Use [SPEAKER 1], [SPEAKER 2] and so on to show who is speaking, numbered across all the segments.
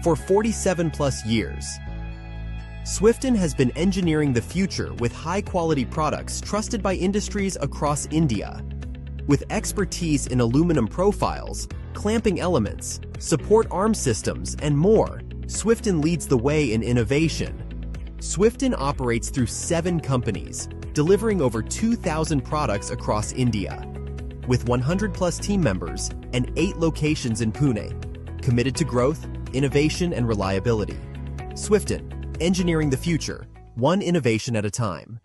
[SPEAKER 1] For 47 plus years, Swiften has been engineering the future with high-quality products trusted by industries across India. With expertise in aluminum profiles, clamping elements, support arm systems, and more, Swiften leads the way in innovation. Swiften operates through 7 companies, delivering over 2,000 products across India. With 100-plus team members and 8 locations in Pune, committed to growth, innovation, and reliability. Swiften, engineering the future, one innovation at a time.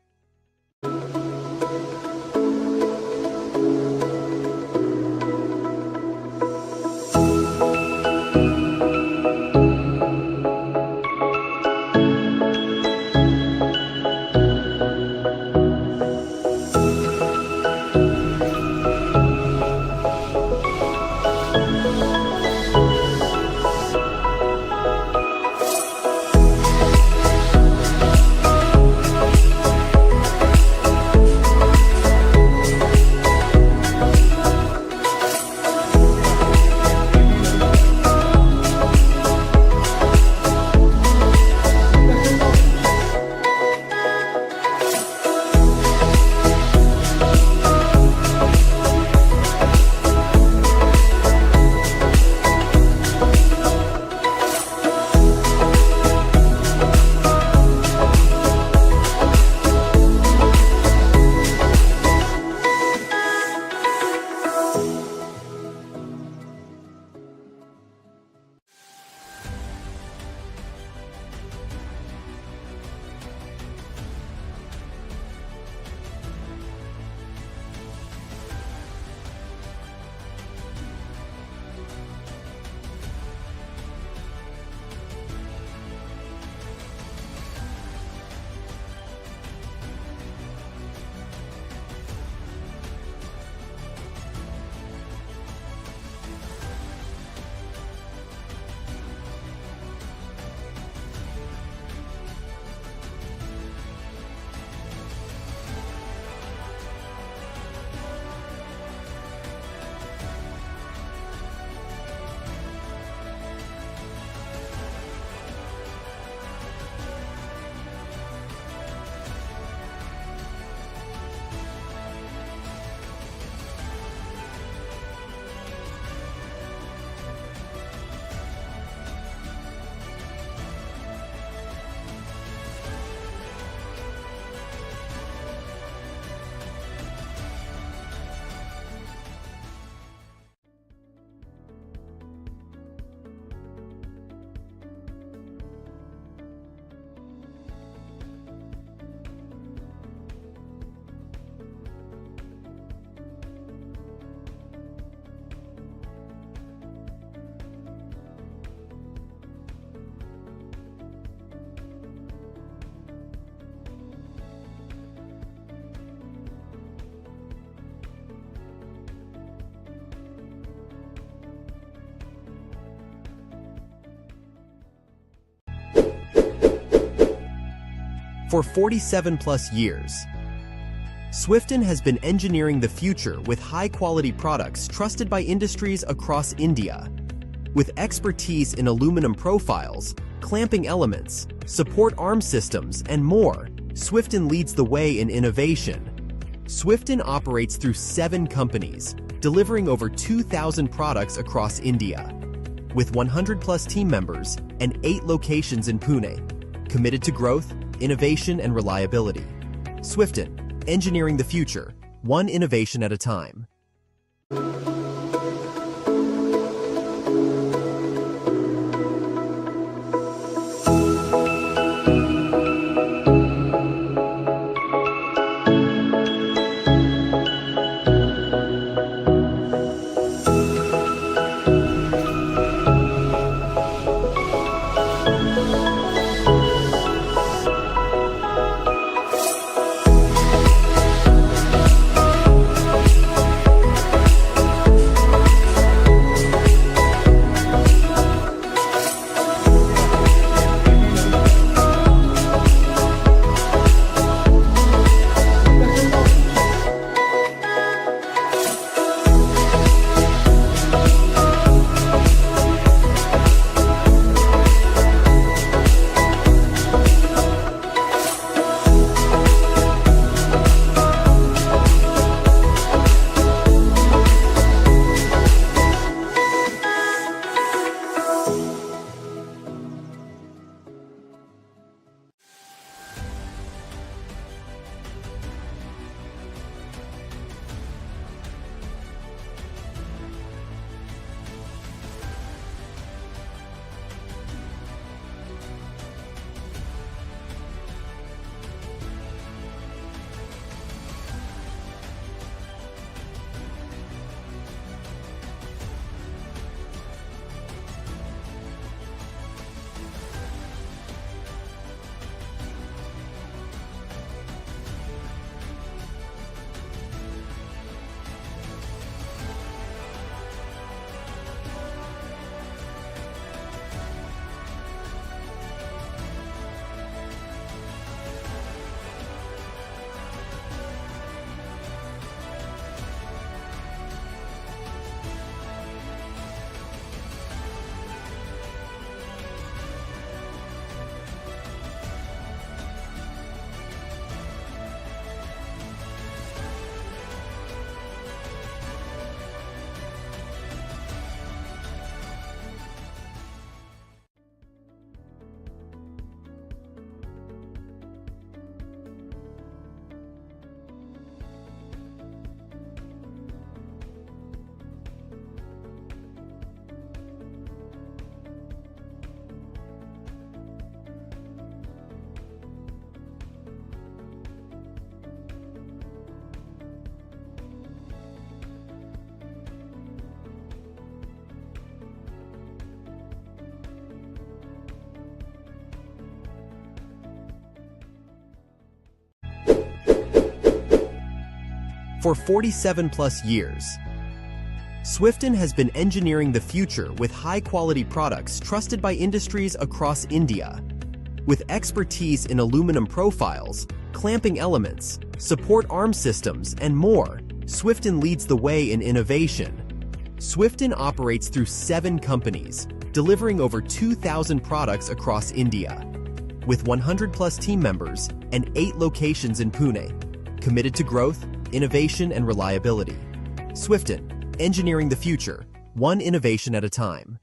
[SPEAKER 1] For 47 plus years, Swiften has been engineering the future with high-quality products trusted by industries across India. With expertise in aluminum profiles, clamping elements, support arm systems, and more, Swiften leads the way in innovation. Swiften operates through 7 companies, delivering over 2,000 products across India. With 100-plus team members and 8 locations in Pune, committed to growth, innovation, and reliability. Swiften, engineering the future, one innovation at a time. For 47 plus years, Swiften has been engineering the future with high-quality products trusted by industries across India. With expertise in aluminum profiles, clamping elements, support arm systems, and more, Swiften leads the way in innovation. Swiften operates through 7 companies, delivering over 2,000 products across India. With 100-plus team members and 8 locations in Pune, committed to growth, innovation, and reliability. Swiften, engineering the future, one innovation at a time.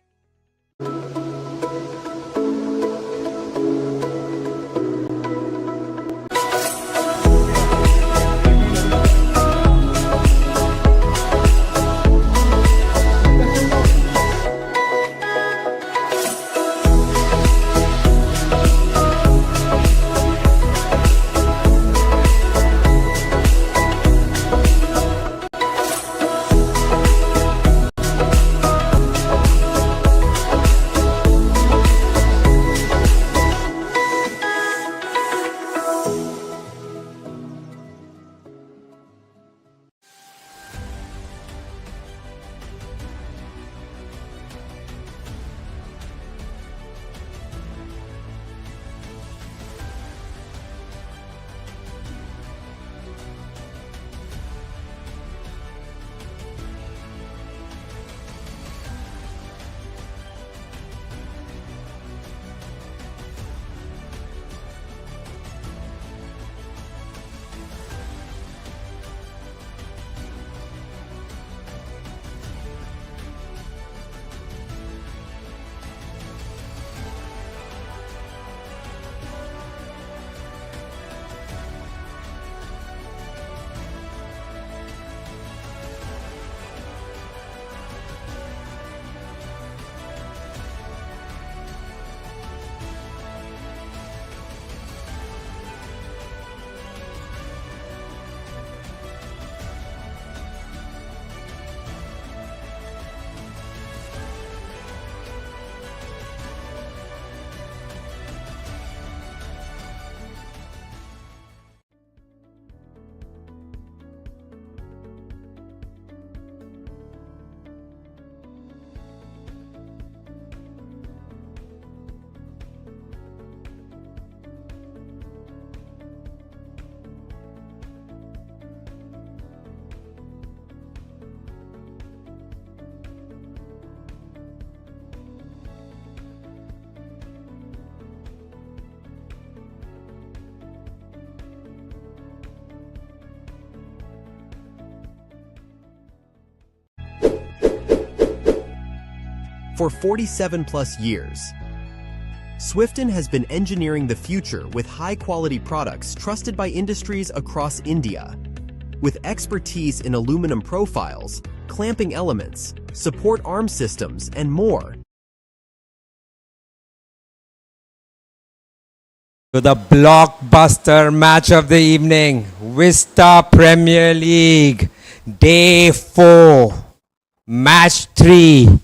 [SPEAKER 1] For 47 plus years, Swiften has been engineering the future with high-quality products trusted by industries across India. With expertise in aluminum profiles, clamping elements, support arm systems, and more.
[SPEAKER 2] To the blockbuster match of the evening, Vista Premier League, Day 4, Match 3,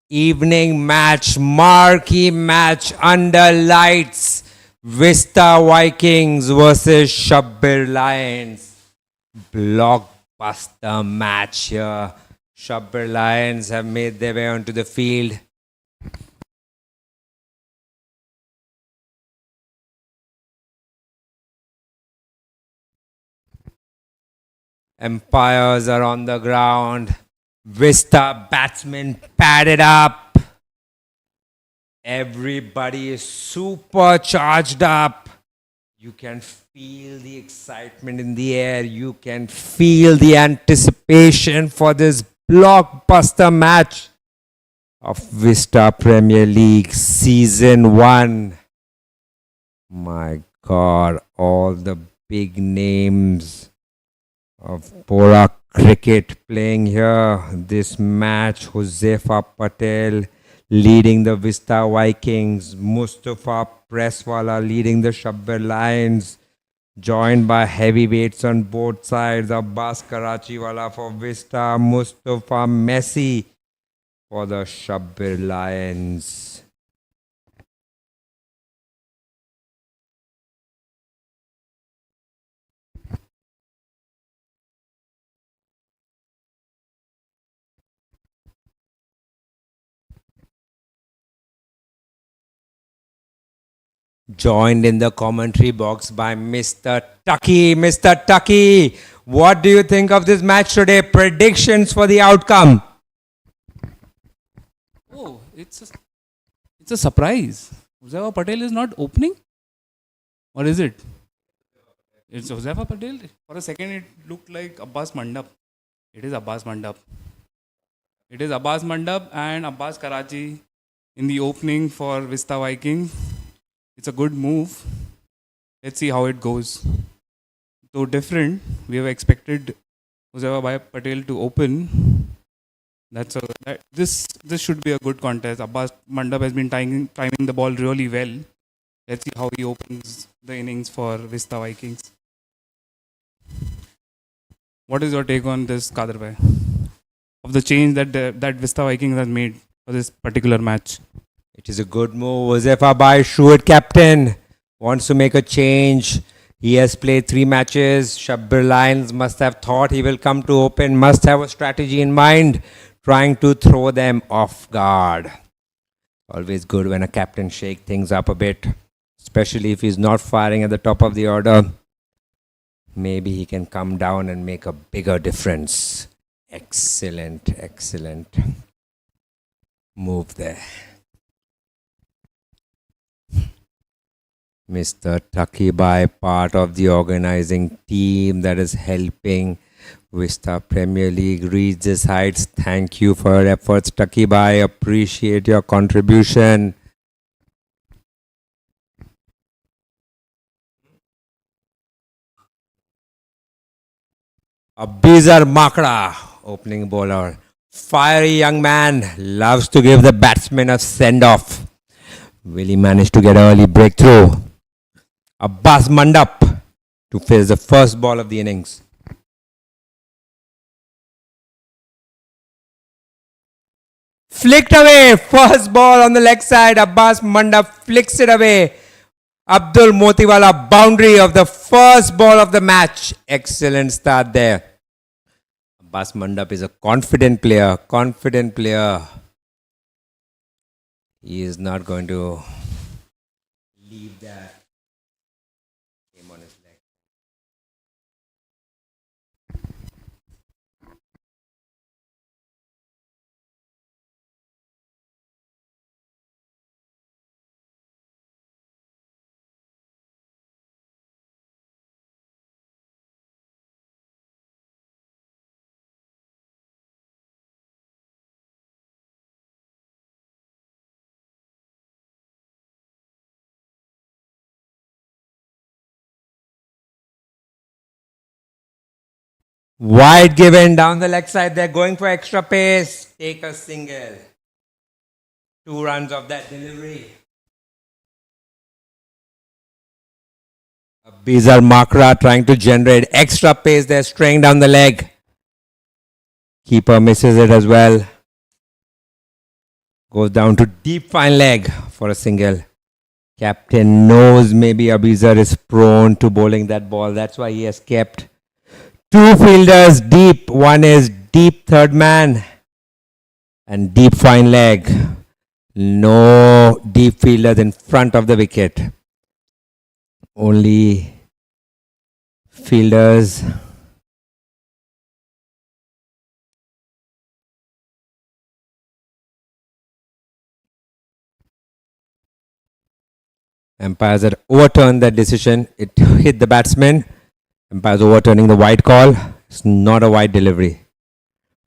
[SPEAKER 2] evening match, marquee match under lights, Vista Vikings versus SHABBIR Lions. Blockbuster match here. SHABBIR Lions have made their way onto the field. Empires are on the ground. Vista batsmen padded up. Everybody is super charged up. You can feel the excitement in the air. You can feel the anticipation for this blockbuster match of Vista Premier League Season 1. My God, all the big names of Bora cricket playing here. This match, Josefa Patel leading the Vista Vikings, Mustafa Presswala leading the SHABBIR Lions, joined by heavyweights on both sides, Abbas Karachiwala for Vista, Mustafa Messi for the SHABBIR Lions. Joined in the commentary box by Mr. Tucky. Mr. Tucky, what do you think of this match today? Predictions for the outcome?
[SPEAKER 3] Oh, it's a surprise. Josefa Patel is not opening? Or is it? It's Josefa Patel. For a second, it looked like Abbas Mandap. It is Abbas Mandap. It is Abbas Mandap and Abbas Karachi in the opening for Vista Vikings. It's a good move. Let's see how it goes. Though different, we have expected Josefa Patel to open. This should be a good contest. Abbas Mandap has been timing the ball really well. Let's see how he opens the innings for Vista Vikings. What is your take on this, Kader bhai? Of the change that Vista Vikings has made for this particular match?
[SPEAKER 2] It is a good move. Josefa by shrewd captain wants to make a change. He has played 3 matches. SHABBIR Lions must have thought he will come to open, must have a strategy in mind, trying to throw them off guard. Always good when a captain shake things up a bit, especially if he's not firing at the top of the order. Maybe he can come down and make a bigger difference. Excellent move there. Mr. Tucky Bhai, part of the organizing team that is helping Vista Premier League reach these heights. Thank you for your efforts, Tucky Bhai. Appreciate your contribution. Abizar Makra, opening bowler. Fiery young man, loves to give the batsman a send-off. Will he manage to get an early breakthrough? Abbas Mandap to face the first ball of the innings. Flicked away. First ball on the leg side. Abbas Mandap flicks it away. Abdul Motiwala boundary of the first ball of the match. Excellent start there. Abbas Mandap is a confident player. He is not going to leave that game on his leg. Wide given down the leg side. They're going for extra pace. Take a single. 2 runs of that delivery. Abizar Makra trying to generate extra pace. They're straying down the leg. Keeper misses it as well. Goes down to deep fine leg for a single. Captain knows maybe Abizar is prone to bowling that ball. That's why he has kept 2 fielders deep. One is deep third man and deep fine leg. No deep fielders in front of the wicket. Only fielders. Umpires had overturned that decision. It hit the batsman. Umpires overturning the wide call. It's not a wide delivery.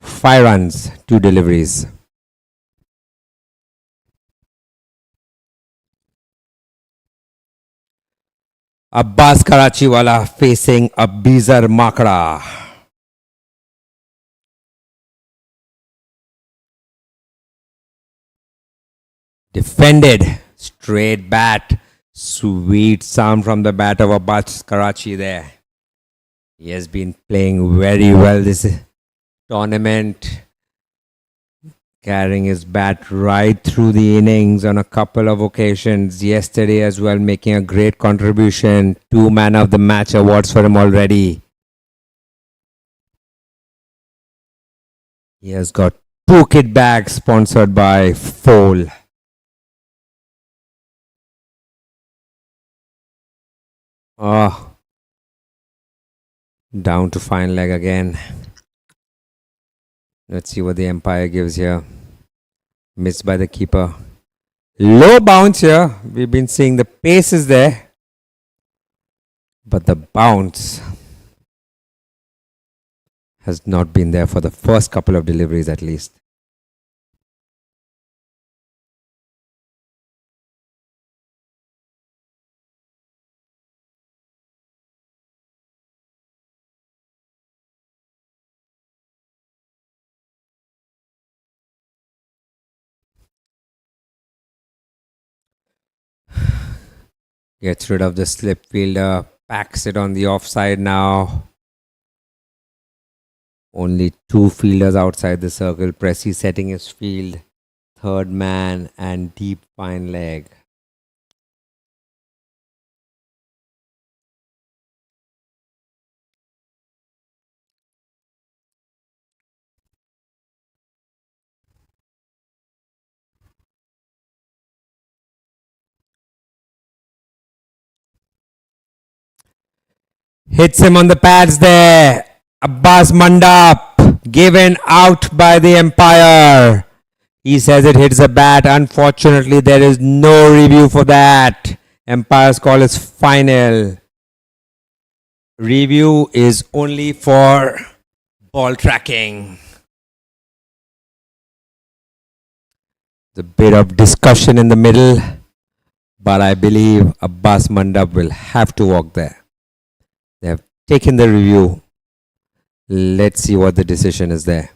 [SPEAKER 2] 5 runs, 2 deliveries. Abbas Karachiwala facing Abizar Makra. Defended. Straight bat. Sweet sound from the bat of Abbas Karachi there. He has been playing very well this tournament. Carrying his bat right through the innings on a couple of occasions. Yesterday as well, making a great contribution. 2 man of the match awards for him already. He has got 2 kit bags sponsored by Foal. Oh, down to fine leg again. Let's see what the umpire gives here. Missed by the keeper. Low bounce here. We've been seeing the pace is there. But the bounce has not been there for the first couple of deliveries at least. Gets rid of the slip fielder. Packs it on the offside now. Only 2 fielders outside the circle. Pressy setting his field. Third man and deep fine leg. Hits him on the pads there. Abbas Mandap given out by the umpire. He says it hits the bat. Unfortunately, there is no review for that. Umpire's call is final. Review is only for ball tracking. The bit of discussion in the middle, but I believe Abbas Mandap will have to walk there. They have taken the review. Let's see what the decision is there.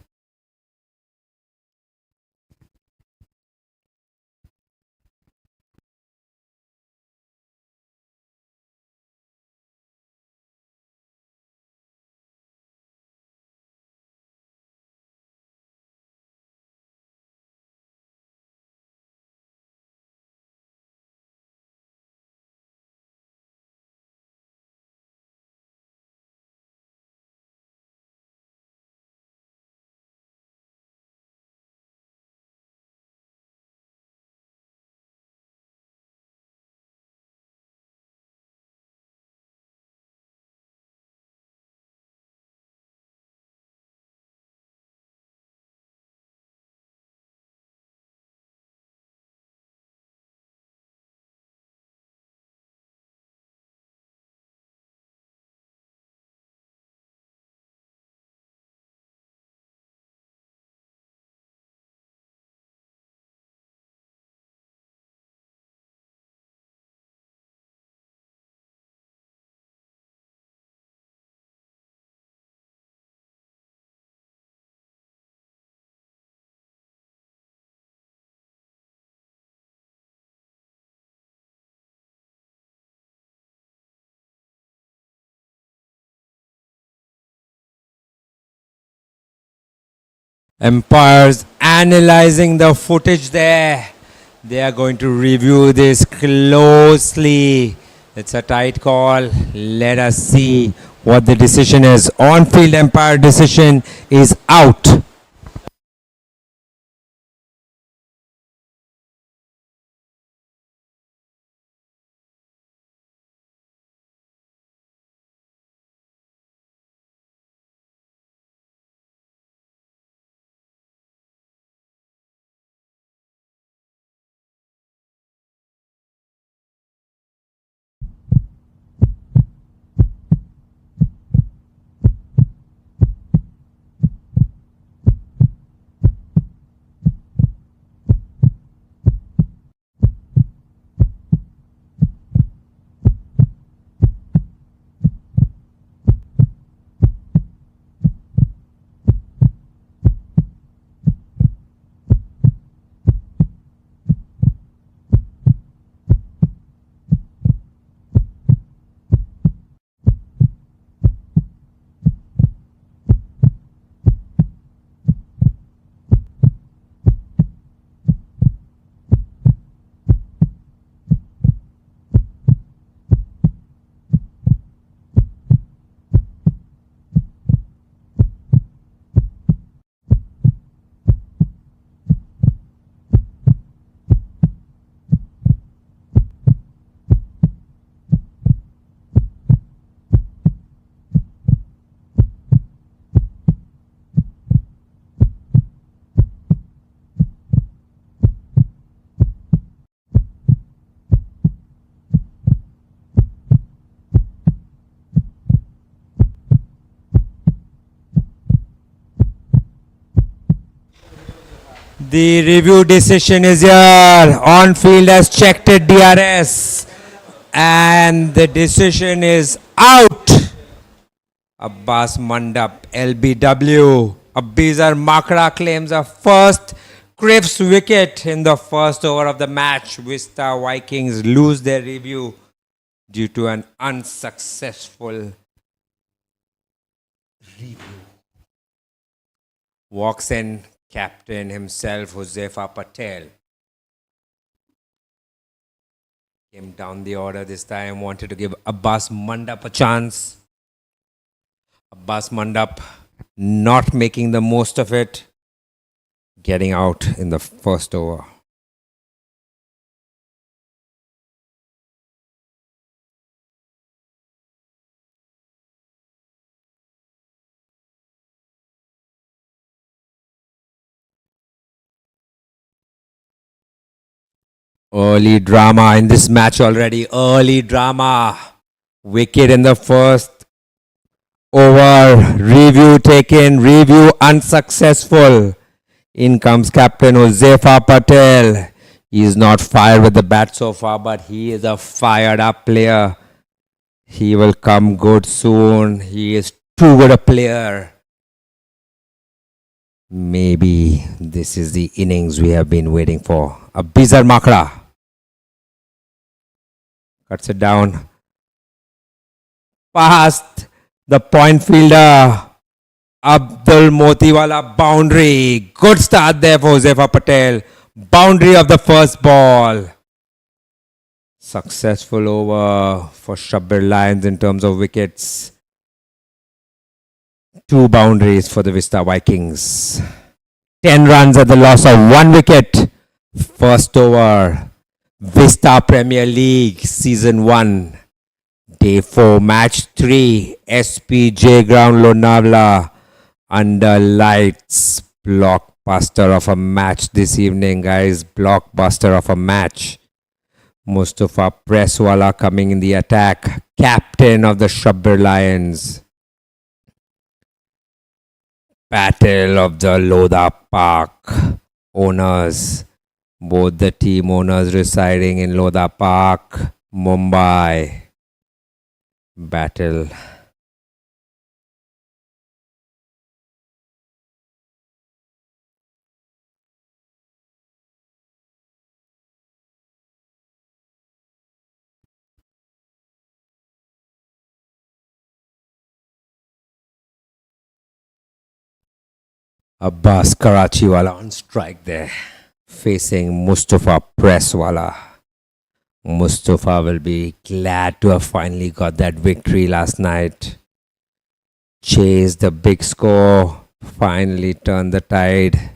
[SPEAKER 2] Umpires analyzing the footage there. They are going to review this closely. It's a tight call. Let us see what the decision is. On-field umpire decision is out. The review decision is here. On field has checked it, DRS. And the decision is out. Abbas Mandap, LBW. Abizar Makra claims a first Cripps wicket in the first over of the match. Vista Vikings lose their review due to an unsuccessful review. Walks in captain himself, Josefa Patel. Came down the order this time, wanted to give Abbas Mandap a chance. Abbas Mandap not making the most of it, getting out in the first over. Early drama in this match already. Early drama. Wicket in the first over. Review taken. Review unsuccessful. In comes captain Josefa Patel. He is not fired with the bat so far, but he is a fired up player. He will come good soon. He is too good a player. Maybe this is the innings we have been waiting for. Abizar Makra cuts it down. Past the point fielder. Abdul Motiwala, boundary. Good start there for Josefa Patel. Boundary of the first ball. Successful over for SHABBIR Lions in terms of wickets. 2 boundaries for the Vista Vikings. 10 runs at the loss of 1 wicket. First over. Vista Premier League Season 1. Day 4, Match 3. SPJ Ground Lonavala. Under lights. Blockbuster of a match this evening, guys. Blockbuster of a match. Mustafa Presswala coming in the attack. Captain of the SHABBIR Lions. Battle of the Lodha Park owners. Both the team owners residing in Lodha Park, Mumbai. Battle. Abbas Karachiwala on strike there, facing Mustafa Presswala. Mustafa will be glad to have finally got that victory last night. Chased the big score, finally turned the tide.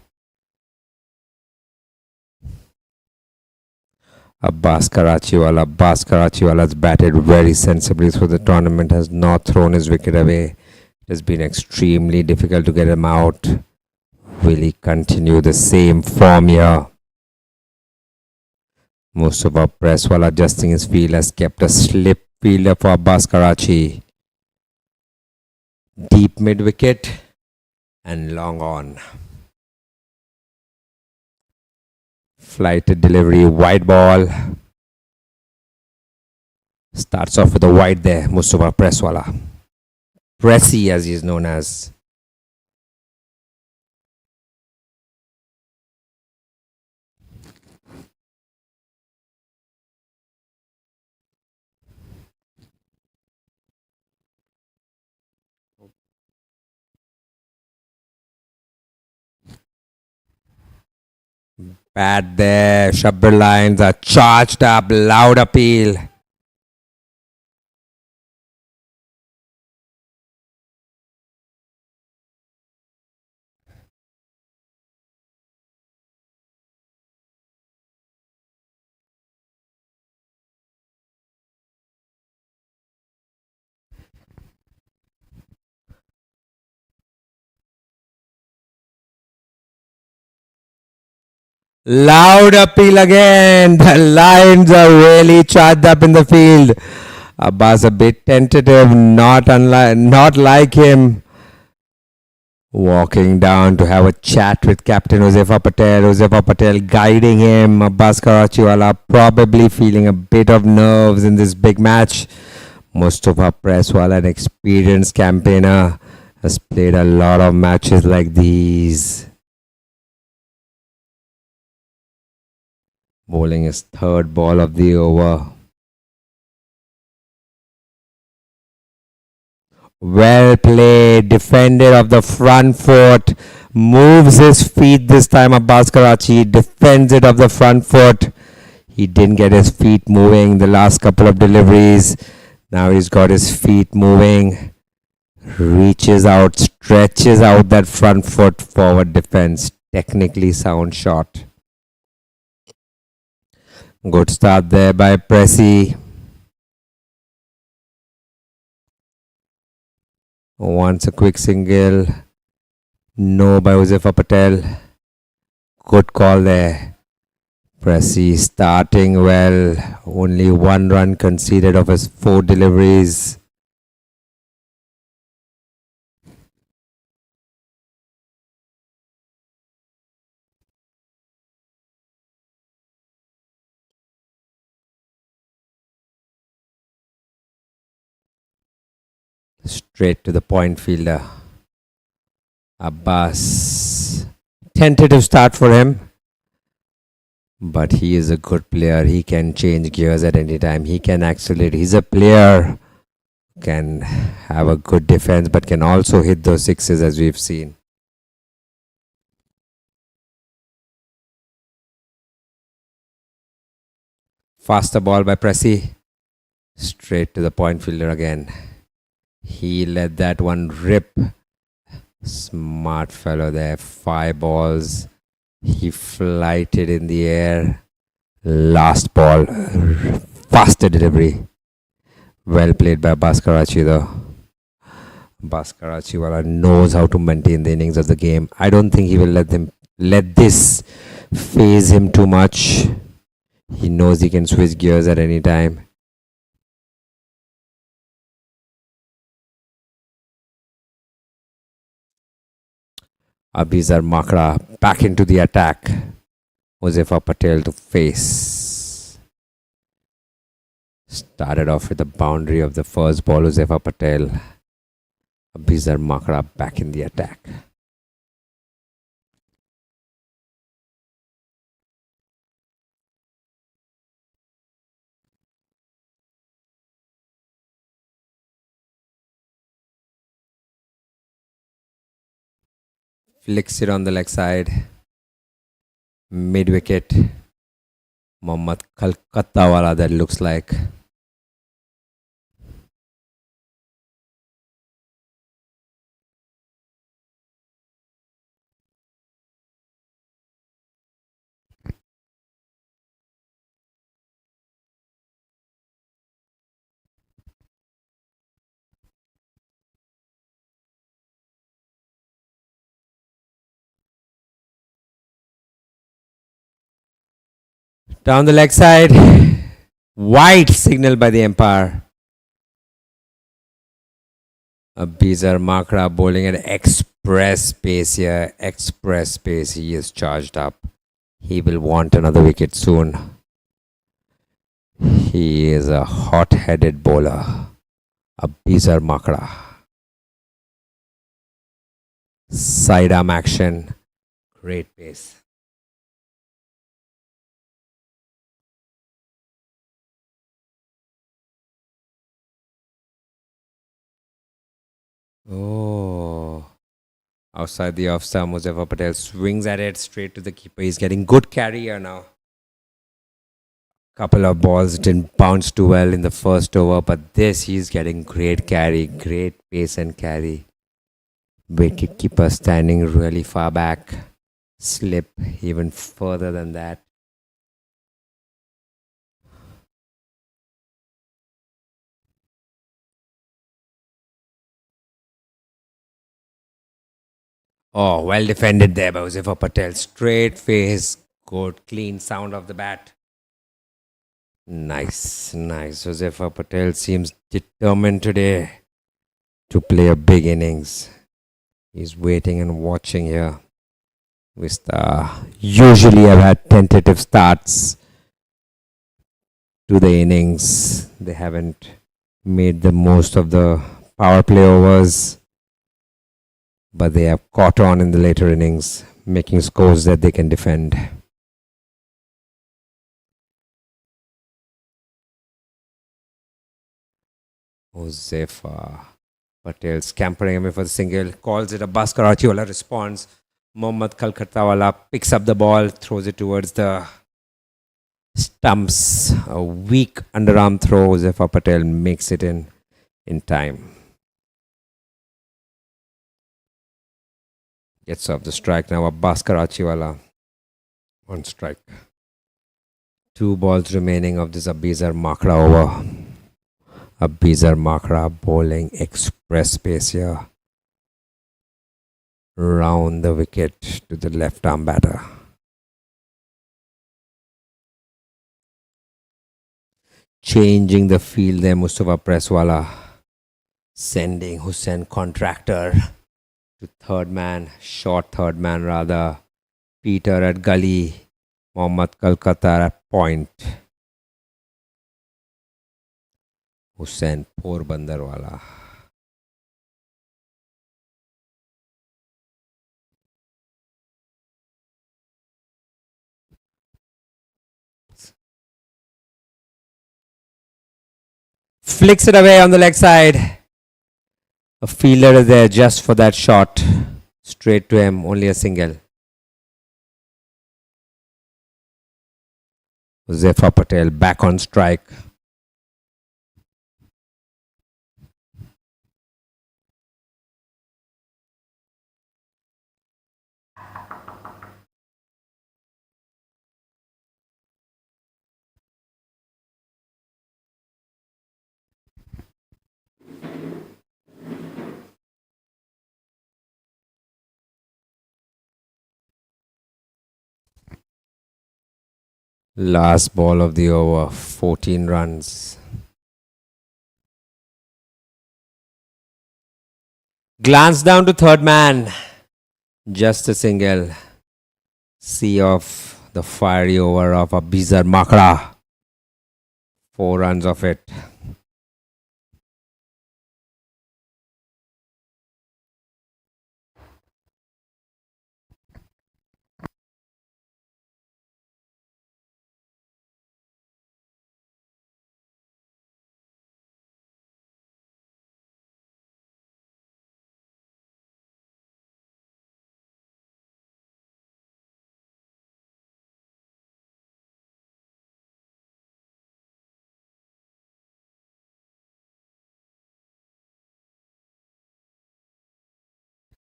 [SPEAKER 2] Abbas Karachiwala has batted very sensibly through the tournament, has not thrown his wicket away. It has been extremely difficult to get him out. Will he continue the same form here? Mustafa Presswala adjusting his field has kept a slip fielder for Abbas Karachi. Deep mid wicket and long on. Flighted delivery, wide ball. Starts off with a wide there, Mustafa Presswala. Pressy as he is known as. Bad there. SHABBIR Lions are charged up. Loud appeal. Loud appeal again. The Lions are really charged up in the field. Abbas a bit tentative, not like him. Walking down to have a chat with Captain Josefa Patel. Josefa Patel guiding him. Abbas Karachiwala probably feeling a bit of nerves in this big match. Mustafa Presswala, an experienced campaigner, has played a lot of matches like these. Bowling his third ball of the over. Well played, defended of the front foot, moves his feet this time. Abbas Karachi defends it of the front foot. He didn't get his feet moving the last couple of deliveries. Now he's got his feet moving. Reaches out, stretches out that front foot, forward defense. Technically sound shot. Good start there by Pressy. Wants a quick single. No by Josefa Patel. Good call there. Pressy starting well. Only 1 run conceded of his 4 deliveries. Straight to the point fielder. Abbas. Tentative start for him. But he is a good player. He can change gears at any time. He can accelerate. He's a player. Can have a good defense but can also hit those sixes as we've seen. Faster ball by Pressy. Straight to the point fielder again. He let that one rip. Smart fellow there. 5 balls. He flighted in the air. Last ball. Faster delivery. Well played by Abbas Karachi though. Abbas Karachiwala knows how to maintain the innings of the game. I don't think he will let this phase him too much. He knows he can switch gears at any time. Abizar Makra back into the attack. Josefa Patel to face. Started off with the boundary of the first ball. Josefa Patel. Abizar Makra back in the attack. Flicks it on the leg side. Mid wicket. Mohammad Kolkatawala, that looks like. Down the leg side. Wide signal by the umpire. Abizar Makra bowling at express pace here. Express pace. He is charged up. He will want another wicket soon. He is a hot-headed bowler. Abizar Makra. Sidearm action. Great pace. Oh, outside the off stump, Josefa Patel swings at it straight to the keeper. He's getting good carry here now. Couple of balls didn't bounce too well in the first over, but this he's getting great carry, great pace and carry. Wicket keeper standing really far back. Slip even further than that. Oh, well defended there by Josefa Patel. Straight face. Good, clean sound of the bat. Nice, nice. Josefa Patel seems determined today to play a big innings. He's waiting and watching here. Vista usually have had tentative starts to the innings. They haven't made the most of the power play overs, but they have caught on in the later innings, making scores that they can defend. Josefa Patel scampering away for the single, calls it a bus. Karachiwala responds. Mohammad Kalkatawala picks up the ball, throws it towards the stumps. A weak underarm throw. Josefa Patel makes it in time. Gets off the strike now. Abbas Karachiwala on strike. 2 balls remaining of this Abizar Makra over. Abizar Makra bowling express pace here. Round the wicket to the left arm batter. Changing the field there, Mustafa Presswala. Sending Hussain Contractor to third man, short third man rather. Peter at gully, Mohammad Kalkata at point. Hussain Poorbandarwala. Flicks it away on the leg side. A fielder is there just for that shot. Straight to him, only a single. Josefa Patel back on strike. Last ball of the over, 14 runs. Glance down to third man. Just a single. See off the fiery over of Abizar Makra. 4 runs of it.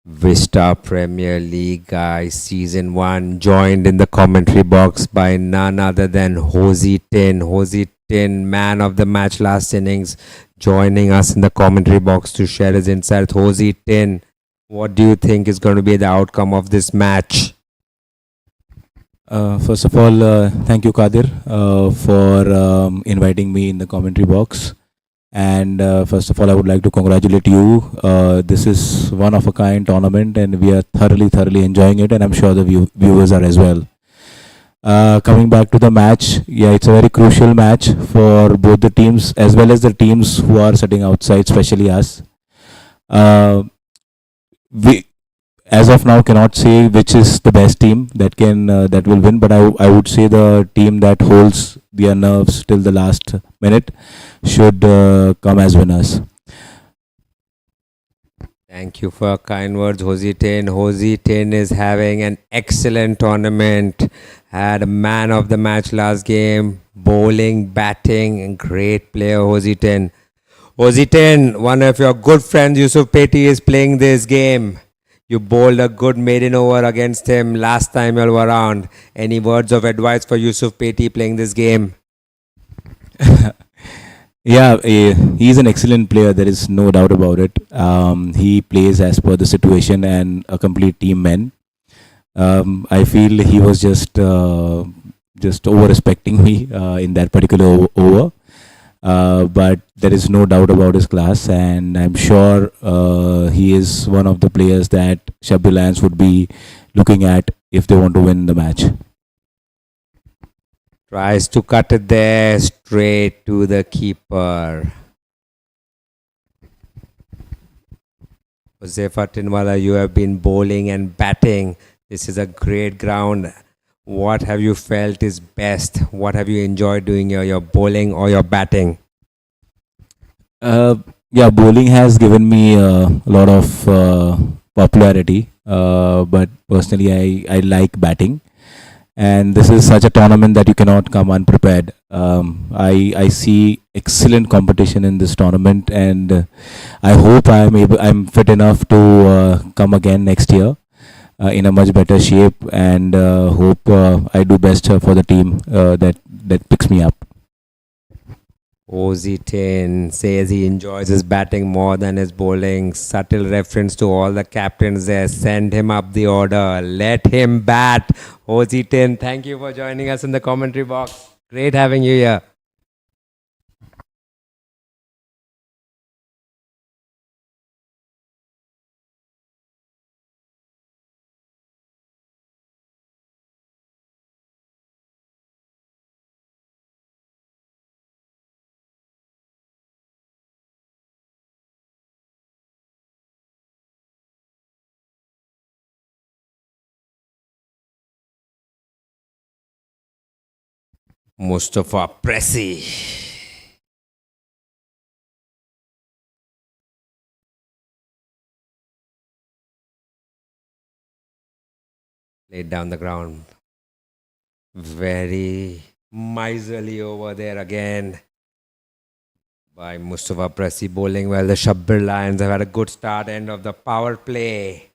[SPEAKER 2] Vista Premier League guys, Season 1, joined in the commentary box by none other than Hosey Tin. Hosey Tin, man of the match last innings, joining us in the commentary box to share his insights. Hosey Tin, what do you think is going to be the outcome of this match?
[SPEAKER 4] First of all, thank you, Kadir, for inviting me in the commentary box. And first of all, I would like to congratulate you. This is one of a kind tournament, and we are thoroughly enjoying it, and I'm sure the viewers are as well. Coming back to the match, yeah, it's a very crucial match for both the teams as well as the teams who are sitting outside, especially us. We, as of now, cannot say which is the best team that will win, but I would say the team that holds their nerves till the last minute should come as winners.
[SPEAKER 2] Thank you for kind words, Hosey Tin. Hosey Tin is having an excellent tournament. Had a man of the match last game. Bowling, batting, and great player, Hosey Tin. Hosey Tin, one of your good friends, Yusuf Peti, is playing this game. You bowled a good maiden over against him last time you were around. Any words of advice for Yusuf Peti playing this game?
[SPEAKER 4] Yeah, he's an excellent player. There is no doubt about it. He plays as per the situation and a complete team man. I feel he was just over-respecting me in that particular over. But there is no doubt about his class, and I'm sure he is one of the players that Shabbir Lions would be looking at if they want to win the match.
[SPEAKER 2] Tries to cut it there, straight to the keeper. Josefa Tinwala, you have been bowling and batting. This is a great ground. What have you felt is best? What have you enjoyed doing, your bowling or your batting?
[SPEAKER 4] Yeah, bowling has given me a lot of popularity, but personally, I like batting. And this is such a tournament that you cannot come unprepared. I see excellent competition in this tournament, and I hope I'm fit enough to come again next year in a much better shape, and hope I do best for the team that picks me up.
[SPEAKER 2] OZ10 says he enjoys his batting more than his bowling. Subtle reference to all the captains there. Send him up the order. Let him bat. OZ10, thank you for joining us in the commentary box. Great having you here. Mustafa Pressy. Laid down the ground. Very miserly over there again by Mustafa Pressy, bowling well. The Shabbir Lions have had a good start. End of the power play.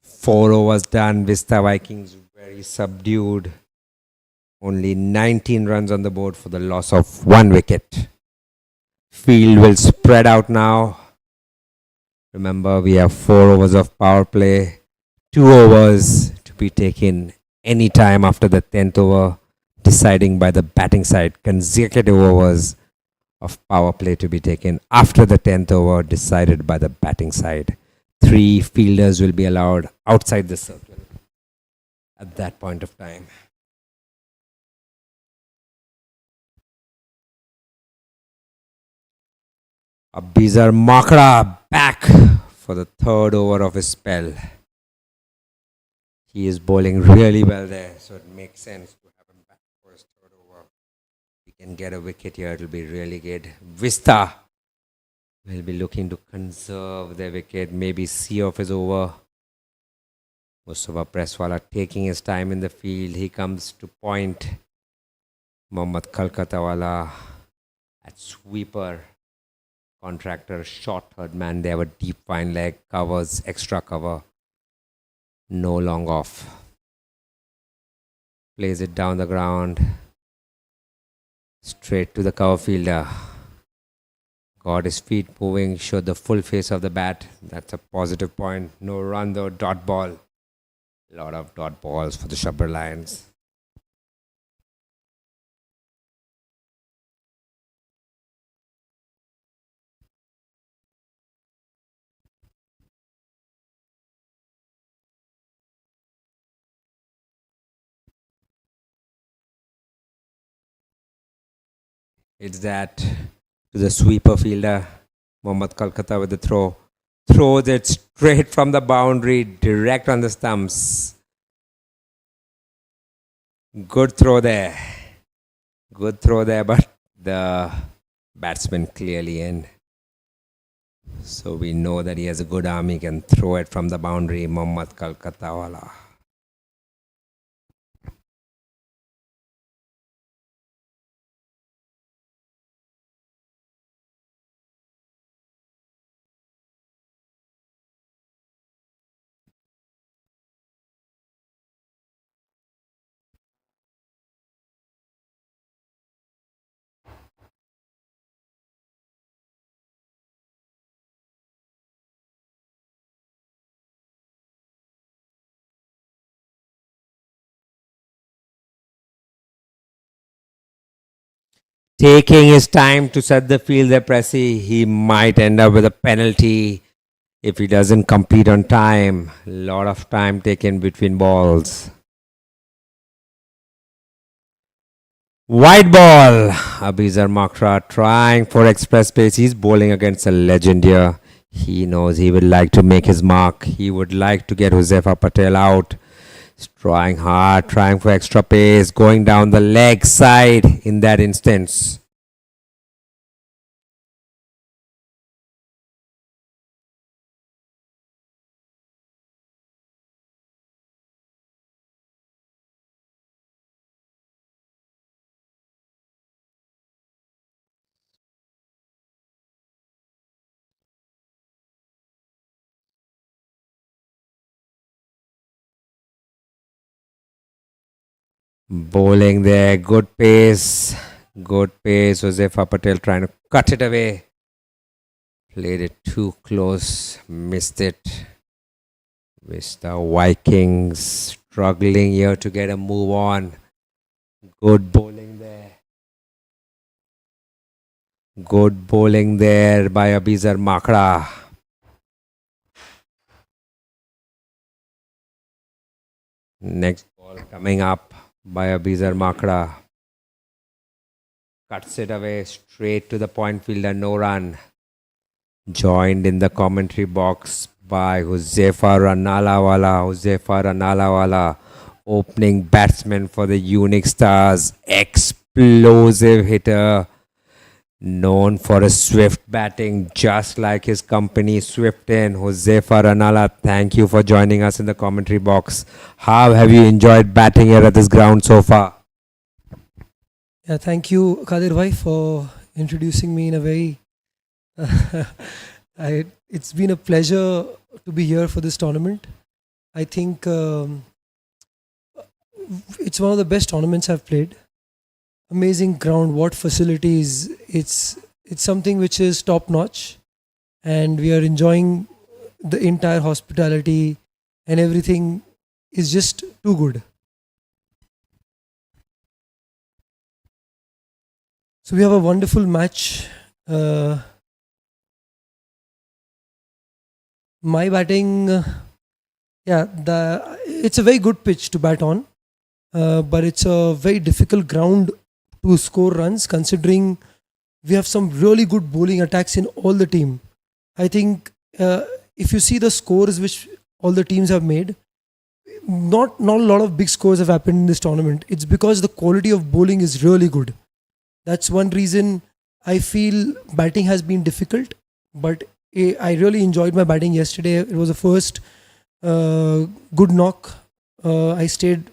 [SPEAKER 2] 4 overs done. Vista Vikings very subdued. Only 19 runs on the board for the loss of 1 wicket. Field will spread out now. Remember, we have 4 overs of power play. 2 overs to be taken any time after the 10th over, deciding by the batting side. Consecutive overs of power play to be taken after the 10th over, decided by the batting side. 3 fielders will be allowed outside the circle at that point of time. Abizar Makra back for the 3rd over of his spell. He is bowling really well there, so it makes sense to have him back for his 3rd over. If he can get a wicket here, it will be really good. Vista will be looking to conserve their wicket, maybe see off his over. Mustafa Presswala taking his time in the field. He comes to point. Mohammad Kalkatawala at sweeper. Contractor, short third man. They have a deep fine leg, covers, extra cover. No long off. Plays it down the ground. Straight to the cover fielder. Got his feet moving, showed the full face of the bat. That's a positive point. No run though, dot ball. A lot of dot balls for the Shabbir Lions. It's that to the sweeper fielder, Mohammad Kolkata with the throw. Throws it straight from the boundary, direct on the stumps. Good throw there. Good throw there, but the batsman clearly in. So we know that he has a good arm. He can throw it from the boundary, Mohammad Kolkatawala. taking his time to set the field there, Pressy. He might end up with a penalty if he doesn't complete on time. A lot of time taken between balls. White ball. Abizar Makra trying for express pace. He's bowling against a legend here. He knows he would like to make his mark. He would like to get Josefa Patel out. He's trying hard, trying for extra pace, going down the leg side in that instance. Bowling there, good pace, Josefa Patel trying to cut it away. Played it too close, missed it. VISTA Vikings struggling here to get a move on. Good bowling there. Good bowling there by Abizar Makra. Next ball coming up by Abizar Makra. Cuts it away straight to the point fielder, no run. Joined in the commentary box by Josefa Ranalawala, opening batsman for the Unique Stars. Explosive hitter, known for a swift batting, just like his company Swiften. Josefa Ranala, thank you for joining us in the commentary box. How have you enjoyed batting here at this ground so far?
[SPEAKER 5] Yeah, thank you, Kadir Bhai, for introducing me in a very... it's been a pleasure to be here for this tournament. I think it's one of the best tournaments I've played. Amazing ground, what facilities. It's something which is top notch, and we are enjoying the entire hospitality, and everything is just too good. So we have a wonderful match. My batting, it's a very good pitch to bat on, but it's a very difficult ground to score runs, considering we have some really good bowling attacks in all the team. I think if you see the scores which all the teams have made, not a lot of big scores have happened in this tournament. It's because the quality of bowling is really good. That's one reason I feel batting has been difficult, but I really enjoyed my batting yesterday. It was the first good knock. I stayed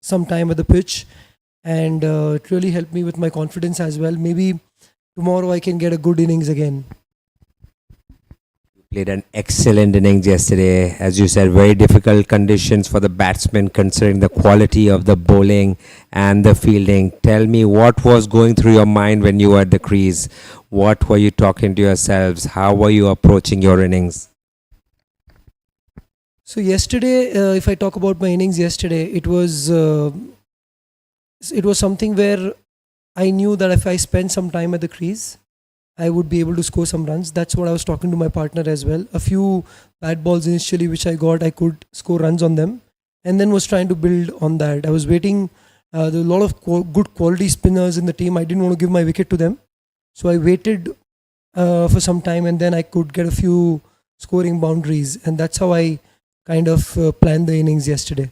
[SPEAKER 5] some time at the pitch, and it really helped me with my confidence as well. Maybe tomorrow I can get a good innings again.
[SPEAKER 2] Played an excellent innings yesterday. As you said, very difficult conditions for the batsmen considering the quality of the bowling and the fielding. Tell me, what was going through your mind when you were at the crease? What were you talking to yourselves? How were you approaching your innings?
[SPEAKER 5] So yesterday, if I talk about my innings yesterday, it was something where I knew that if I spend some time at the crease, I would be able to score some runs. That's what I was talking to my partner as well. A few bad balls initially which I got, I could score runs on them, and then was trying to build on that. I was waiting. There were a lot of good quality spinners in the team. I didn't want to give my wicket to them. So I waited for some time, and then I could get a few scoring boundaries. And that's how I kind of planned the innings yesterday.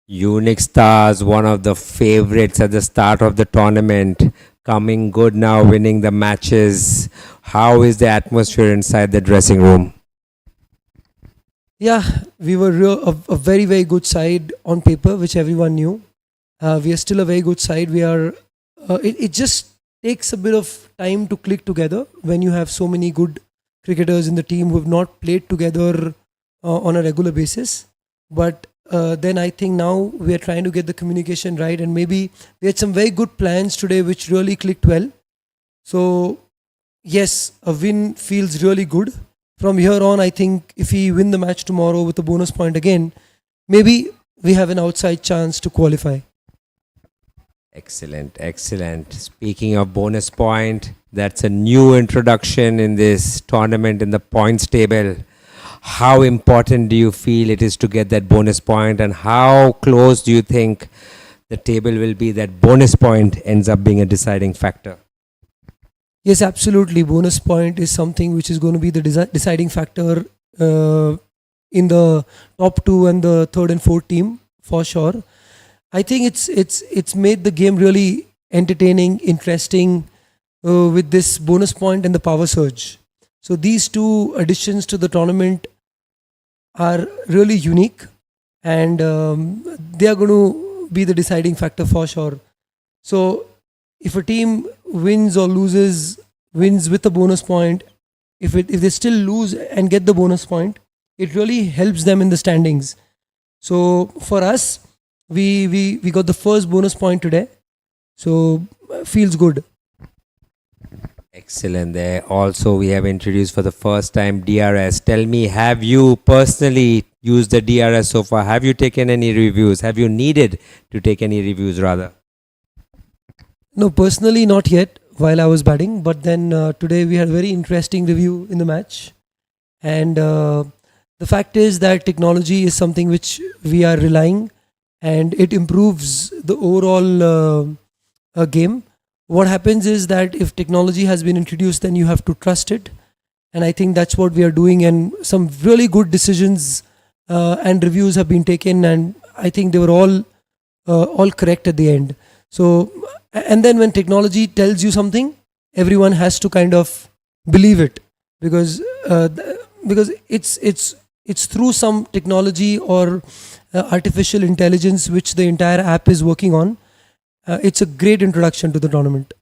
[SPEAKER 2] Unique Stars, one of the favorites at the start of the tournament, coming good now, winning the matches. How is the atmosphere inside the dressing room?
[SPEAKER 5] Yeah, we were a very, very good side on paper, which everyone knew. We are still a very good side. We are. It just takes a bit of time to click together when you have so many good cricketers in the team who have not played together on a regular basis. But then I think now we are trying to get the communication right, and maybe we had some very good plans today which really clicked well. So yes, a win feels really good. From here on, I think if we win the match tomorrow with a bonus point again, maybe we have an outside chance to qualify.
[SPEAKER 2] Excellent, excellent. Speaking of bonus point, that's a new introduction in this tournament in the points table. How important do you feel it is to get that bonus point, and how close do you think the table will be that bonus point ends up being a deciding factor?
[SPEAKER 5] Yes, absolutely. Bonus point is something which is going to be the deciding factor in the top two and the third and fourth team for sure. I think it's made the game really entertaining, interesting with this bonus point and the power surge. So these two additions to the tournament are really unique, and they are going to be the deciding factor for sure. So if a team wins or loses, wins with a bonus point, if they still lose and get the bonus point, it really helps them in the standings. So for us, we got the first bonus point today, so feels good.
[SPEAKER 2] Excellent. There also we have introduced for the first time DRS. Tell me, have you personally used the DRS so far? Have you taken any reviews? Have you needed to take any reviews rather?
[SPEAKER 5] No, personally not yet while I was batting, but then today we had a very interesting review in the match, and the fact is that technology is something which we are relying, and it improves the overall game. What happens is that if technology has been introduced, then you have to trust it, and I think that's what we are doing. And some really good decisions and reviews have been taken, and I think they were all correct at the end. So, and then when technology tells you something, everyone has to kind of believe it, because it's through some technology or artificial intelligence which the entire app is working on. It's a great introduction to the tournament.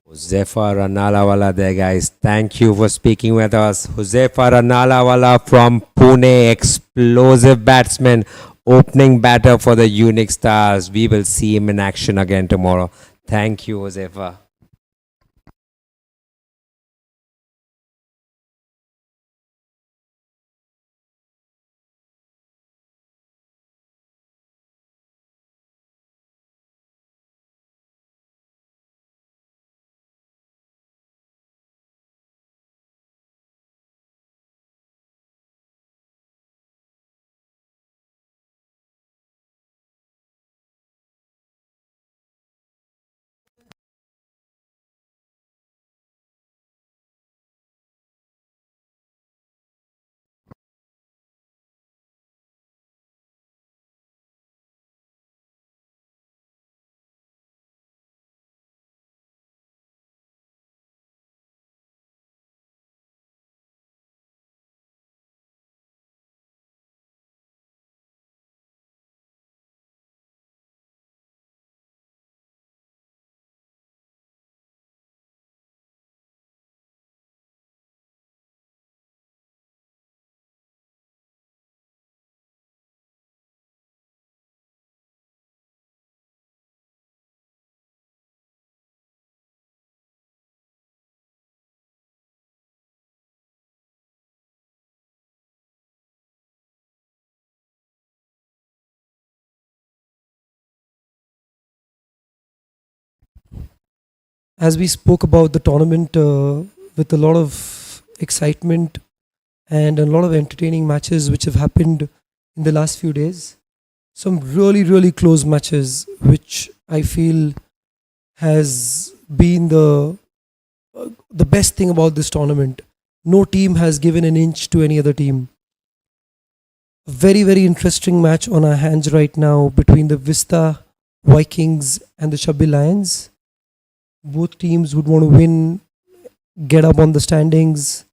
[SPEAKER 2] Huzefa Ranalawala there, guys. Thank you for speaking with us. Huzefa Ranalawala from Pune, explosive batsman, opening batter for the Unique Stars. We will see him in action again tomorrow. Thank you, Huzefa.
[SPEAKER 5] As we spoke about the tournament with a lot of excitement and a lot of entertaining matches which have happened in the last few days, some really close matches which I feel has been the best thing about this tournament. No team has given an inch to any other team. A very interesting match on our hands right now between the VISTA Vikings and the SHABBIR Lions. Both teams would want to win, get up on the standings,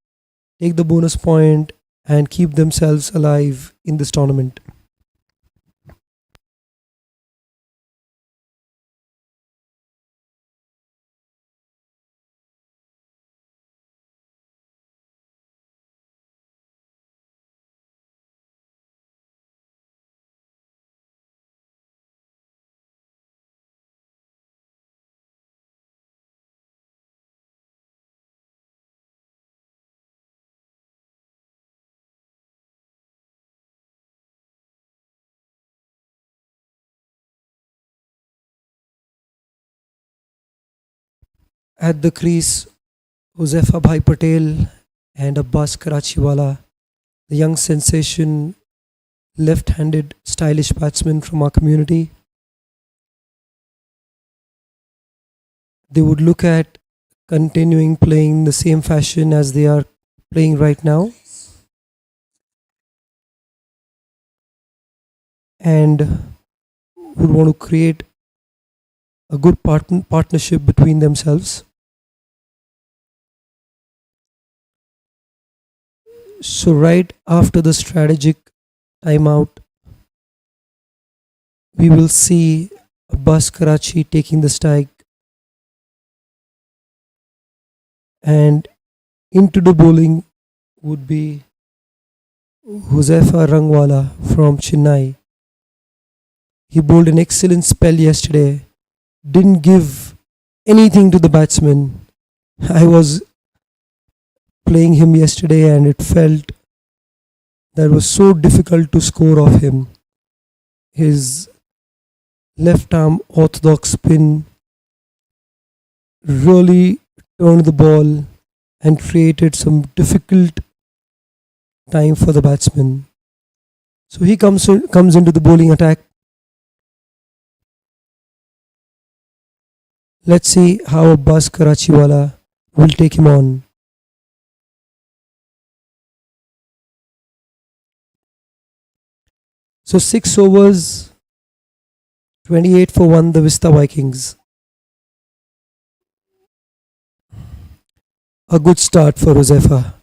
[SPEAKER 5] take the bonus point, and keep themselves alive in this tournament. At the crease, Huzefa Bhai Patel and Abbas Karachiwala, the young sensation, left-handed stylish batsman from our community. They would look at continuing playing the same fashion as they are playing right now, and would want to create a good partnership between themselves. So right after the strategic timeout, we will see Abbas Karachi taking the strike, and into the bowling would be Huzefa Rangwala from Chennai. He bowled an excellent spell yesterday, didn't give anything to the batsman. I was playing him yesterday and it felt that it was so difficult to score off him. His left arm orthodox spin really turned the ball and created some difficult time for the batsman. So he comes into the bowling attack. Let's see how Abbas Karachiwala will take him on. So 6 overs, 28 for 1, the Vista Vikings. A good start for Huzefa.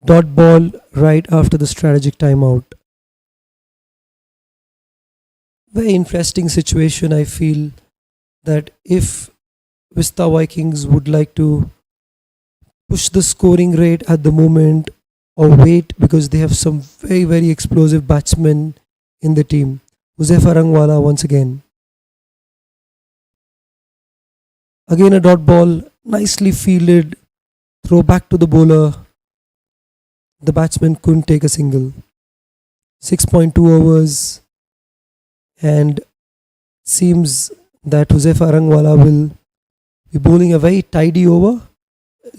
[SPEAKER 5] Dot ball right after the strategic timeout. Very interesting situation. I feel that if Vista Vikings would like to push the scoring rate at the moment or wait, because they have some very, very explosive batsmen in the team. Huzefa Rangwala once again. Again a dot ball, nicely fielded, throw back to the bowler. The batsman couldn't take a single. 6.2 overs, and seems that Huzefa Rangwala will be bowling a very tidy over.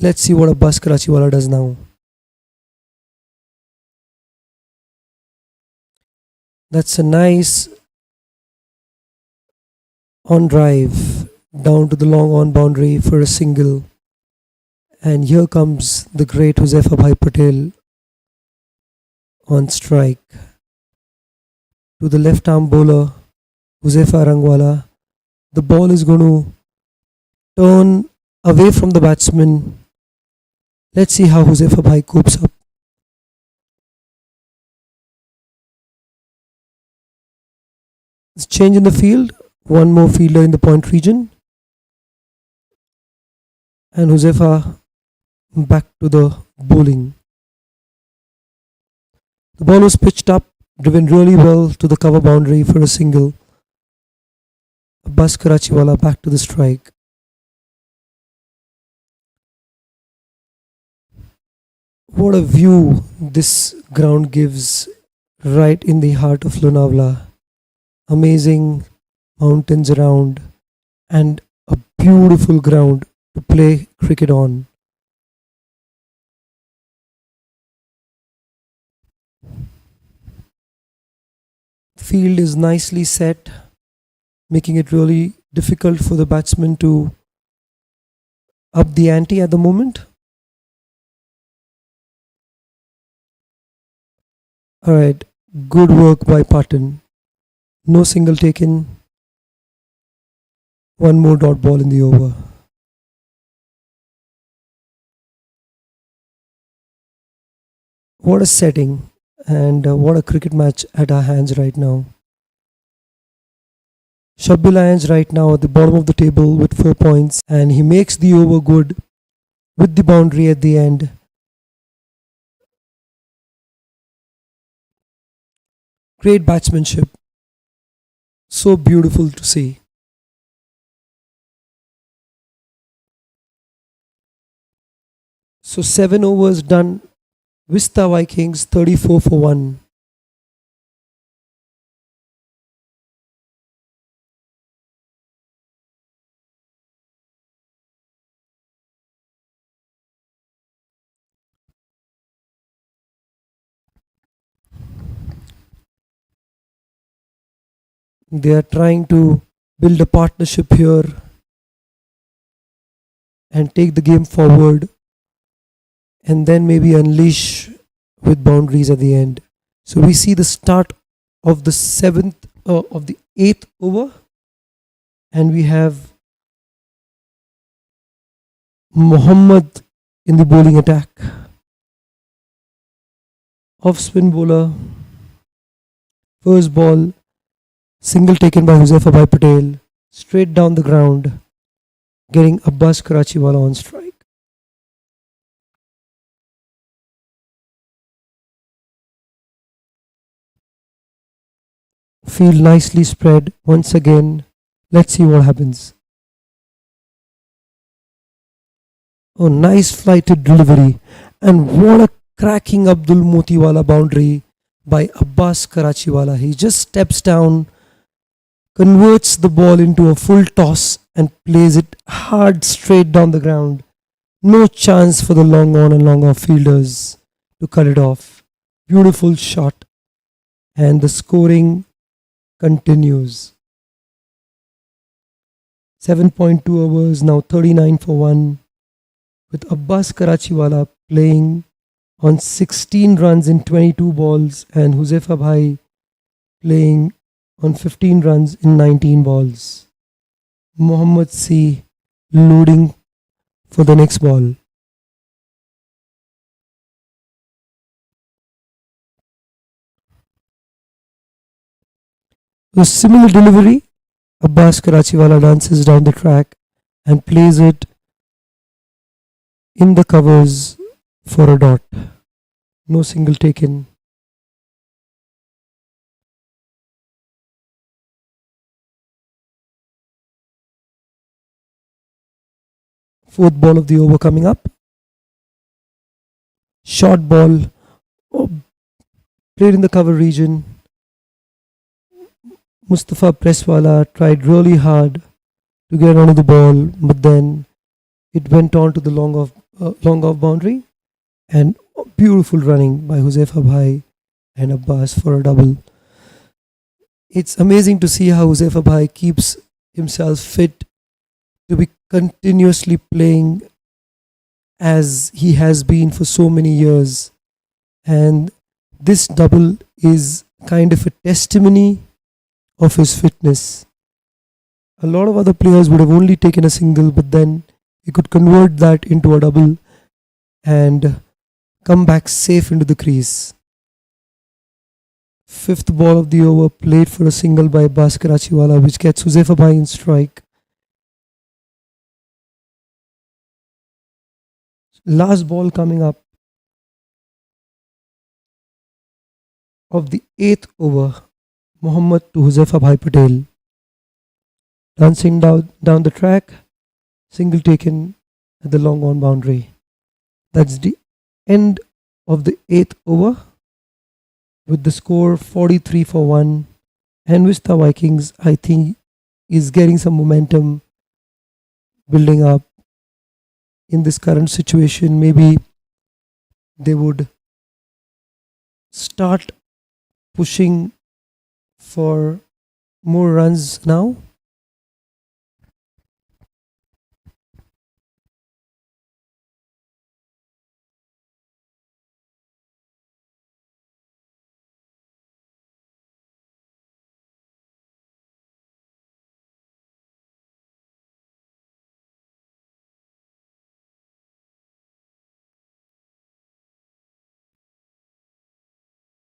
[SPEAKER 5] Let's see what Abbas Karachiwala does now. That's a nice on drive down to the long on boundary for a single. And here comes the great Huzefa Bhai Patel on strike. To the left arm bowler, Huzefa Rangwala. The ball is going to turn away from the batsman. Let's see how Huzefa Bhai copes up. It's change in the field. One more fielder in the point region. And Huzefa back to the bowling. The ball was pitched up, driven really well to the cover boundary for a single. Abbas Karachiwala back to the strike. What a view this ground gives right in the heart of Lonavala. Amazing mountains around and a beautiful ground to play cricket on. Field is nicely set, making it really difficult for the batsman to up the ante at the moment. Alright, good work by Patton. No single taken. One more dot ball in the over. What a setting and what a cricket match at our hands right now. SHABBIR Lions right now at the bottom of the table with 4 points, and he makes the over good with the boundary at the end. Great batsmanship. So beautiful to see. So 7 overs done. Vista Vikings 34 for 1. They are trying to build a partnership here and take the game forward, and then maybe unleash with boundaries at the end. So we see the start of the eighth over, and we have Muhammad in the bowling attack. Off spin bowler, first ball, single taken by Huzaifa Patel, straight down the ground, getting Abbas Karachiwala on strike. Field nicely spread once again. Let's see what happens. Oh, nice flighted delivery. And what a cracking Abdul Motiwala boundary by Abbas Karachiwala. He just steps down, converts the ball into a full toss and plays it hard straight down the ground. No chance for the long on and long off fielders to cut it off. Beautiful shot. And the scoring continues. 7.2 overs, now 39 for 1, with Abbas Karachiwala playing on 16 runs in 22 balls and Huzaifa Bhai playing on 15 runs in 19 balls. Mohammad C loading for the next ball. A similar delivery, Abbas Karachiwala dances down the track and plays it in the covers for a dot. No single taken. Fourth ball of the over coming up. Short ball, played in the cover region. Mustafa Presswala tried really hard to get onto the ball, but then it went on to the long off boundary, and beautiful running by Huzaifa Bhai and Abbas for a double. It's amazing to see how Huzaifa Bhai keeps himself fit to be continuously playing as he has been for so many years, and this double is kind of a testimony of his fitness. A lot of other players would have only taken a single, but then he could convert that into a double and come back safe into the crease. Fifth ball of the over played for a single by Abbas Karachiwala, which gets Huzaifa Bhai in strike. Last ball coming up of the eighth over. Muhammad to Huzaifa Bhai Patel. Dancing down the track, single taken at the long on boundary. That's the end of the eighth over with the score 43 for 1. And VISTA Vikings, I think, is getting some momentum building up in this current situation. Maybe they would start pushing for more runs now.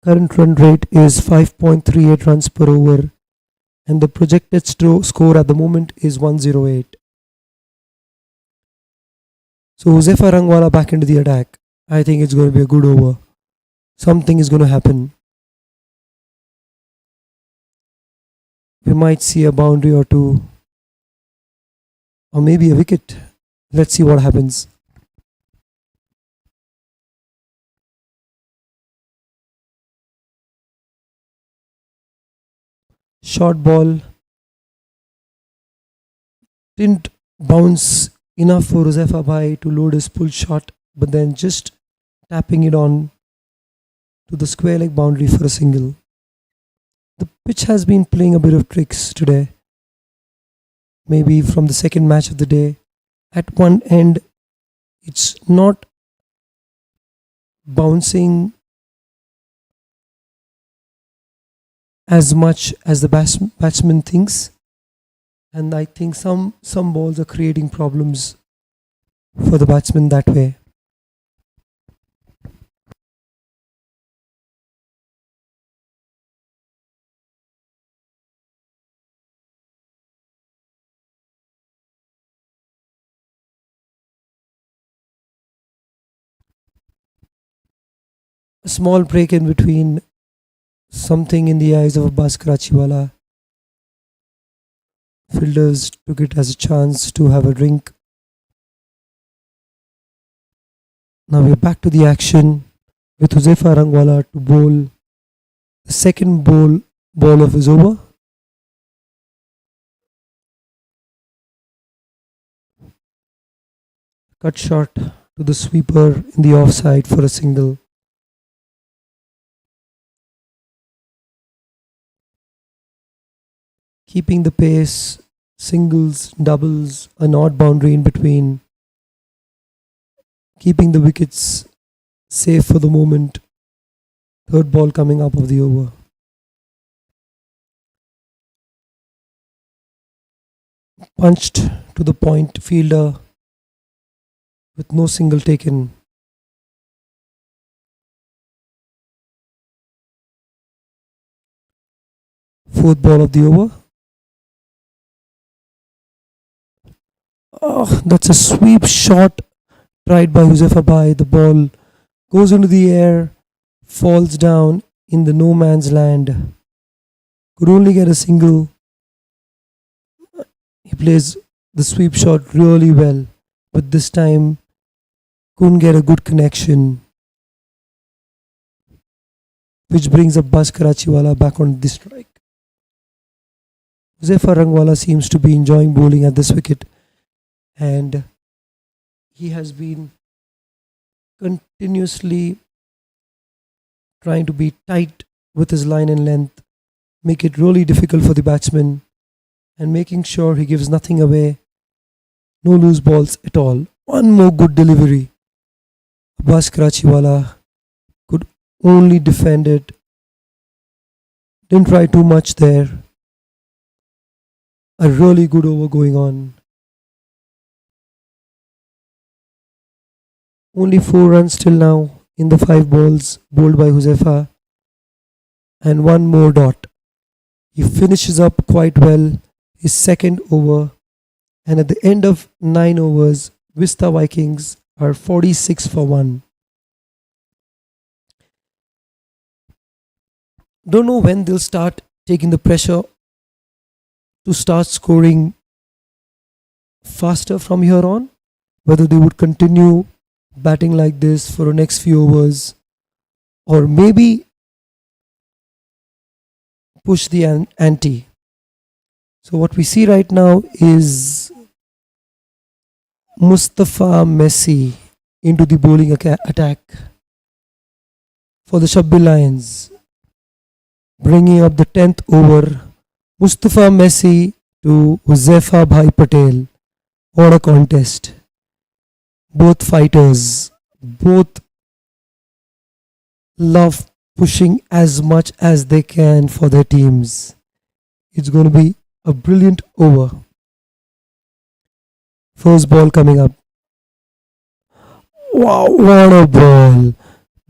[SPEAKER 5] Current run rate is 5.38 runs per over, and the projected score at the moment is 108. So Huzaifa Rangwala back into the attack. I think it's going to be a good over. Something is going to happen. We might see a boundary or two, or maybe a wicket. Let's see what happens. Short ball didn't bounce enough for Huzaifa Bhai to load his pull shot, but then just tapping it on to the square leg boundary for a single. The pitch has been playing a bit of tricks today. Maybe from the second match of the day. At one end, it's not bouncing as much as the batsman thinks, and I think some balls are creating problems for the batsman that way. A small break in between, something in the eyes of Abbas Karachiwala. Fielders took it as a chance to have a drink. Now we're back to the action with Huzaifa Rangwala to bowl the second ball of his over. Cut shot to the sweeper in the offside for a single. Keeping the pace, singles, doubles, an odd boundary in between. Keeping the wickets safe for the moment. Third ball coming up of the over. Punched to the point fielder with no single taken. Fourth ball of the over. Oh, that's a sweep shot tried by Huzaifa Bhai. The ball goes into the air, falls down in the no man's land. Could only get a single. He plays the sweep shot really well, but this time couldn't get a good connection, which brings Abbas Karachiwala back on the strike. Huzaifa Rangwala seems to be enjoying bowling at this wicket, and he has been continuously trying to be tight with his line and length, make it really difficult for the batsman, and making sure he gives nothing away, no loose balls at all. One more good delivery. Abbas Karachiwala could only defend it, didn't try too much there. A really good over going on. Only 4 runs till now in the 5 balls bowled by Huzaifa, and one more dot. He finishes up quite well his second over, and at the end of 9 overs, VISTA Vikings are 46 for 1. Don't know when they'll start taking the pressure to start scoring faster from here on, whether they would continue batting like this for the next few overs, or maybe push the ante. So what we see right now is Mustafa Messi into the bowling attack for the SHABBIR Lions, bringing up the 10th over. Mustafa Messi to Huzaifa Bhai Patel. What a contest. Both fighters, both love pushing as much as they can for their teams. It's going to be a brilliant over. First ball coming up. Wow, what a ball.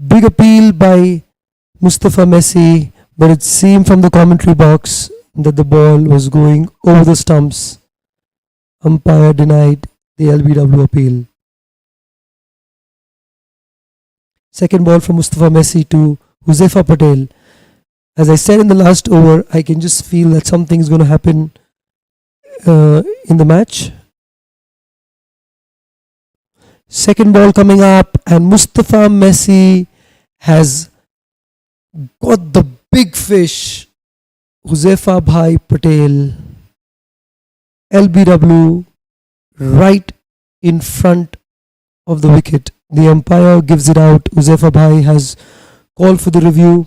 [SPEAKER 5] Big appeal by Mustafa Messi, but it seemed from the commentary box that the ball was going over the stumps. Umpire denied the LBW appeal. Second ball from Mustafa Messi to Huzaifa Patel. As I said in the last over, I can just feel that something is going to happen in the match. Second ball coming up, and Mustafa Messi has got the big fish. Huzaifa Bhai Patel, LBW, right in front of the wicket. The umpire gives it out. Huzaifa Bhai has called for the review.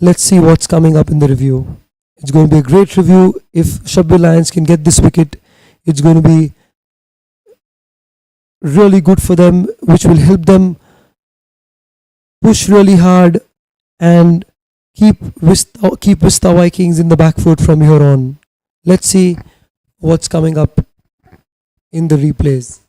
[SPEAKER 5] Let's see what's coming up in the review. It's going to be a great review. If SHABBIR Lions can get this wicket, it's going to be really good for them, which will help them push really hard and keep VISTA Vikings in the back foot from here on. Let's see what's coming up in the replays.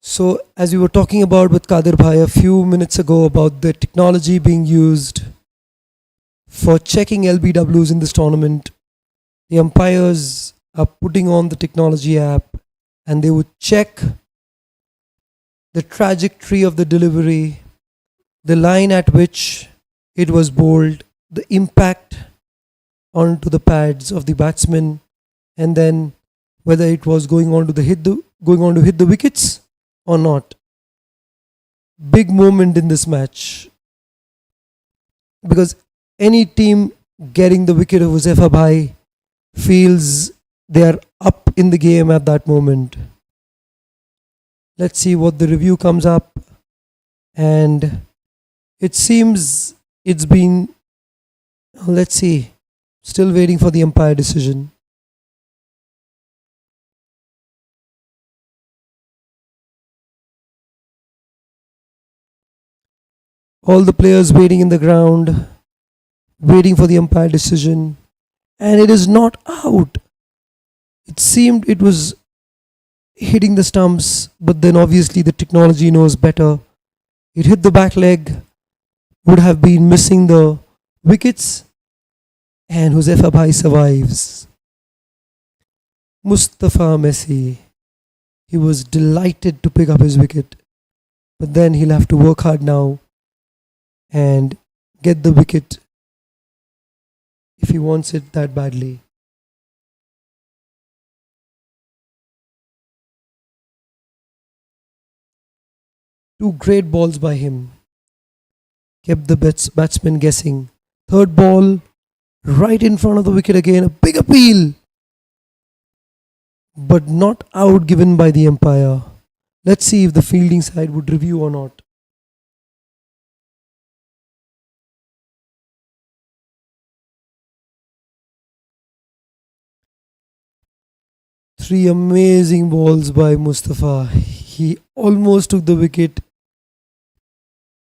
[SPEAKER 5] So, as we were talking about with Kadir Bhai a few minutes ago about the technology being used for checking LBWs in this tournament, the umpires are putting on the technology app and they would check the trajectory of the delivery, the line at which it was bowled, the impact onto the pads of the batsman, and then whether it was going on to hit the wickets or not. Big moment in this match, because any team getting the wicket of Huzaifar Bhai feels they are up in the game at that moment. Let's see what the review comes up, and it seems it's been, let's see, still waiting for the umpire decision. All the players waiting in the ground, waiting for the umpire decision, and it is not out. It seemed it was hitting the stumps, but then obviously the technology knows better. It hit the back leg, would have been missing the wickets, and Huzaifar Bhai survives. Mustafa Messi, he was delighted to pick up his wicket, but then he'll have to work hard now and get the wicket if he wants it that badly. Two great balls by him kept the batsman guessing. Third ball right in front of the wicket again, a big appeal, but not out given by the umpire. Let's see if the fielding side would review or not. Three amazing balls by Mustafa. He almost took the wicket,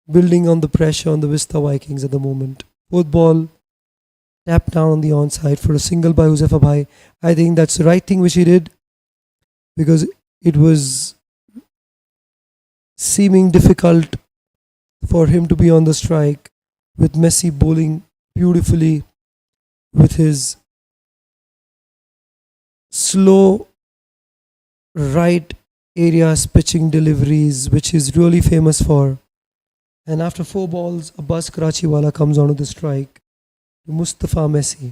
[SPEAKER 5] building on the pressure on the VISTA Vikings at the moment. Fourth ball, tapped down on the onside for a single by Huzaifar Bhai. I think that's the right thing which he did, because it was seeming difficult for him to be on the strike, with Messi bowling beautifully with his slow right areas pitching deliveries, which is really famous for. And after 4 balls, Abbas Karachiwala comes onto the strike to Mustafa Messi.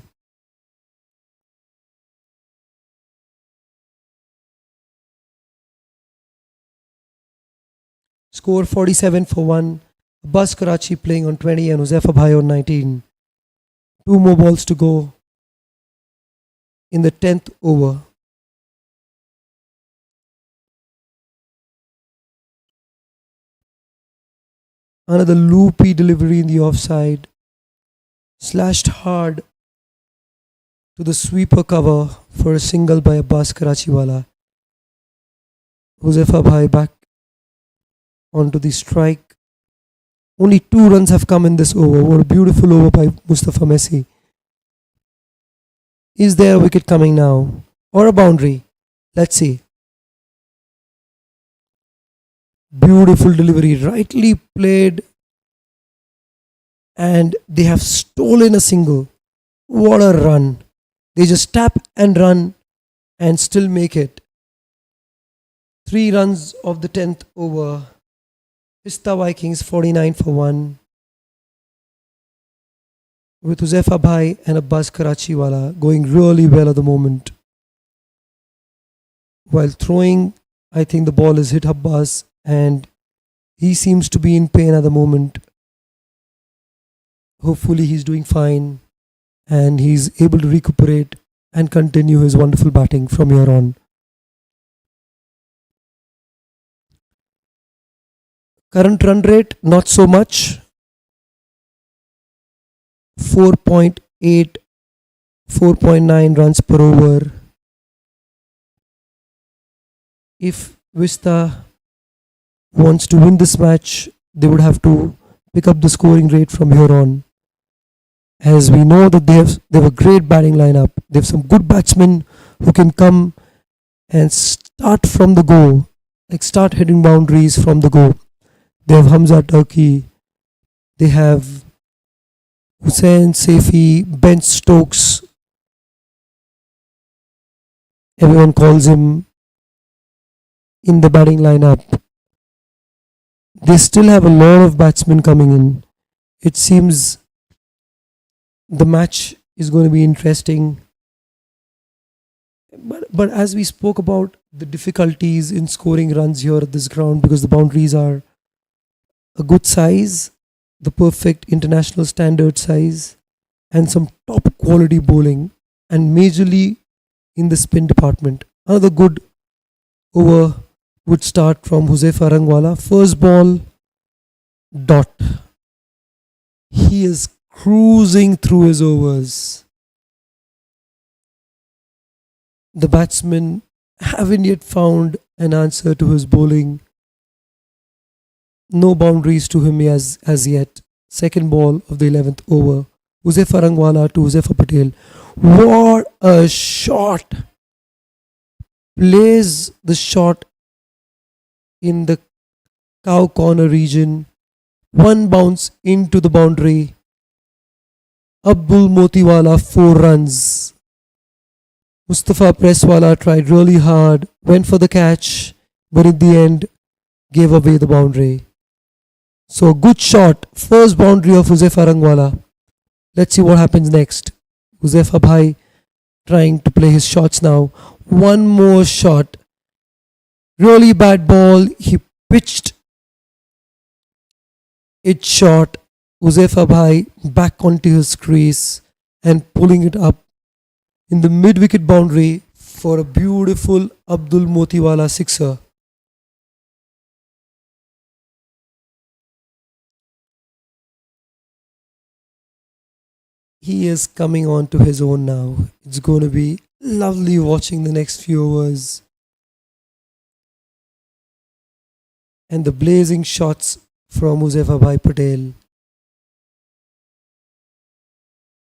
[SPEAKER 5] Score 47 for 1. Abbas Karachi playing on 20 and Huzaifar Bhai on 19. 2 more balls to go in the 10th over. Another loopy delivery in the offside. Slashed hard to the sweeper cover for a single by Abbas Karachiwala. Huzaifar Bhai back onto the strike. Only 2 runs have come in this over. What a beautiful over by Mustafa Messi. Is there a wicket coming now? Or a boundary? Let's see. Beautiful delivery, rightly played, and they have stolen a single. What a run! They just tap and run and still make it. 3 runs of the 10th over. VISTA Vikings 49 for 1. With Huzefa Bhai and Abbas Karachiwala going really well at the moment. While throwing, I think the ball has hit Abbas and he seems to be in pain at the moment. Hopefully he's doing fine and he's able to recuperate and continue his wonderful batting from here on. Current run rate, not so much. 4.8, 4.9 runs per over. If Vista wants to win this match, they would have to pick up the scoring rate from here on. As we know that they have a great batting lineup. They have some good batsmen who can come and start from the go, like start hitting boundaries from the go. They have Hamza Turkey. They have Hussain Saifi, Ben Stokes. Everyone calls him in the batting lineup. They still have a lot of batsmen coming in. It seems the match is going to be interesting. But as we spoke about the difficulties in scoring runs here at this ground, because the boundaries are a good size, the perfect international standard size, and some top quality bowling, and majorly in the spin department. Another good over would start from Huzefa Rangwala. First ball, dot. He is cruising through his overs. The batsmen haven't yet found an answer to his bowling. No boundaries to him as yet. Second ball of the 11th over. Huzefa Rangwala to Huzefa Patel. What a shot! Plays the shot in the cow corner region. One bounce into the boundary. Abdul Motiwala 4 runs. Mustafa Presswala tried really hard, went for the catch, but in the end gave away the boundary. So a good shot, first boundary of Huzefa Rangwala. Let's see what happens next. Huzefa Bhai trying to play his shots now. One more shot. Really bad ball. He pitched it short. Huzefa Bhai back onto his crease and pulling it up in the mid-wicket boundary for a beautiful Abdul Motiwala sixer. He is coming on to his own now. It's going to be lovely watching the next few overs. And the blazing shots from Huzefa Bhai Patel.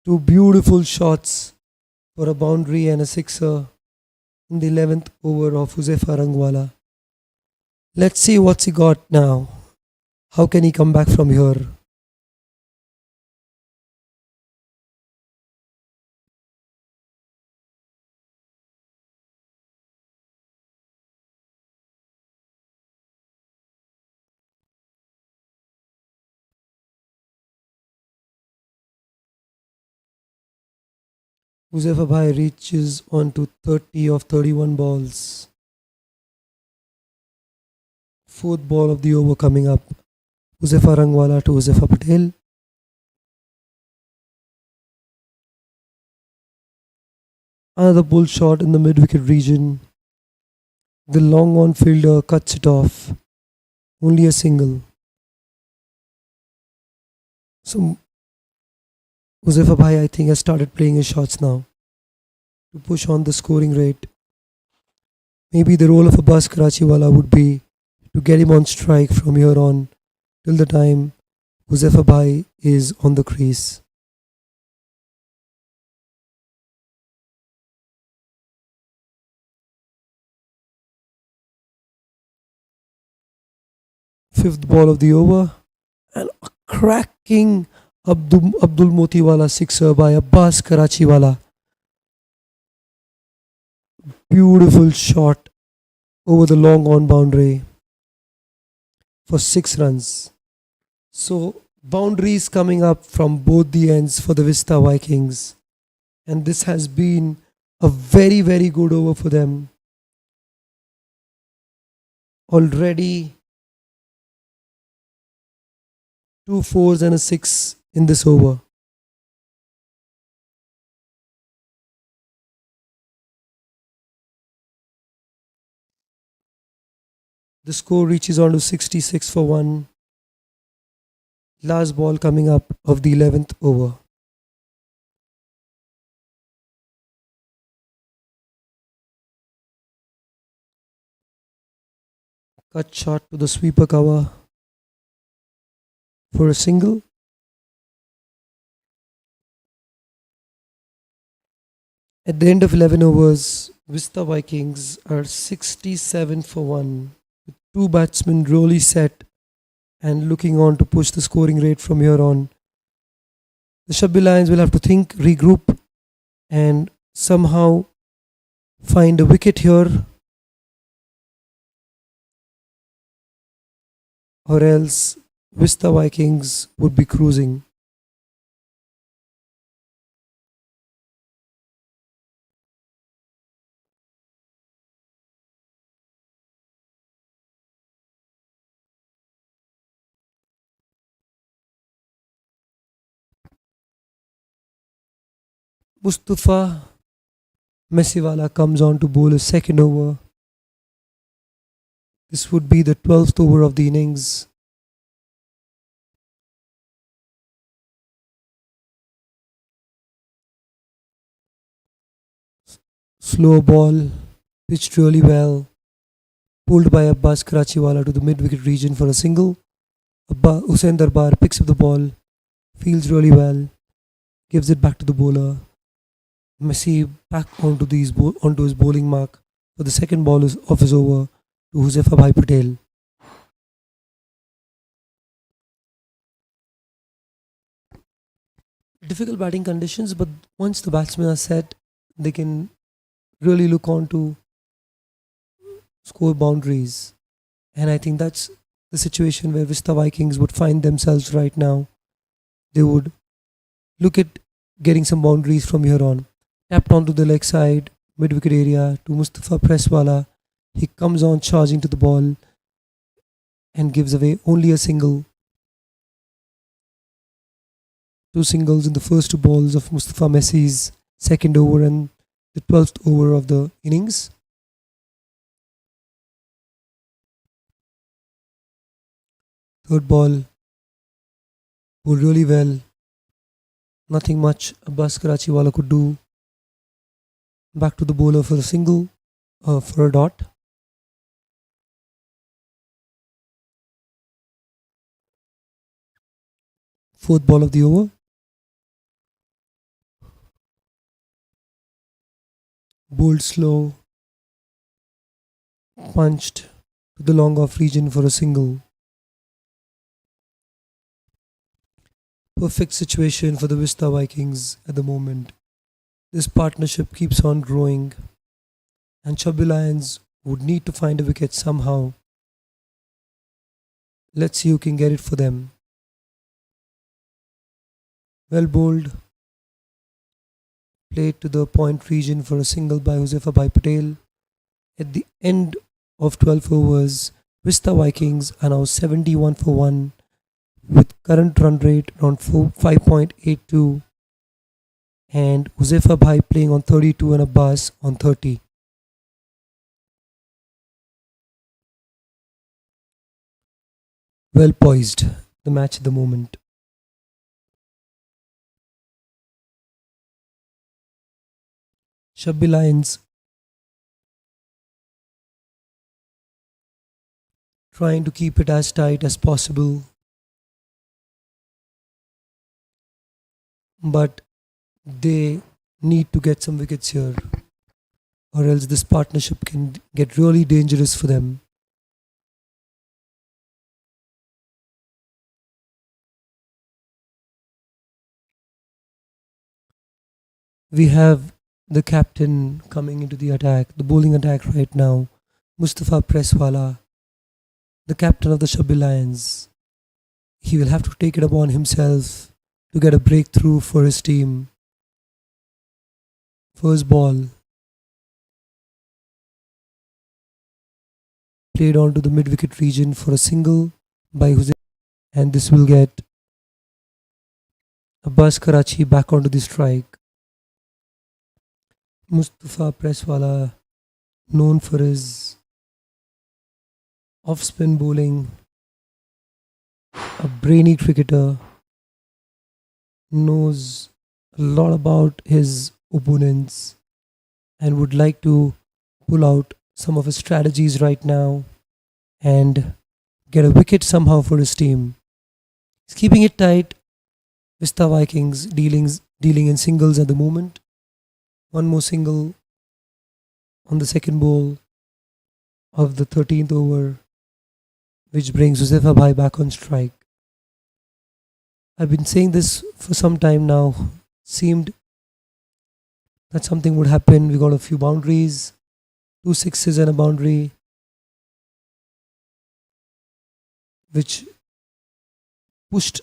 [SPEAKER 5] 2 beautiful shots for a boundary and a sixer in the 11th over of Huzefa Rangwala. Let's see what's he got now. How can he come back from here? Huzefa Bhai reaches onto 30 of 31 balls. Fourth ball of the over coming up. Huzefa Rangwala to Huzefa Patel. Another pull shot in the mid-wicket region. The long on fielder cuts it off. Only a single. So Huzefa Bhai, I think, has started playing his shots now to push on the scoring rate. Maybe the role of Abbas Karachiwala would be to get him on strike from here on till the time Huzefa Bhai is on the crease. fifth ball of the over, and a cracking Abdul Motiwala sixer by Abbas Karachiwala. Beautiful shot over the long on boundary for 6 runs. So boundaries coming up from both the ends for the Vista Vikings, and this has been a very, very good over for them. Already 2 fours and a 6 in this over. The score reaches on to 66 for 1. Last ball coming up of the 11th over. Cut shot to the sweeper cover for a single. At the end of 11 overs, Vista Vikings are 67 for 1, with 2 batsmen really set and looking on to push the scoring rate from here on. The SHABBIR Lions will have to think, regroup, and somehow find a wicket here, or else Vista Vikings would be cruising. Mustafa Messiwala comes on to bowl a second over. This would be the 12th over of the innings. Slow ball, pitched really well. Pulled by Abbas Karachiwala to the mid-wicket region for a single. Hussain Darbar picks up the ball, fields really well, gives it back to the bowler. Messi back onto his bowling mark for the second ball of his over to Huzefa Bhai Patel. Difficult batting conditions, but once the batsmen are set, they can really look on to score boundaries. And I think that's the situation where Vista Vikings would find themselves right now. They would look at getting some boundaries from here on. Tapped onto the leg side, mid-wicket area to Mustafa Presswala. He comes on charging to the ball and gives away only a single. 2 singles in the first 2 balls of Mustafa Messi's second over and the 12th over of the innings. Third ball, bowled really well. Nothing much Abbas Karachiwala could do. Back to the bowler for a single, for a dot. Fourth ball of the over. Bowled slow, punched to the long off region for a single. Perfect situation for the Vista Vikings at the moment. This partnership keeps on growing, and SHABBIR Lions would need to find a wicket somehow. Let's see who can get it for them. Well bowled. Played to the point region for a single by Huzefa Bhai Patel. At the end of 12 overs, Vista Vikings are now 71 for 1 with current run rate around 5.82 and Huzefa Bhai playing on 32 and Abbas on 30. Well poised, the match at the moment. SHABBIR Lions trying to keep it as tight as possible, but they need to get some wickets here, or else this partnership can get really dangerous for them. we have the captain coming into the attack, the bowling attack right now, Mustafa Presswala, the captain of the SHABBIR Lions. He will have to take it upon himself to get a breakthrough for his team. First ball played onto the mid-wicket region for a single by Hussein, and this will get Abbas Karachi back onto the strike. Mustafa Presswala, known for his off-spin bowling, a brainy cricketer, knows a lot about his opponents and would like to pull out some of his strategies right now and get a wicket somehow for his team. He's keeping it tight. VISTA Vikings dealing in singles at the moment. One more single on the second ball of the 13th over, which brings Huzefa Bhai back on strike. I've been saying this for some time now. Seemed that something would happen. We got a few boundaries, 2 sixes and a boundary, which pushed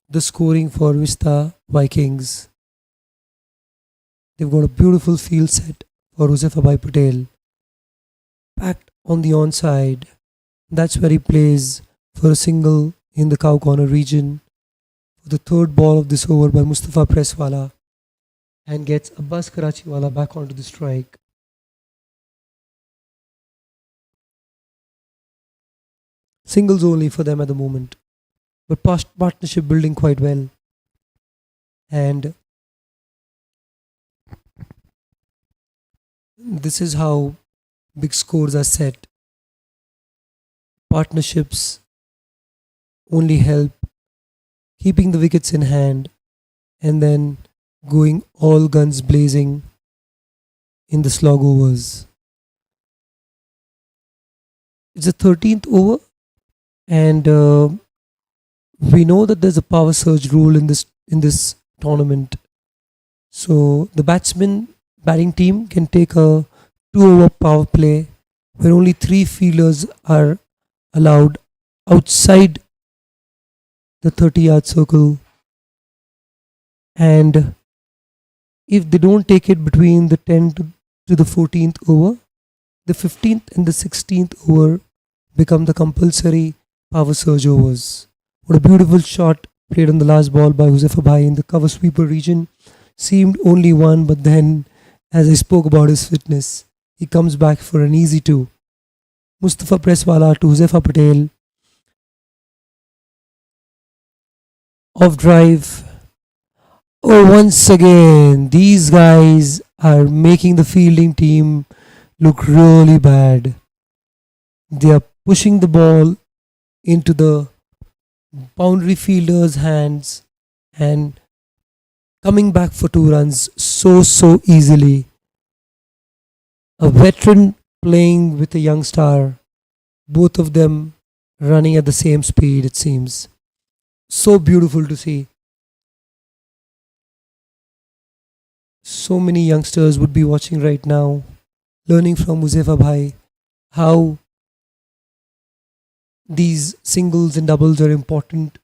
[SPEAKER 5] the scoring for VISTA Vikings. They've got a beautiful field set for Huzefa Bhai Patel. Packed on the onside. That's where he plays for a single in the cow corner region for the third ball of this over by Mustafa Presswala, and gets Abbas Karachiwala back onto the strike. Singles only for them at the moment, but partnership building quite well. And this is how big scores are set. Partnerships only help keeping the wickets in hand and then going all guns blazing in the slog overs. It's the 13th over, and we know that there's a power surge rule in this tournament. So the batting team can take a 2-over power play where only 3 fielders are allowed outside the 30-yard circle, and if they don't take it between the 10th to the 14th over, the 15th and the 16th over become the compulsory power surge overs. What a beautiful shot played on the last ball by Huzefa Bhai in the cover sweeper region. Seemed only one, but then, as I spoke about his fitness, he comes back for an easy 2. Mustafa Presswala to Huzefa Patel. Off drive. Oh, once again, these guys are making the fielding team look really bad. They are pushing the ball into the boundary fielder's hands and coming back for 2 runs so easily. A veteran playing with a young star, both of them running at the same speed, it seems. So beautiful to see. So many youngsters would be watching right now, learning from Huzefa Bhai how these singles and doubles are important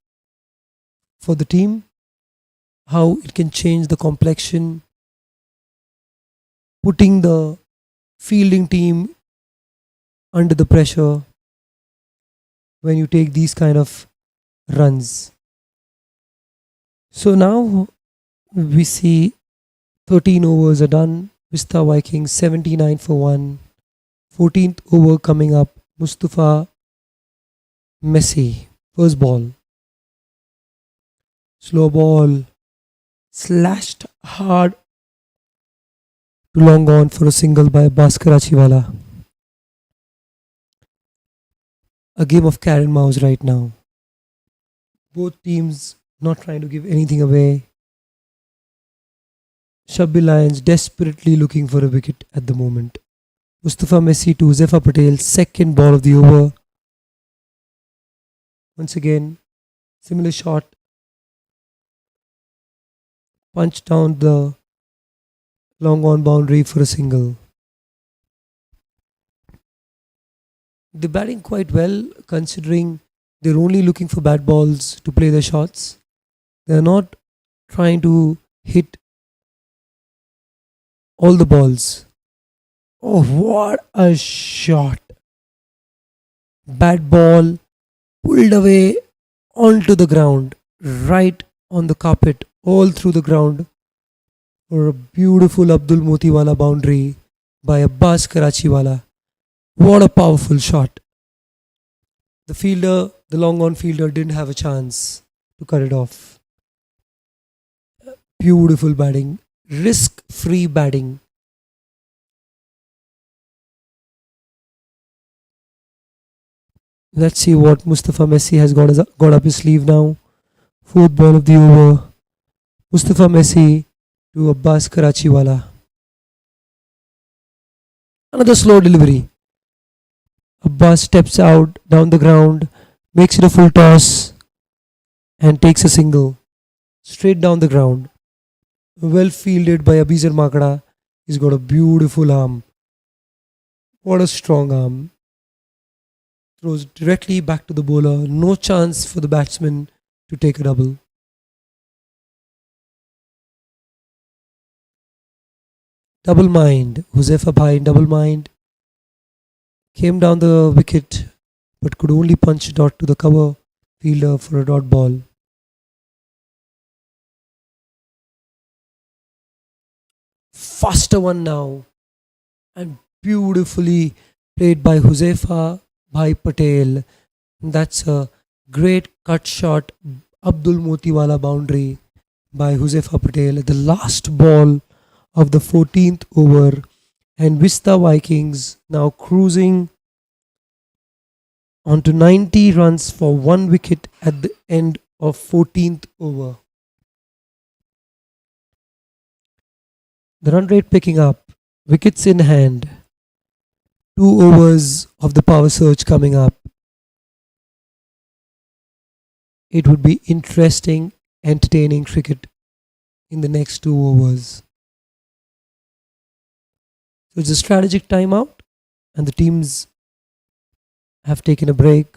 [SPEAKER 5] for the team, how it can change the complexion, putting the fielding team under the pressure when you take these kind of runs. So now we see 13 overs are done. VISTA Vikings 79 for 1. 14th over coming up. Mustafa Messi. First ball. Slow ball. Slashed hard to long on for a single by Abbas Karachiwala. A game of cat and mouse right now. Both teams not trying to give anything away. SHABBIR Lions desperately looking for a wicket at the moment. Mustafa Messi to Huzefa Patel, second ball of the over. Once again, similar shot punched down the long on boundary for a single. They're batting quite well considering they're only looking for bad balls to play their shots. They're not trying to hit all the balls. Oh, what a shot! Bad ball pulled away onto the ground, right on the carpet, all through the ground for a beautiful Abdul Motiwala boundary by Abbas Karachiwala. What a powerful shot! The long on fielder, didn't have a chance to cut it off. Beautiful batting, risk free batting. Let's see what Mustafa Messi has got up his sleeve now. Fourth ball of the over. Mustafa Messi to Abbas Karachiwala. Another slow delivery. Abbas steps out down the ground, makes it a full toss, and takes a single straight down the ground. Well fielded by Abizar Makada. He's got a beautiful arm. What a strong arm. Throws directly back to the bowler. No chance for the batsman to take a double. Double mind. Huzaifa Bhai in double mind. Came down the wicket but could only punch dot to the cover fielder for a dot ball. Faster one now. And beautifully played by Huzaifa Bhai Patel. That's a great cut shot. Abdul Motiwala boundary by Huzaifa Patel at the last ball of the 14th over. And Vista Vikings now cruising onto 90 runs for 1 wicket at the end of 14th over. The run rate picking up, wickets in hand, 2 overs of the power surge coming up. It would be interesting, entertaining cricket in the next 2 overs. So it's a strategic timeout, and the teams have taken a break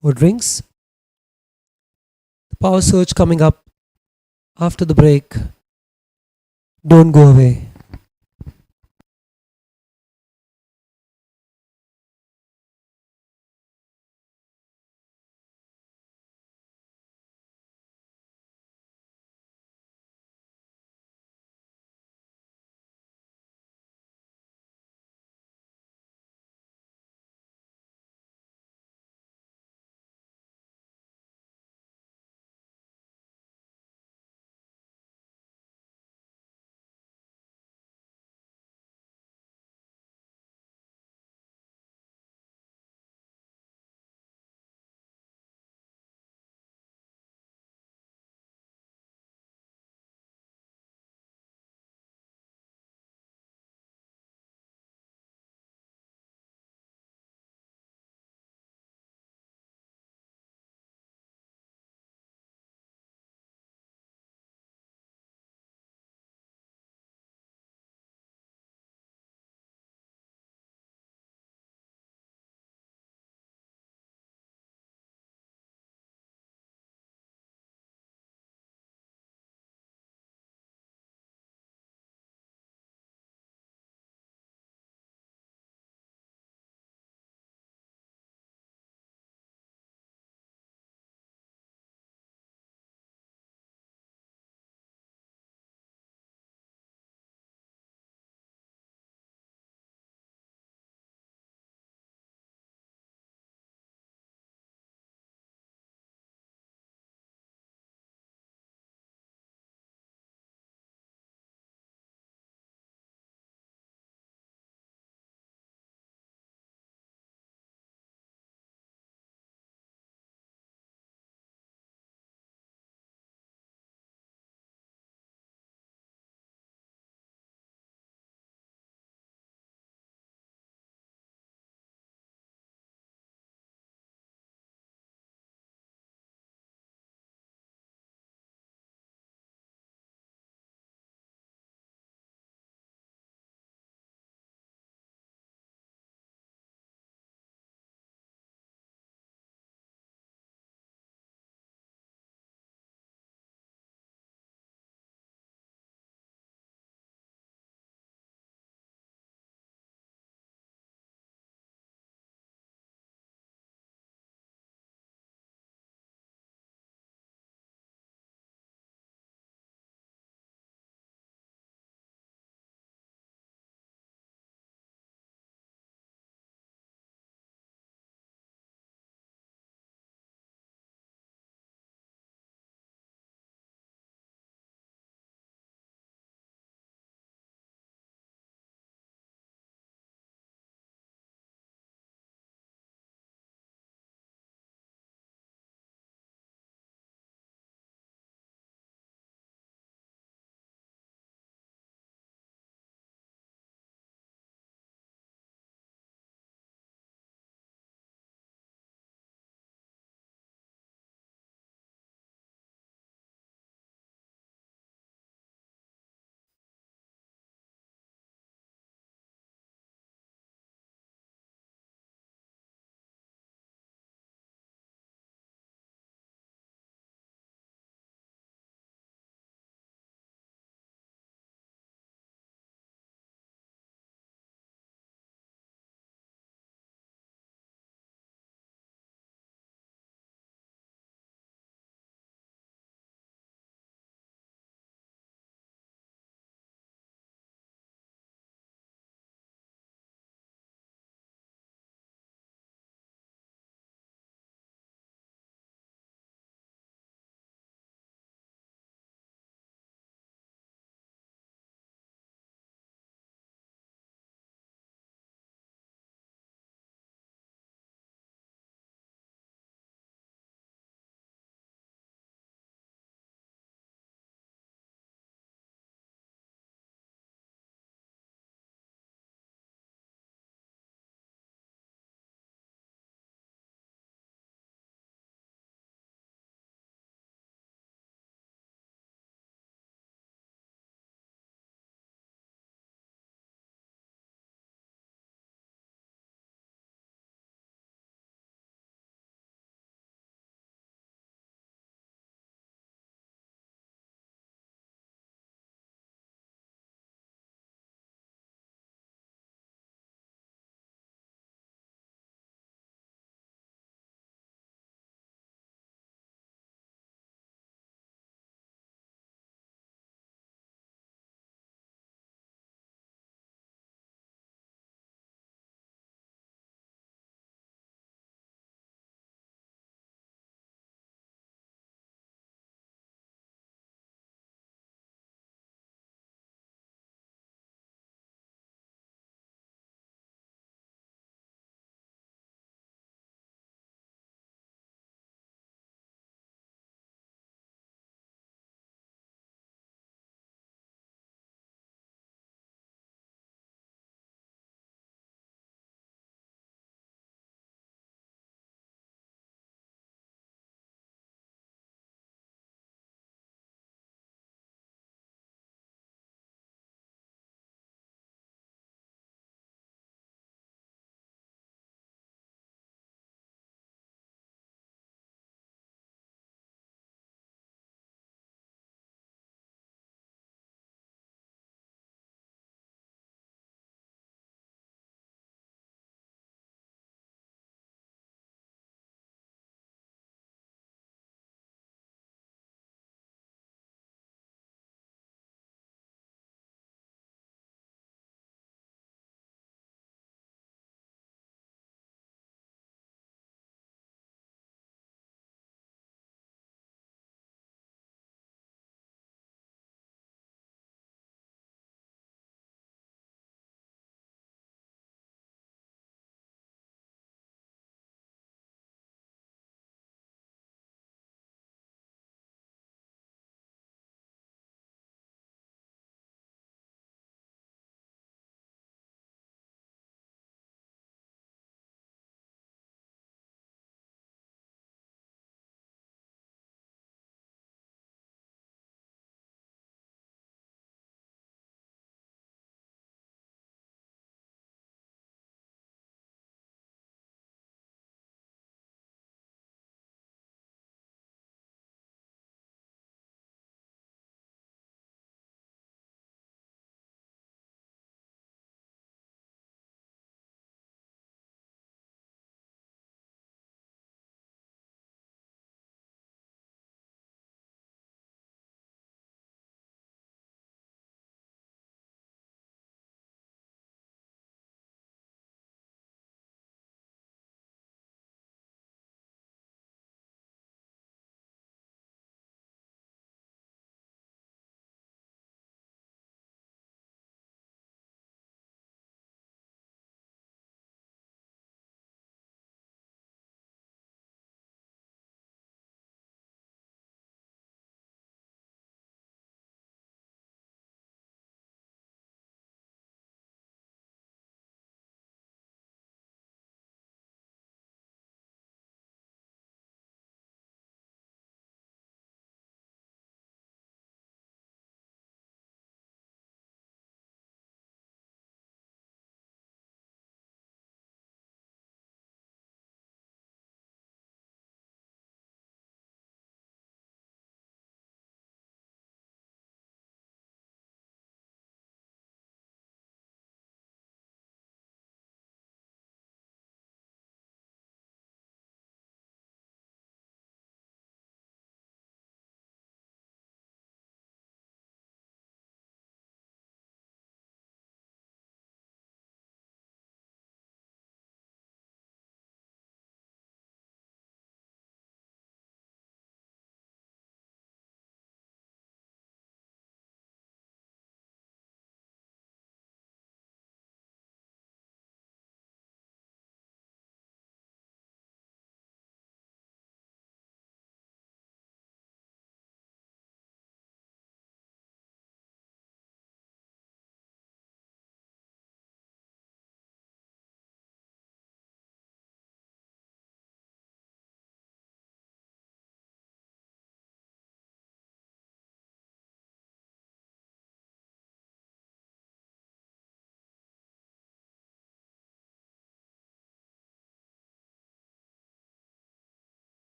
[SPEAKER 5] for drinks. The power surge coming up after the break. Don't go away.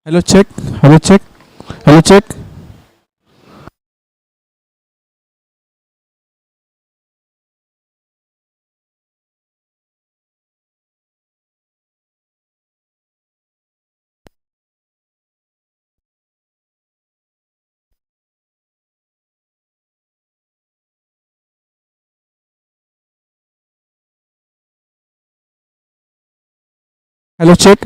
[SPEAKER 3] Hello, check. Hello, check. Hello, check. Hello, check.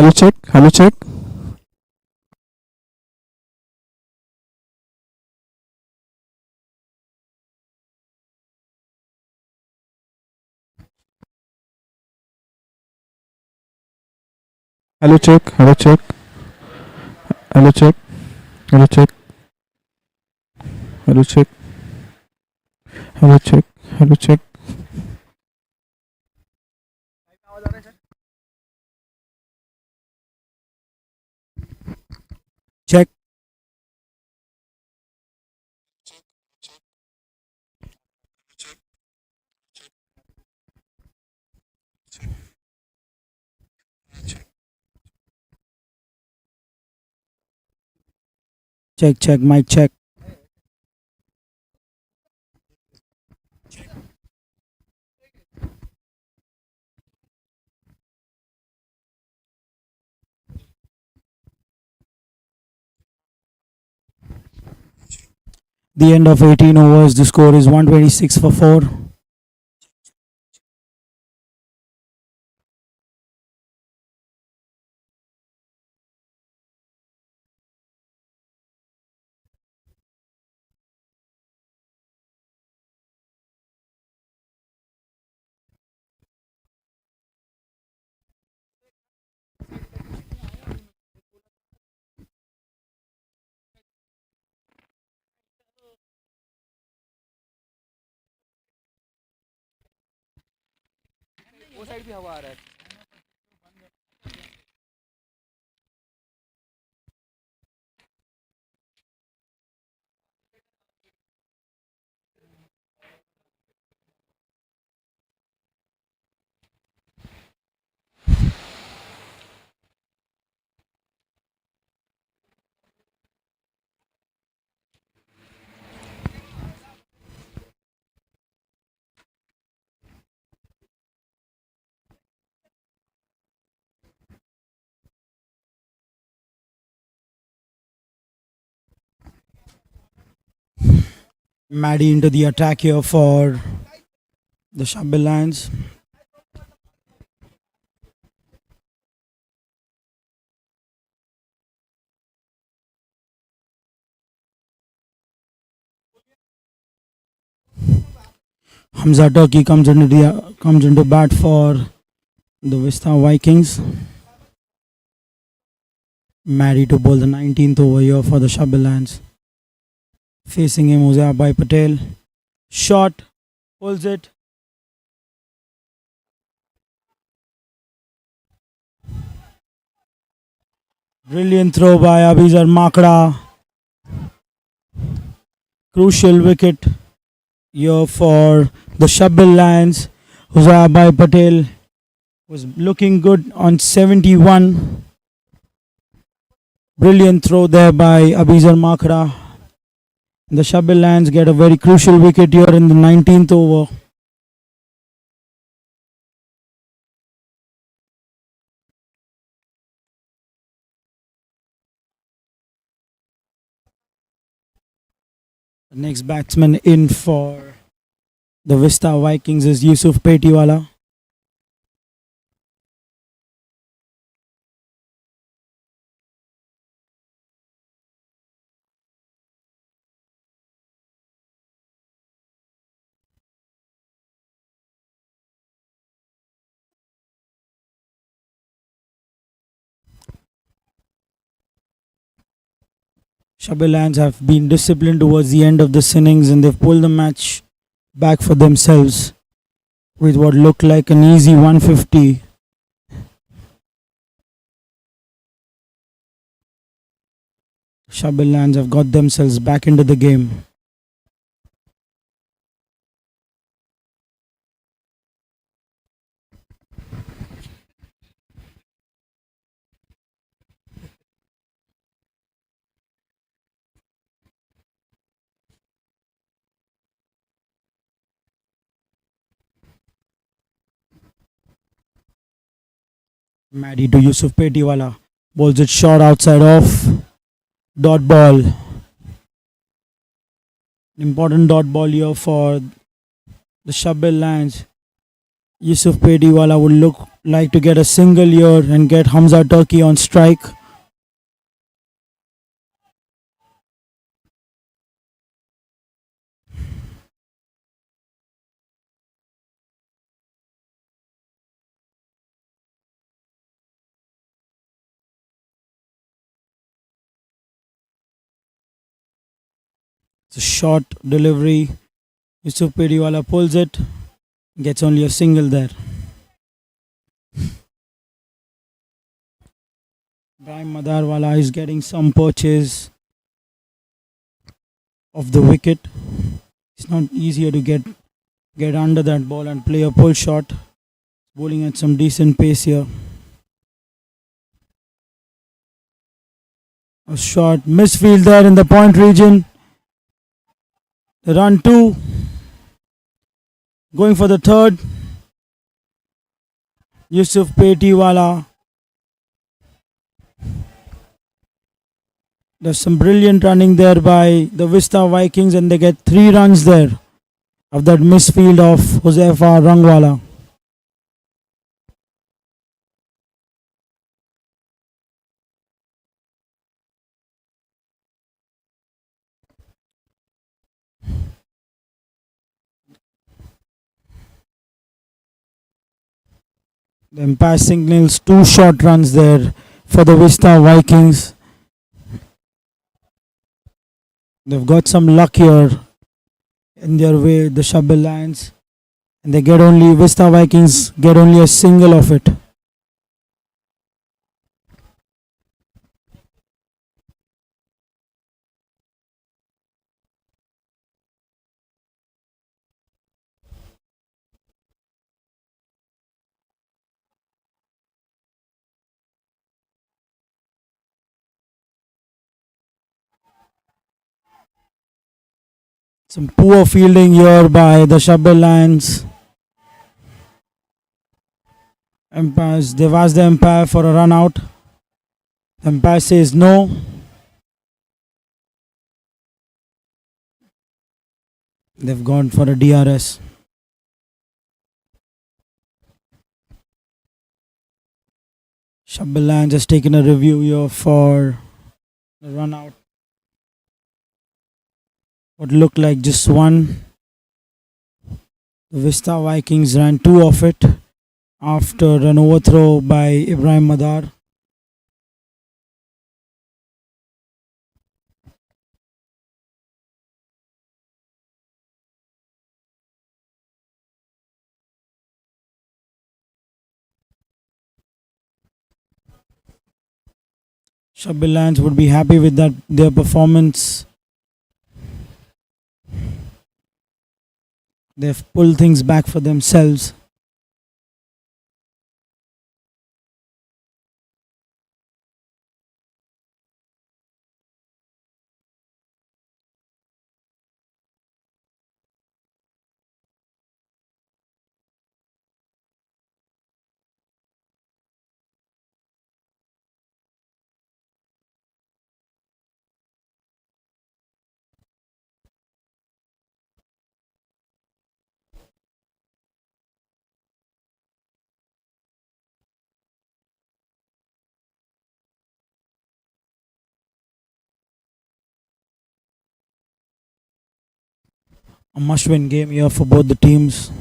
[SPEAKER 3] Hello, check. Hello, check. Hello, check. Hello, check. Hello, check. Hello, check. Hello, check. Hello, check. Hello, check. Check. Check, check, mic check. The end of 18 overs, the score is 126 for 4. Maddie into the attack here for the SHABBIR Lions. Hamza Turkey comes into bat for the VISTA Vikings. Maddie to bowl the 19th over here for the SHABBIR Lions.
[SPEAKER 6] Facing him, Uzaibai Patel. Shot, pulls it. Brilliant throw by Abizar Makra. Crucial wicket here for the SHABBIR Lions. Uzaibai Patel was looking good on 71. Brilliant throw there by Abizar Makra. The SHABBIR Lions get a very crucial wicket here in the 19th over. The next batsman in for the VISTA Vikings is Yusuf Petiwala. SHABBIR Lions have been disciplined towards the end of this innings and they've pulled the match back for themselves with what looked like an easy 150. SHABBIR Lions have got themselves back into the game. Maddie to Yusuf Petiwala. Bowls it short outside off. Dot ball. Important dot ball here for the SHABBIR Lions. Yusuf Petiwala would look like to get a single here and get Hamza Turkey on strike. It's a short delivery. Yusuf Petiwala pulls it. Gets only a single there. Ibrahim Madarwala is getting some purchase of the wicket. It's not easier to get under that ball and play a pull shot. Bowling at some decent pace here. A shot misfield there in the point region. The run 2. Going for the third. Yusuf Petiwala. There's some brilliant running there by the VISTA Vikings and they get 3 runs there of that misfield of Huzaifa Rangwala. The umpire signals 2 short runs there for the VISTA Vikings. They've got some luck here in their way, the SHABBIR Lions. And they get only, VISTA Vikings get only a single of it. Some poor fielding here by the SHABBIR Lions. Umpires, they've asked the umpire for a run out. The umpire says no. They've gone for a DRS. SHABBIR Lions has taken a review here for the run out. What looked like just one. The VISTA Vikings ran 2 of it after an overthrow by Ibrahim Madar. Shabbil Lions would be happy with that their performance. They've pulled things back for themselves. A must-win game here for both the teams.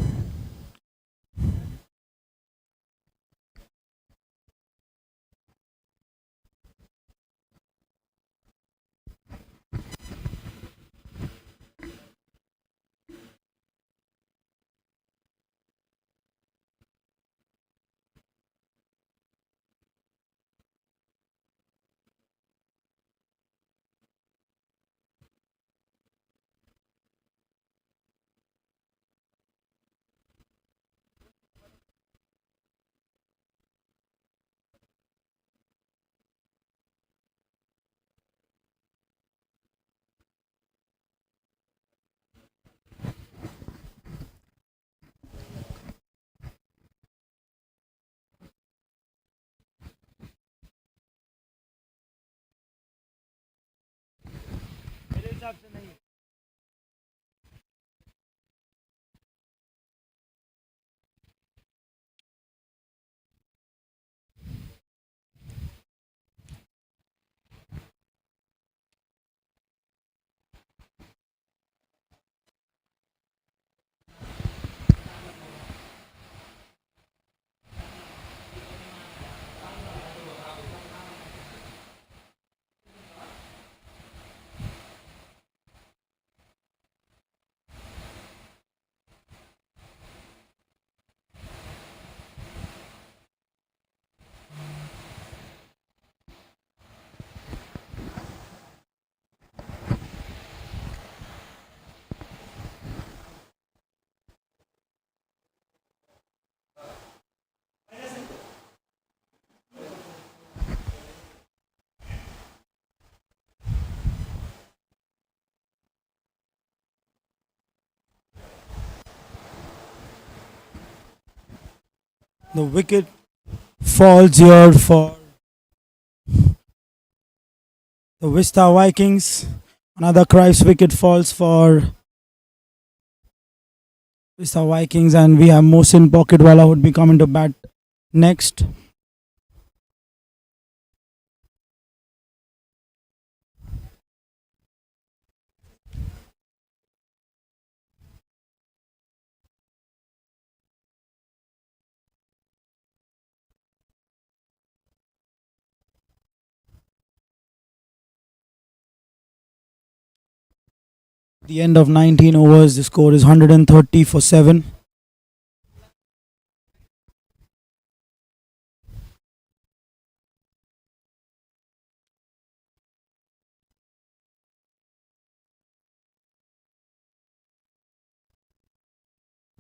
[SPEAKER 6] The wicket falls here for the Vista Vikings. Another Christ wicket falls for Vista Vikings, and we have Mohsin Pocketwala who would be coming to bat next. The end of 19 overs, the score is 130 for 7.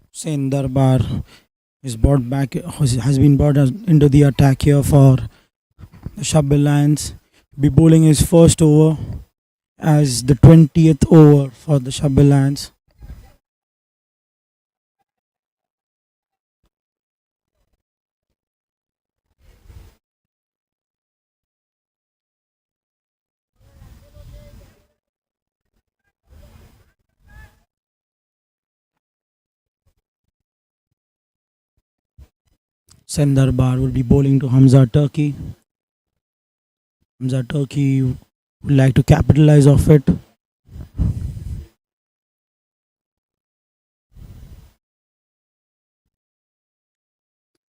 [SPEAKER 6] Hussain Darbar is brought back, has been brought into the attack here for the Shabbil Lions. Be bowling his first over as the 20th over for the Shabbil Lions. Sendar Bar will be bowling to Hamza Turkey. Hamza Turkey would like to capitalize off it.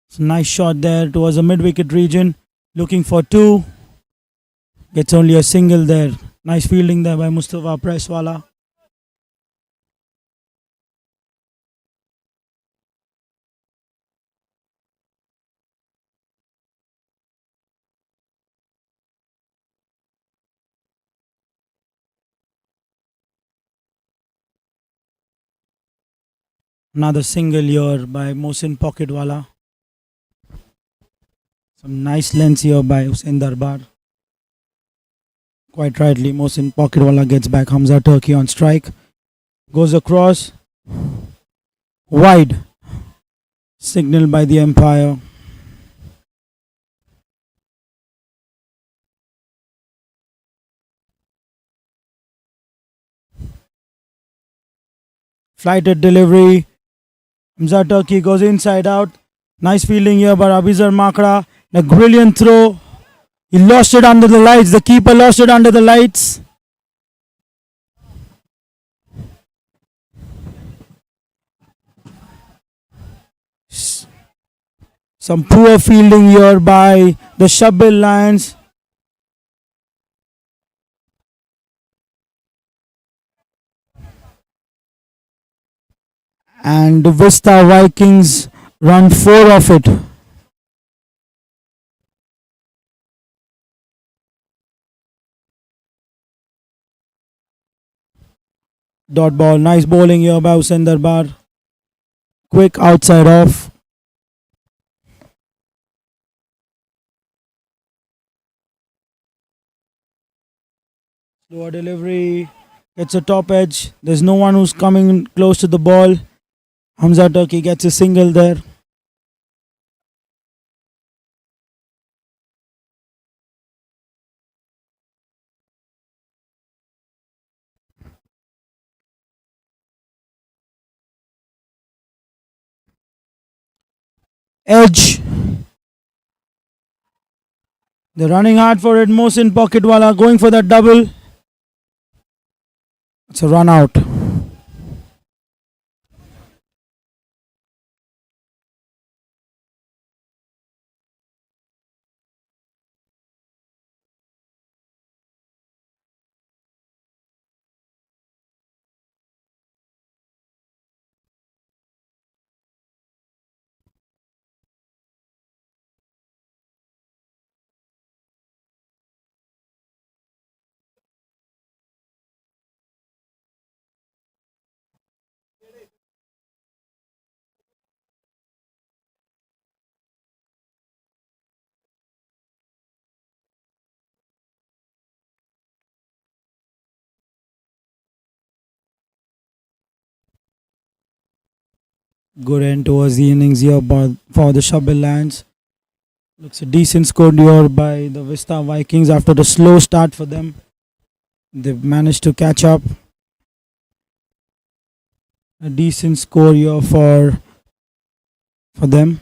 [SPEAKER 6] It's a nice shot there towards the mid-wicket region. Looking for two. Gets only a single there. Nice fielding there by Mustafa Presswala. Another single here by Mohsin Pocketwala. Some nice lengths here by Hussein Darbar. Quite rightly, Mohsin Pocketwala gets back Hamza Turkey on strike. Goes across. Wide. Signal by the umpire. Flighted delivery. Hamza Turkey goes inside out. Nice fielding here by Abizar Makra. A brilliant throw. He lost it under the lights. The keeper lost it under the lights. Some poor fielding here by the SHABBIR Lions. And the VISTA Vikings run 4 of it. Dot ball. Nice bowling here by Hussein Darbar. Quick outside off. Slower delivery. Gets a top edge. There's no one who's coming close to the ball. Hamza Turkey gets a single there. Edge. They're running hard for it. Mohsin Pocketwala going for that double. It's a run out. Good end towards the innings here for the SHABBIR Lions. Looks a decent score here by the VISTA Vikings after the slow start for them. They've managed to catch up. A decent score here for them.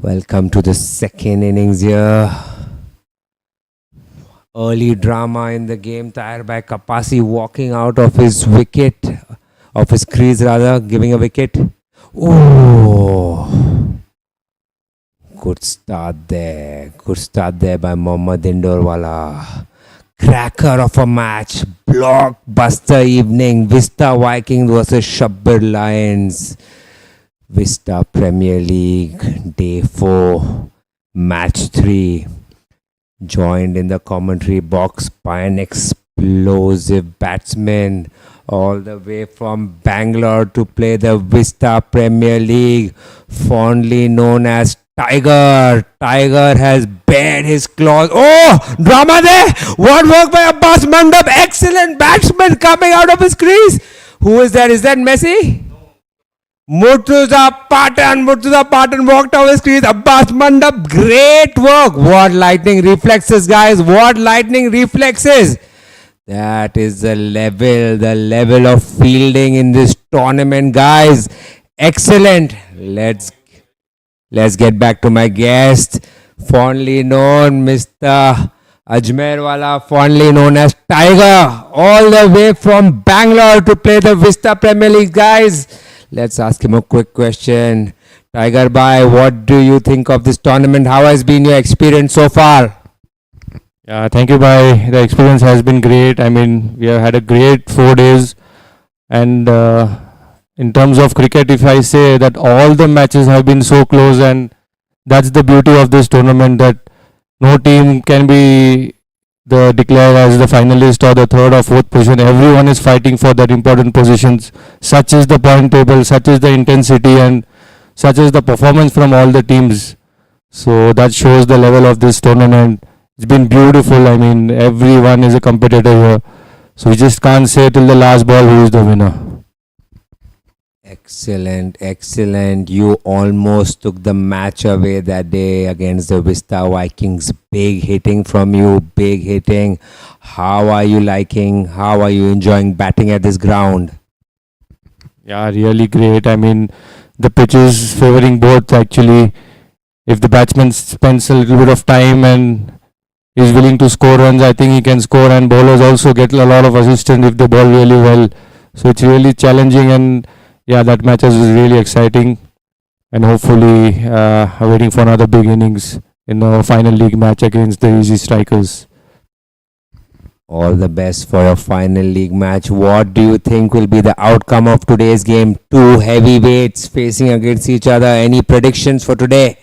[SPEAKER 2] Welcome to the second innings here. Early drama in the game. Tired by Kapasi walking out of his wicket, of his crease rather, giving a wicket. Oh, good start there. Good start there by Mohammad Indorwala. Cracker of a match. Blockbuster evening. Vista Vikings versus SHABBIR Lions. Vista Premier League Day 4 Match 3. Joined in the commentary box by an explosive batsman all the way from Bangalore to play the Vista Premier League, fondly known as Tiger. Tiger has bared his claws. Oh, drama there! What work by Abbas Mandap? Excellent batsman coming out of his crease. Who is that? Is that Messi? Murtuza Patan walked out his crease. Abbas Mandap, great work. What lightning reflexes, guys. What lightning reflexes. That is the level of fielding in this tournament, guys. Excellent. Let's get back to my guest. Fondly known, Mr. Ajmerwala, fondly known as Tiger. All the way from Bangalore to play the Vista Premier League, guys. Let's ask him a quick question. Tiger Bhai, what do you think of this tournament? How has been your experience so far?
[SPEAKER 7] Yeah, thank you, Bhai. The experience has been great. I mean, we have had a great 4 days. And in terms of cricket, if I say that all the matches have been so close, and that's the beauty of this tournament, that no team can be declared as the finalist or the third or fourth position. Everyone is fighting for that important positions. Such is the point table, such is the intensity, and such is the performance from all the teams. So that shows the level of this tournament. It's been beautiful. I mean, everyone is a competitor here. So we just can't say till the last ball who is the winner.
[SPEAKER 2] Excellent. You almost took the match away that day against the Vista Vikings. Big hitting from you, big hitting. How are you enjoying batting at this ground?
[SPEAKER 7] Yeah, really great. I mean, the pitch is favoring both actually. If the batsman spends a little bit of time and is willing to score runs, I think he can score, and bowlers also get a lot of assistance if they bowl really well. So it's really challenging, and yeah, that match is really exciting, and hopefully waiting for another big innings in the final league match against the Easy Strikers.
[SPEAKER 2] All the best for your final league match. What do you think will be the outcome of today's game? Two heavyweights facing against each other. Any predictions for today?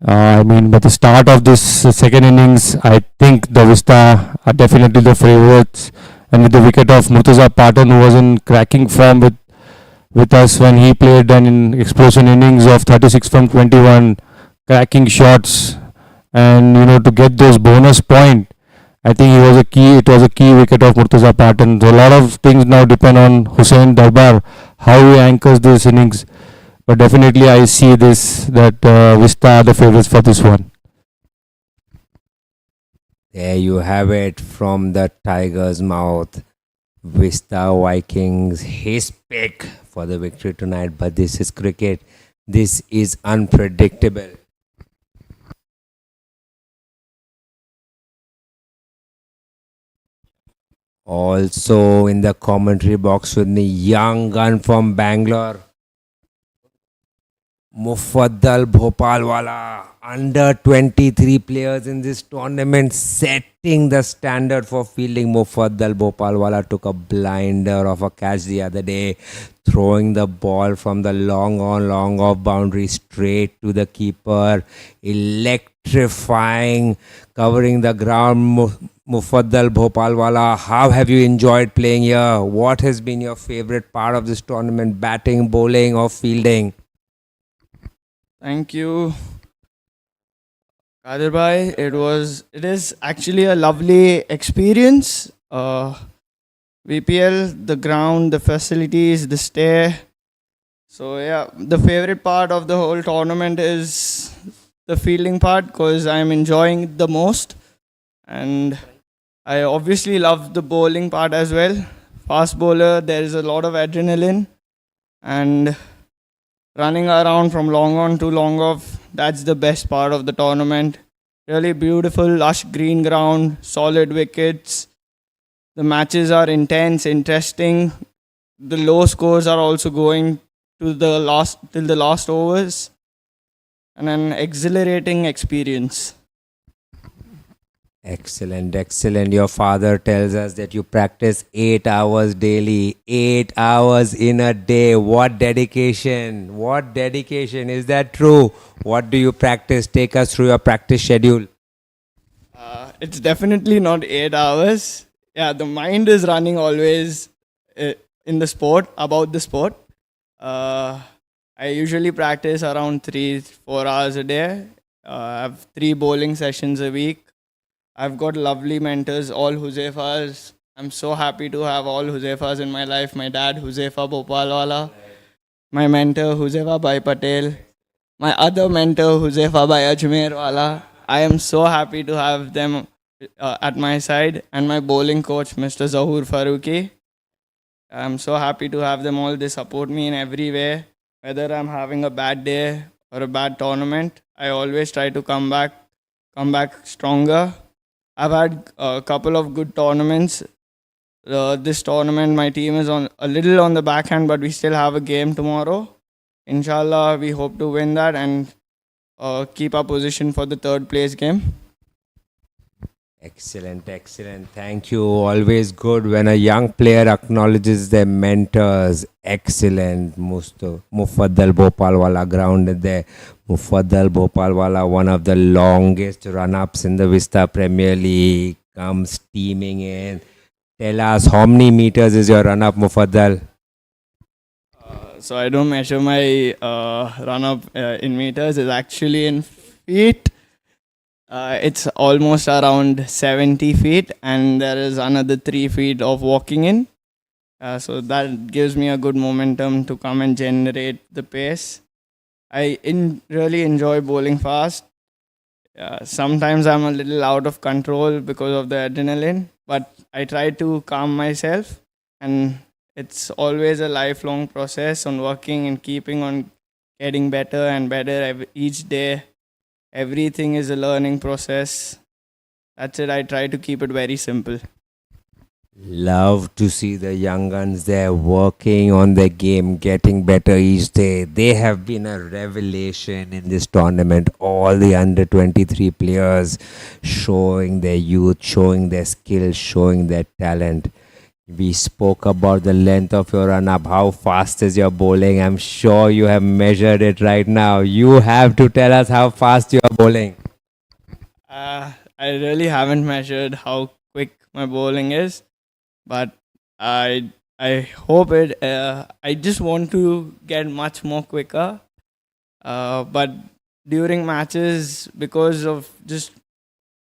[SPEAKER 7] I mean, by the start of this second innings, I think the Vista are definitely the favourites. And with the wicket of Murtuza Patan, who was in cracking form with us when he played an explosion innings of 36 from 21, cracking shots, and to get those bonus point, I think it was a key wicket of Murtuza Patan. So a lot of things now depend on Hussain Darbar, how he anchors this innings. But definitely I see that Vista are the favourites for this one.
[SPEAKER 2] There you have it from the Tiger's mouth. Vista Vikings, his pick for the victory tonight. But this is cricket. This is unpredictable. Also in the commentary box with the young gun from Bangalore, Mufaddal Bhopalwala, under 23 players in this tournament, setting the standard for fielding. Mufaddal Bhopalwala took a blinder of a catch the other day, throwing the ball from the long off boundary straight to the keeper, electrifying, covering the ground. Mufaddal Bhopalwala, how have you enjoyed playing here? What has been your favorite part of this tournament, batting, bowling or fielding?
[SPEAKER 8] Thank you, Kadir Bhai. It is actually a lovely experience. VPL, the ground, the facilities, the stay. So yeah, the favorite part of the whole tournament is the fielding part because I'm enjoying it the most, and I obviously love the bowling part as well. Fast bowler, there is a lot of adrenaline, and running around from long on to long off. That's the best part of the tournament. Really beautiful, lush green ground, solid wickets. The matches are intense, interesting. The low scores are also going to the last till the last overs, and an exhilarating experience.
[SPEAKER 2] Excellent, excellent. Your father tells us that you practice 8 hours daily, 8 hours in a day. What dedication! What dedication! Is that true? What do you practice? Take us through your practice schedule.
[SPEAKER 8] It's definitely not 8 hours. Yeah, the mind is running always in the sport, about the sport. I usually practice around 3-4 hours a day. I have 3 bowling sessions a week. I've got lovely mentors, all Huzaifas. I'm so happy to have all Huzaifas in my life. My dad, Huzaifa Bhopalwala. My mentor, Huzaifa Bhai Patel. My other mentor, Huzaifa Bhai Ajmerwala. I am so happy to have them at my side. And my bowling coach, Mr. Zahur Faruqi. I'm so happy to have them all. They support me in every way. Whether I'm having a bad day or a bad tournament, I always try to come back stronger. I've had a couple of good tournaments. This tournament, my team is on a little on the backhand, but we still have a game tomorrow. Inshallah, we hope to win that and keep our position for the 3rd place game.
[SPEAKER 2] Excellent, excellent. Thank you. Always good when a young player acknowledges their mentors. Excellent. Mufaddal Bhopalwala grounded there. Mufaddal Bhopalwala, one of the longest run-ups in the Vista Premier League, comes steaming in. Tell us, how many meters is your run-up, Mufaddal?
[SPEAKER 8] So I don't measure my run-up in meters. It's actually in feet. It's almost around 70 feet, and there is another 3 feet of walking in. So that gives me a good momentum to come and generate the pace. I really enjoy bowling fast. Sometimes I'm a little out of control because of the adrenaline, but I try to calm myself, and it's always a lifelong process on working and keeping on getting better and better each day. Everything is a learning process. That's it. I try to keep it very simple.
[SPEAKER 2] Love to see the young guns there working on their game, getting better each day. They have been a revelation in this tournament. All the under 23 players showing their youth, showing their skill, showing their talent. We spoke about the length of your run-up. How fast is your bowling? I'm sure you have measured it right now. You have to tell us how fast you are bowling.
[SPEAKER 8] I really haven't measured how quick my bowling is, but I hope it. I just want to get much more quicker. But during matches, because of just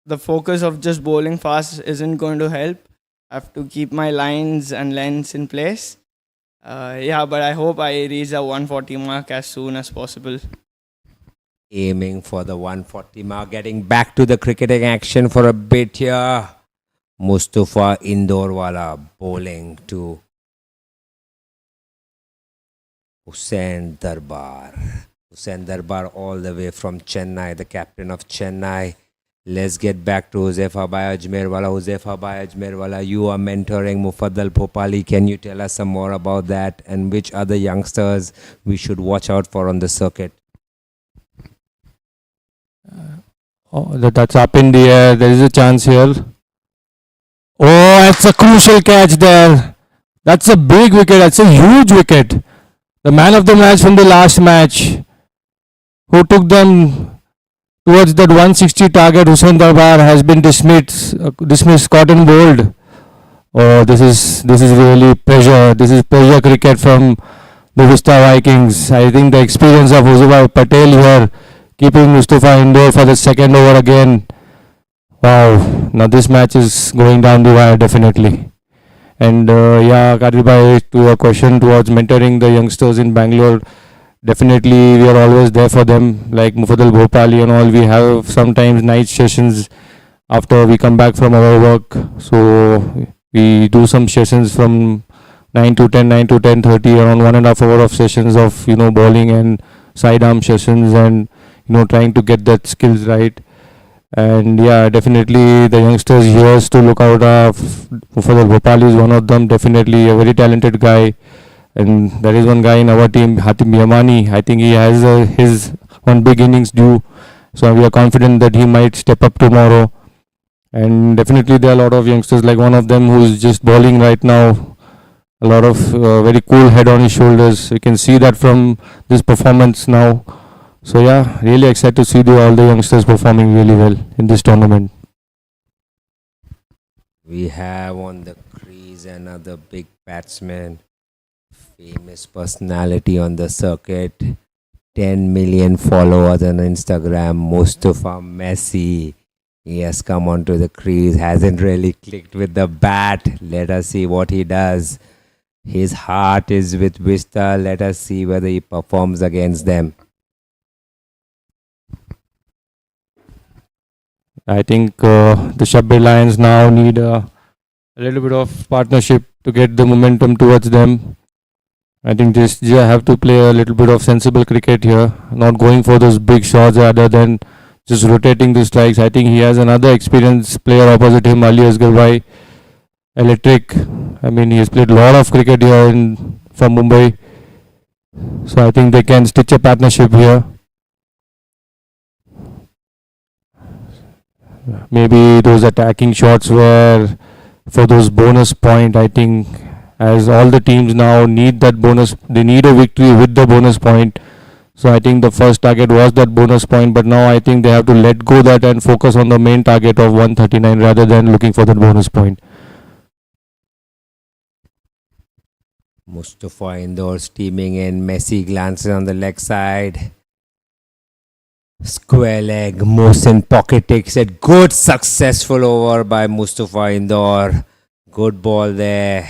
[SPEAKER 8] the focus of just bowling fast isn't going to help. I have to keep my lines and lengths in place. But I hope I reach the 140 mark as soon as possible.
[SPEAKER 2] Aiming for the 140 mark, getting back to the cricketing action for a bit here. Mustafa Indorwala bowling to Hussain Darbar. Hussain Darbar all the way from Chennai, the captain of Chennai. Let's get back to Huzaifa Bhai Ajmerwala. Huzaifa Bhai Ajmerwala, you are mentoring Mufaddal Bhopali. Can you tell us some more about that and which other youngsters we should watch out for on the circuit?
[SPEAKER 7] That's up in the air. There is a chance here. Oh, it's a crucial catch there. That's a big wicket. That's a huge wicket. The man of the match from the last match, who took them towards that 160 target, Hussain Darbar, has been dismissed, caught and bowled. Oh, this is really pleasure. This is pleasure cricket from the Vista Vikings. I think the experience of Huzaifa Patel here, keeping Mustafa indoor for the second over again. Wow, now this match is going down the wire definitely. And Kadir bhai, to your question towards mentoring the youngsters in Bangalore, definitely we are always there for them, like Mufaddal Bhopali and all. We have sometimes night sessions after we come back from our work. So we do some sessions from 9 to 10, 9 to 10:30, around 1.5 hour of sessions of bowling and sidearm sessions, and trying to get that skills right. And yeah, definitely the youngsters here to look out for the Bhopal is one of them. Definitely a very talented guy. And there is one guy in our team, Hatim Yamani. I think he has his one big innings due. So we are confident that he might step up tomorrow. And definitely there are a lot of youngsters, like one of them who's just bowling right now. A lot of very cool head on his shoulders. You can see that from this performance now. So yeah, really excited to see all the youngsters performing really well in this tournament.
[SPEAKER 2] We have on the crease another big batsman, famous personality on the circuit, 10 million followers on Instagram, Mustafa Messi. He has come onto the crease, hasn't really clicked with the bat. Let us see what he does. His heart is with Vista. Let us see whether he performs against them.
[SPEAKER 7] I think the SHABBIR Lions now need a little bit of partnership to get the momentum towards them. I think they have to play a little bit of sensible cricket here, not going for those big shots rather than just rotating the strikes. I think he has another experienced player opposite him, Ali Asghar Bhai, electric. I mean, he has played a lot of cricket here from Mumbai. So I think they can stitch a partnership here. Maybe those attacking shots were for those bonus point. I think as all the teams now need that bonus, they need a victory with the bonus point. So I think the first target was that bonus point, but now I think they have to let go that and focus on the main target of 139 rather than looking for that bonus point.
[SPEAKER 2] Mustafa Indore steaming in. Messi glances on the leg side. Square leg. Mohsin pocket takes it. Good successful over by Mustafa Indore. Good ball there.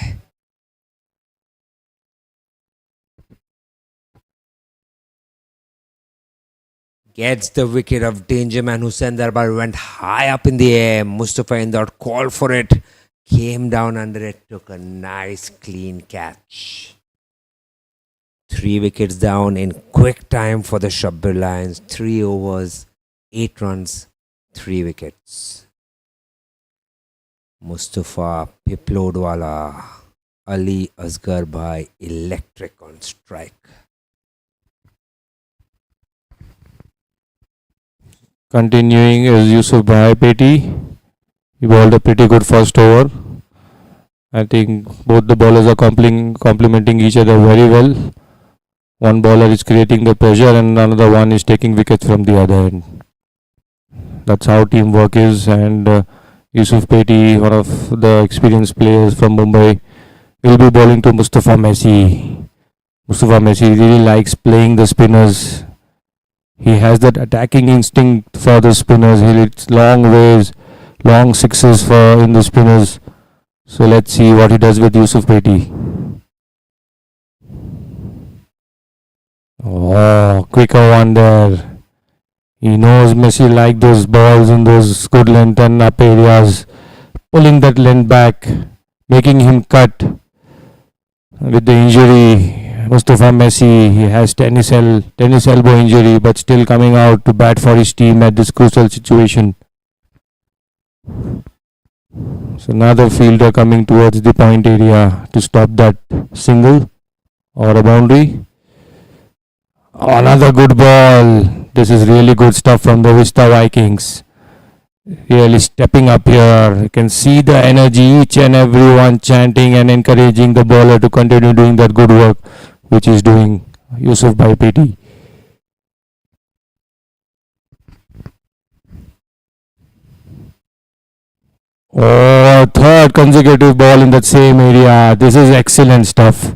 [SPEAKER 2] Gets the wicket of danger man. Hussain Darbar went high up in the air. Mustafa Indore called for it. Came down under it. Took a nice clean catch. 3 wickets down in quick time for the SHABBIR Lions. 3 overs, 8 runs, 3 wickets. Mustafa Piplodwala, Ali Asghar Bhai, electric on strike.
[SPEAKER 7] Continuing is Yusuf Bhai Peti. He bowled a pretty good first over. I think both the bowlers are complementing each other very well. One bowler is creating the pressure and another one is taking wickets from the other end. That's how teamwork is. And Yusuf Peti, one of the experienced players from Mumbai, will be bowling to Mustafa Messi. Mustafa Messi really likes playing the spinners. He has that attacking instinct for the spinners. He hits long waves, long sixes in the spinners. So let's see what he does with Yusuf Peti. Oh, quicker one there. He knows Messi like those balls in those good length and up areas. Pulling that length back, making him cut. With the injury, Mustafa Messi, he has tennis elbow injury, but still coming out to bat for his team at this crucial situation. So another fielder coming towards the point area to stop that single or a boundary. Another good ball. This is really good stuff from the VISTA Vikings. Really stepping up here. You can see the energy, each and everyone chanting and encouraging the bowler to continue doing that good work, which is doing Yusuf Bhai Peti. Oh, third consecutive ball in that same area. This is excellent stuff.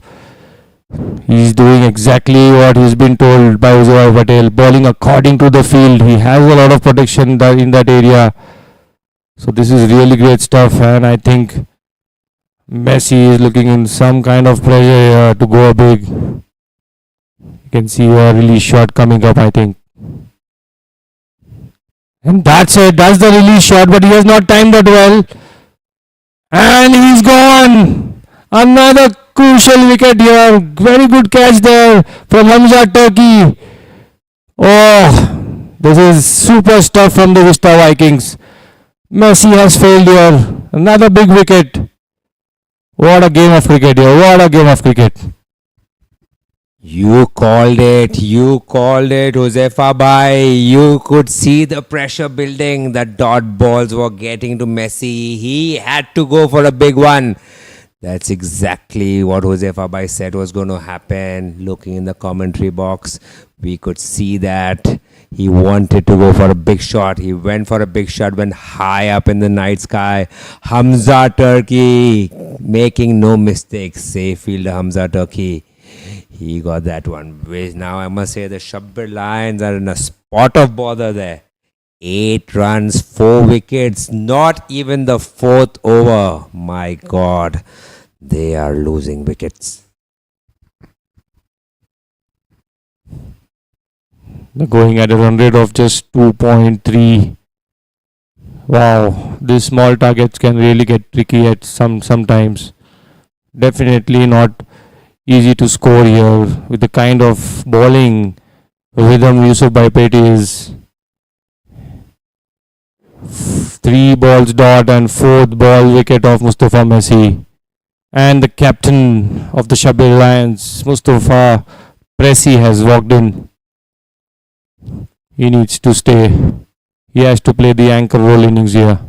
[SPEAKER 7] He's doing exactly what he's been told by Uzbek Patel, bowling according to the field. He has a lot of protection in that area. So this is really great stuff, and I think Messi is looking in some kind of pressure here to go big. You can see a release shot coming up, I think. And that's it. That's the release shot, but he has not timed that well. And he's gone. Another crucial wicket here. Very good catch there from Hamza Turkey. Oh, this is super stuff from the Vista Vikings. Messi has failed here. Another big wicket. What a game of cricket here. What a game of cricket.
[SPEAKER 2] You called it. You called it, Josefa Bhai. You could see the pressure building. The dot balls were getting to Messi. He had to go for a big one. That's exactly what Josefa Bhai said was going to happen. Looking in the commentary box, we could see that. He wanted to go for a big shot. He went for a big shot, went high up in the night sky. Hamza Turkey making no mistakes. Safe fielder Hamza Turkey. He got that one. Which now I must say the SHABBIR Lions are in a spot of bother there. 8 runs, 4 wickets. Not even the 4th over. My God. They are losing wickets.
[SPEAKER 7] They're going at a run rate of just 2.3. Wow, these small targets can really get tricky at sometimes. Definitely not easy to score here with the kind of bowling rhythm Yusuf Baipeti is. 3 balls dot and 4th ball wicket of Mustafa Messi. And the captain of the SHABBIR Lions, Mustafa Pressy, has walked in. He needs to stay. He has to play the anchor role innings here.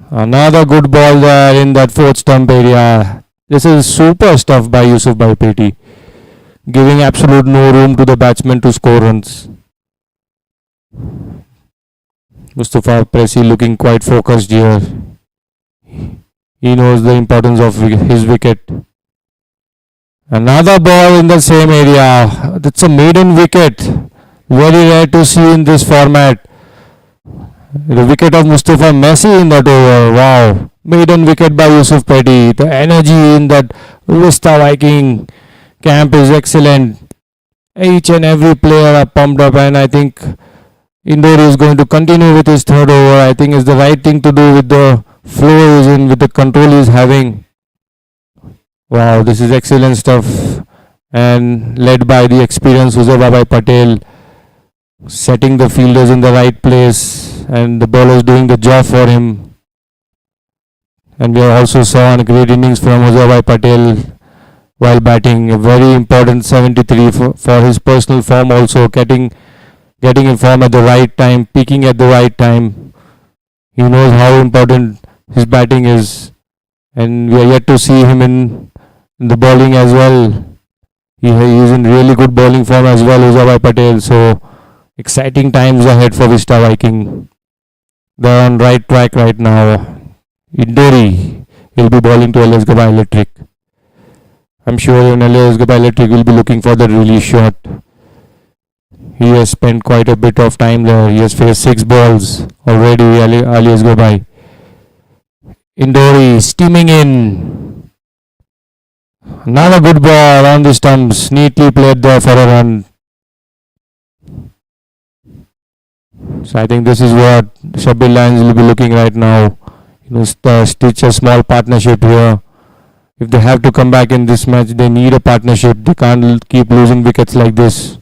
[SPEAKER 7] Another good ball there in that 4th stump area. This is super stuff by Yusuf Baipeti, giving absolute no room to the batsman to score runs. Mustafa Pressy looking quite focused here. He knows the importance of his wicket. Another ball in the same area. That's a maiden wicket. Very rare to see in this format. The wicket of Mustafa Messi in that over. Wow. Maiden wicket by Yusuf Petty. The energy in that Vista Viking camp is excellent. Each and every player are pumped up, and I think Indore is going to continue with his 3rd over. I think it's the right thing to do with the flow he's in, with the control he's having. Wow, this is excellent stuff. And led by the experienced Huzababai Patel, setting the fielders in the right place, and the bowlers doing the job for him. And we also saw a great innings from Huzababai Patel while batting. A very important 73 for his personal form also, getting in form at the right time, peaking at the right time. He knows how important his batting is, and we are yet to see him in the bowling as well. He is in really good bowling form as well, Huzabai Patel. So exciting times ahead for Vista Viking. They're on right track right now. Indori will be bowling to LS Gaba Electric. I'm sure LS Gaba Electric will be looking for the release shot. He has spent quite a bit of time there. He has faced 6 balls already, alias Gabai. Indori steaming in. Another good ball on the stumps. Neatly played there for a run. So I think this is what SHABBIR Lions will be looking right now. Stitch a small partnership here. If they have to come back in this match, they need a partnership. They can't keep losing wickets like this.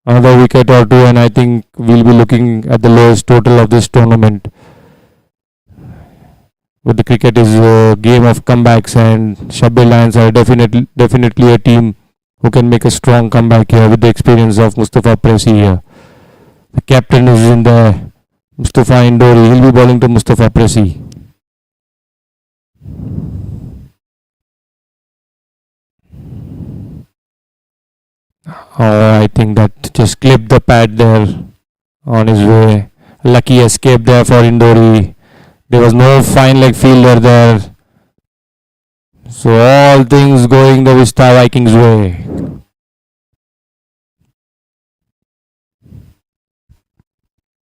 [SPEAKER 7] Another wicket or two, and I think we'll be looking at the lowest total of this tournament. But the cricket is a game of comebacks, and SHABBIR Lions are definitely a team who can make a strong comeback here with the experience of Mustafa Pressy here. The captain is in there, Mustafa Indori. He'll be bowling to Mustafa Pressy. Oh, I think that just clipped the pad there on his way. Lucky escape there for Indori. There was no fine leg fielder there. So all things going the Vista Vikings way.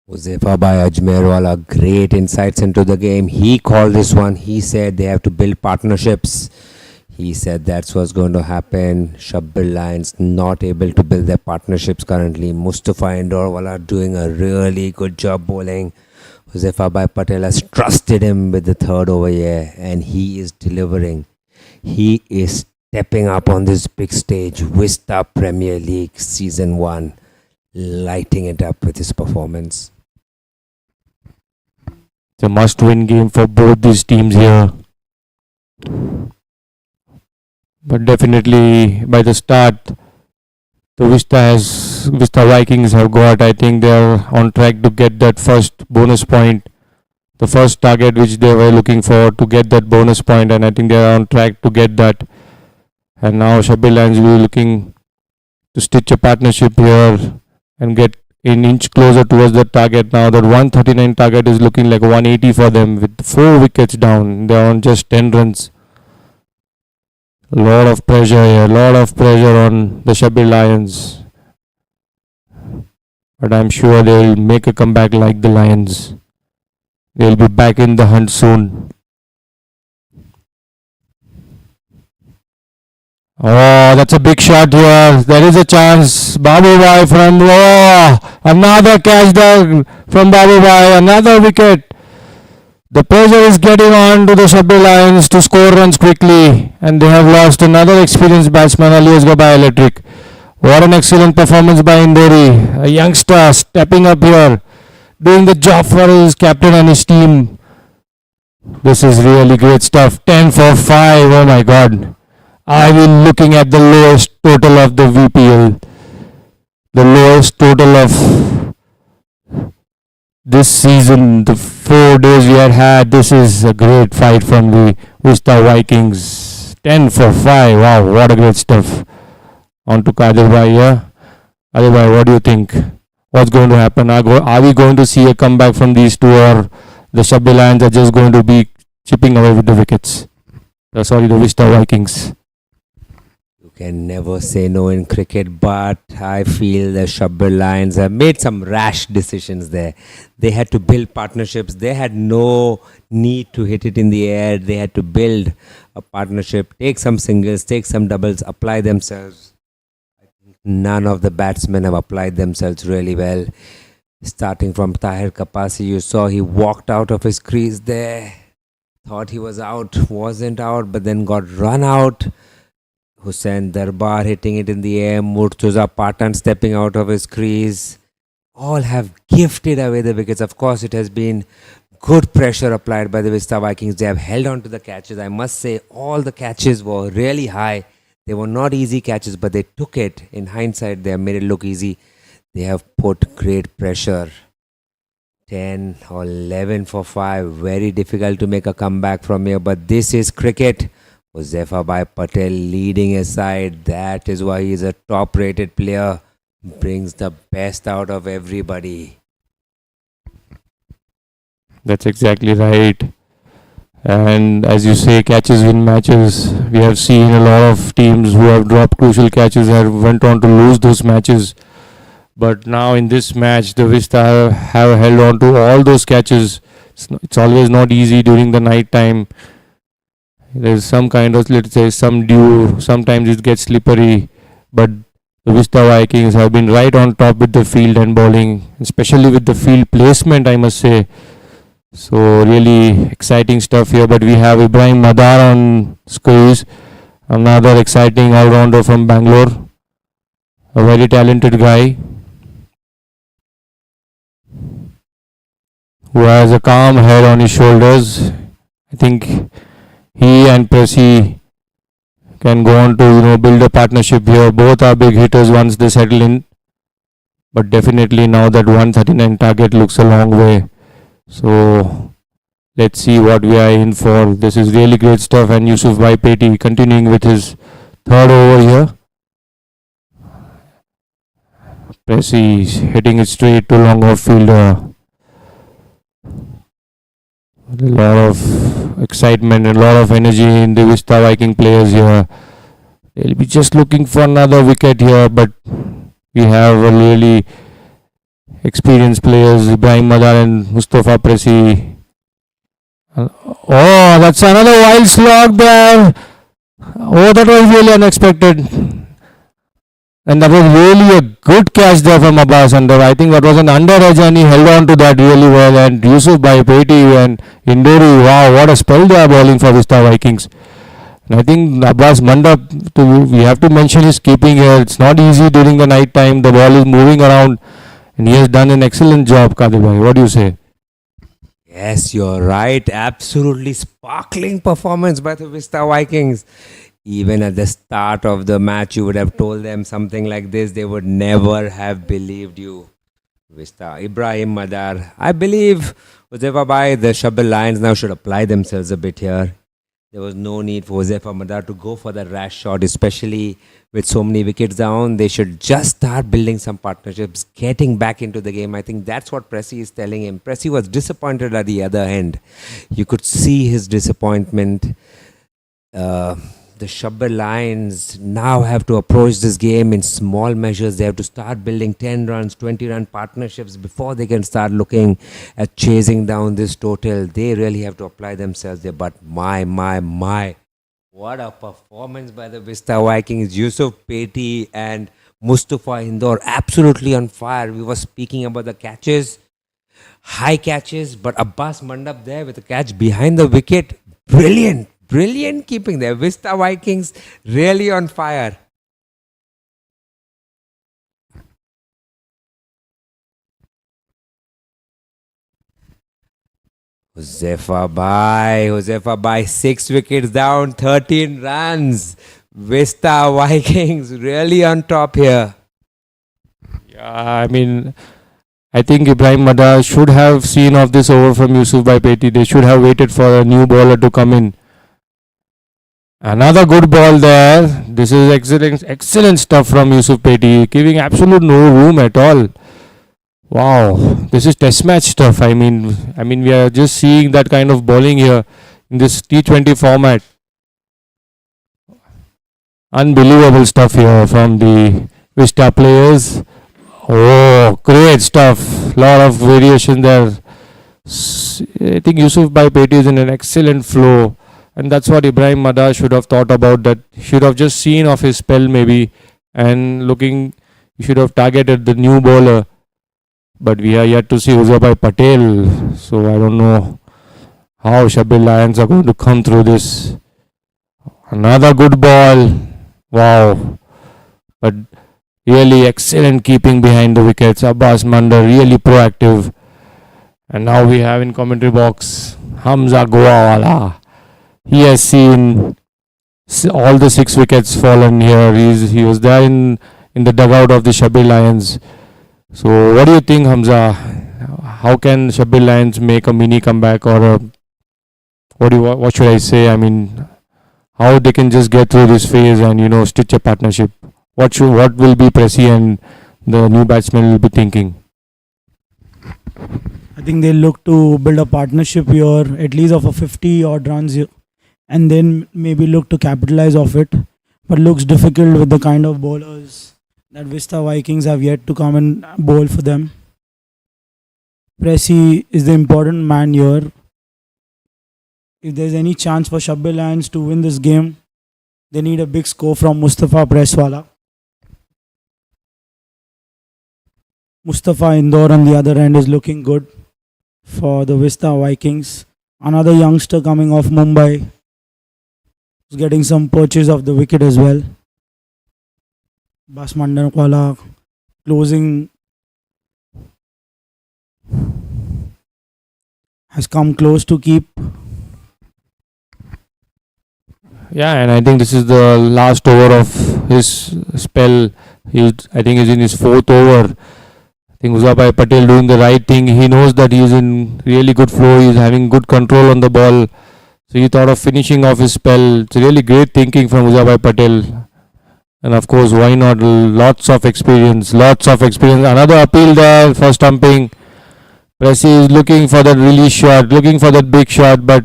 [SPEAKER 2] Josefa Bhai Ajmerwala, great insights into the game. He called this one. He said they have to build partnerships. He said that's what's going to happen. SHABBIR Lions not able to build their partnerships currently. Mustafa Indorwala doing a really good job bowling. Josefa Bhai Patel has trusted him with the 3rd over here, and he is delivering. He is stepping up on this big stage, Vista Premier League Season 1, lighting it up with his performance.
[SPEAKER 7] It's a must-win game for both these teams here. But definitely by the start, the Vista Vikings have got, I think they are on track to get that first bonus point. The first target which they were looking for to get that bonus point, and I think they are on track to get that. And now SHABBIR Lions will be looking to stitch a partnership here and get an inch closer towards the target. Now that 139 target is looking like 180 for them with 4 wickets down. They are on just 10 runs. A lot of pressure here, lot of pressure on the SHABBIR Lions. But I'm sure they'll make a comeback like the Lions. They'll be back in the hunt soon. Oh, that's a big shot here. There is a chance. Babu Bhai from another catch there from Babu Bhai. Another wicket. The pressure is getting on to the SHABBIR Lions to score runs quickly, and they have lost another experienced batsman, Alias Gaba Electric. What an excellent performance by Indori, a youngster stepping up here, doing the job for his captain and his team. This is really great stuff. 10 for 5. Oh my God. Are we looking at the lowest total of the VPL? The lowest total of this season, the 4 days we had. This is a great fight from the Vista Vikings. 10 for 5. Wow, what a great stuff. On to Kadir Bhai here. Kadir Bhai, what do you think? What's going to happen? Are we going to see a comeback from these two, or the SHABBIR Lions are just going to be chipping away with the wickets? The Vista Vikings.
[SPEAKER 2] Can never say no in cricket, but I feel the SHABBIR Lions have made some rash decisions there. They had to build partnerships. They had no need to hit it in the air. They had to build a partnership, take some singles, take some doubles, apply themselves. I think none of the batsmen have applied themselves really well. Starting from Tahir Kapasi, you saw he walked out of his crease there. Thought he was out, wasn't out, but then got run out. Hussain Darbar hitting it in the air, Murtuza Patan stepping out of his crease. All have gifted away the wickets. Of course, it has been good pressure applied by the Vista Vikings. They have held on to the catches. I must say, all the catches were really high. They were not easy catches, but they took it. In hindsight, they have made it look easy. They have put great pressure. 10 or 11 for 5. Very difficult to make a comeback from here, but this is cricket. Huzaifa Bhai Patel leading his side. That is why he is a top-rated player. Brings the best out of everybody.
[SPEAKER 7] That's exactly right. And as you say, catches win matches. We have seen a lot of teams who have dropped crucial catches and went on to lose those matches. But now in this match, the Vista have held on to all those catches. It's always not easy during the night time. There's some kind of, let's say, some dew. Sometimes it gets slippery. But the Vista Vikings have been right on top with the field and bowling, especially with the field placement, I must say. So really exciting stuff here. But we have Ibrahim Madar on squeeze, another exciting all-rounder from Bangalore, a very talented guy who has a calm head on his shoulders. I think he and Pressy can go on to build a partnership here. Both are big hitters once they settle in. But definitely now that 139 target looks a long way. So let's see what we are in for. This is really great stuff. And Yusuf Bhai Peti continuing with his third over here. Pressy hitting it straight to long off fielder. A lot of excitement and a lot of energy in the Vista Viking players here. They'll be just looking for another wicket here, but we have a really experienced players, Ibrahim Madar and Mustafa Pressy. Oh, that's another wild slog there. Oh, that was really unexpected. And that was really a good catch there from Abbas Under. I think that was an under edge and he held on to that really well. And Yusuf Bhai Peti and Indori, wow, what a spell they are bowling for Vista Vikings. And I think Abbas Mandap, we have to mention his keeping here. It's not easy during the night time. The ball is moving around, and he has done an excellent job, Kadir bhai. What do you say?
[SPEAKER 2] Yes, you're right. Absolutely sparkling performance by the Vista Vikings. Even at the start of the match, you would have told them something like this. They would never have believed you. Vista, Ibrahim Madar. I believe, Huzefa Bhai, the SHABBIR Lions now should apply themselves a bit here. There was no need for Huzefa Madar to go for the rash shot, especially with so many wickets down. They should just start building some partnerships, getting back into the game. I think that's what Pressy is telling him. Pressy was disappointed at the other end. You could see his disappointment. The SHABBIR Lions now have to approach this game in small measures. They have to start building 10 runs, 20-run partnerships before they can start looking at chasing down this total. They really have to apply themselves there. But my, what a performance by the Vista Vikings. Yusuf Peti and Mustafa Indore absolutely on fire. We were speaking about the catches, high catches, but Abbas Mandap there with a catch behind the wicket. Brilliant keeping there. Vista Vikings really on fire. Huzefa Bhai, 6 wickets down, 13 runs. Vista Vikings really on top here.
[SPEAKER 7] Yeah, I mean, I think Ibrahim Madar should have seen off this over from Yusuf Bhai Peti. They should have waited for a new bowler to come in. Another good ball there. This is excellent stuff from Yusuf Peti, giving absolute no room at all. Wow, this is test match stuff. I mean, we are just seeing that kind of bowling here in this T20 format. Unbelievable stuff here from the Vista players. Oh, great stuff. Lot of variation there. I think Yusuf Bhai Peti is in an excellent flow. And that's what Ibrahim Madar should have thought about. That he should have just seen off his spell maybe and he should have targeted the new bowler. But we are yet to see Huzefa Patel. So I don't know how SHABBIR Lions are going to come through this. Another good ball. Wow. But really excellent keeping behind the wickets. Abbas Mandar really proactive. And now we have in commentary box Hamza Goawala. He has seen all the 6 wickets fallen here. He was there in the dugout of the SHABBIR Lions. So what do you think, Hamza? How can SHABBIR Lions make a mini comeback, or what should I say? I mean, how they can just get through this phase and stitch a partnership? What will be Pressy and the new batsman will be thinking?
[SPEAKER 6] I think they look to build a partnership here, at least of a 50 odd runs here, and then maybe look to capitalize off it. But looks difficult with the kind of bowlers that Vista Vikings have yet to come and bowl for them. Pressy is the important man here. If there's any chance for SHABBIR Lions to win this game, they need a big score from Mustafa Presswala. Mustafa Indore on the other end is looking good for the Vista Vikings. Another youngster coming off Mumbai is getting some purchase of the wicket as well. Bas Mandanwala closing has come close to keep.
[SPEAKER 7] Yeah, and I think this is the last over of his spell. I think he's in his 4th over. I think Huzefa Patel doing the right thing. He knows that he's in really good flow. He's having good control on the ball. So he thought of finishing off his spell. It's really great thinking from Huzefa Patel. And of course, why not? Lots of experience. Another appeal there for stumping. Pressy is looking for that release shot, looking for that big shot, but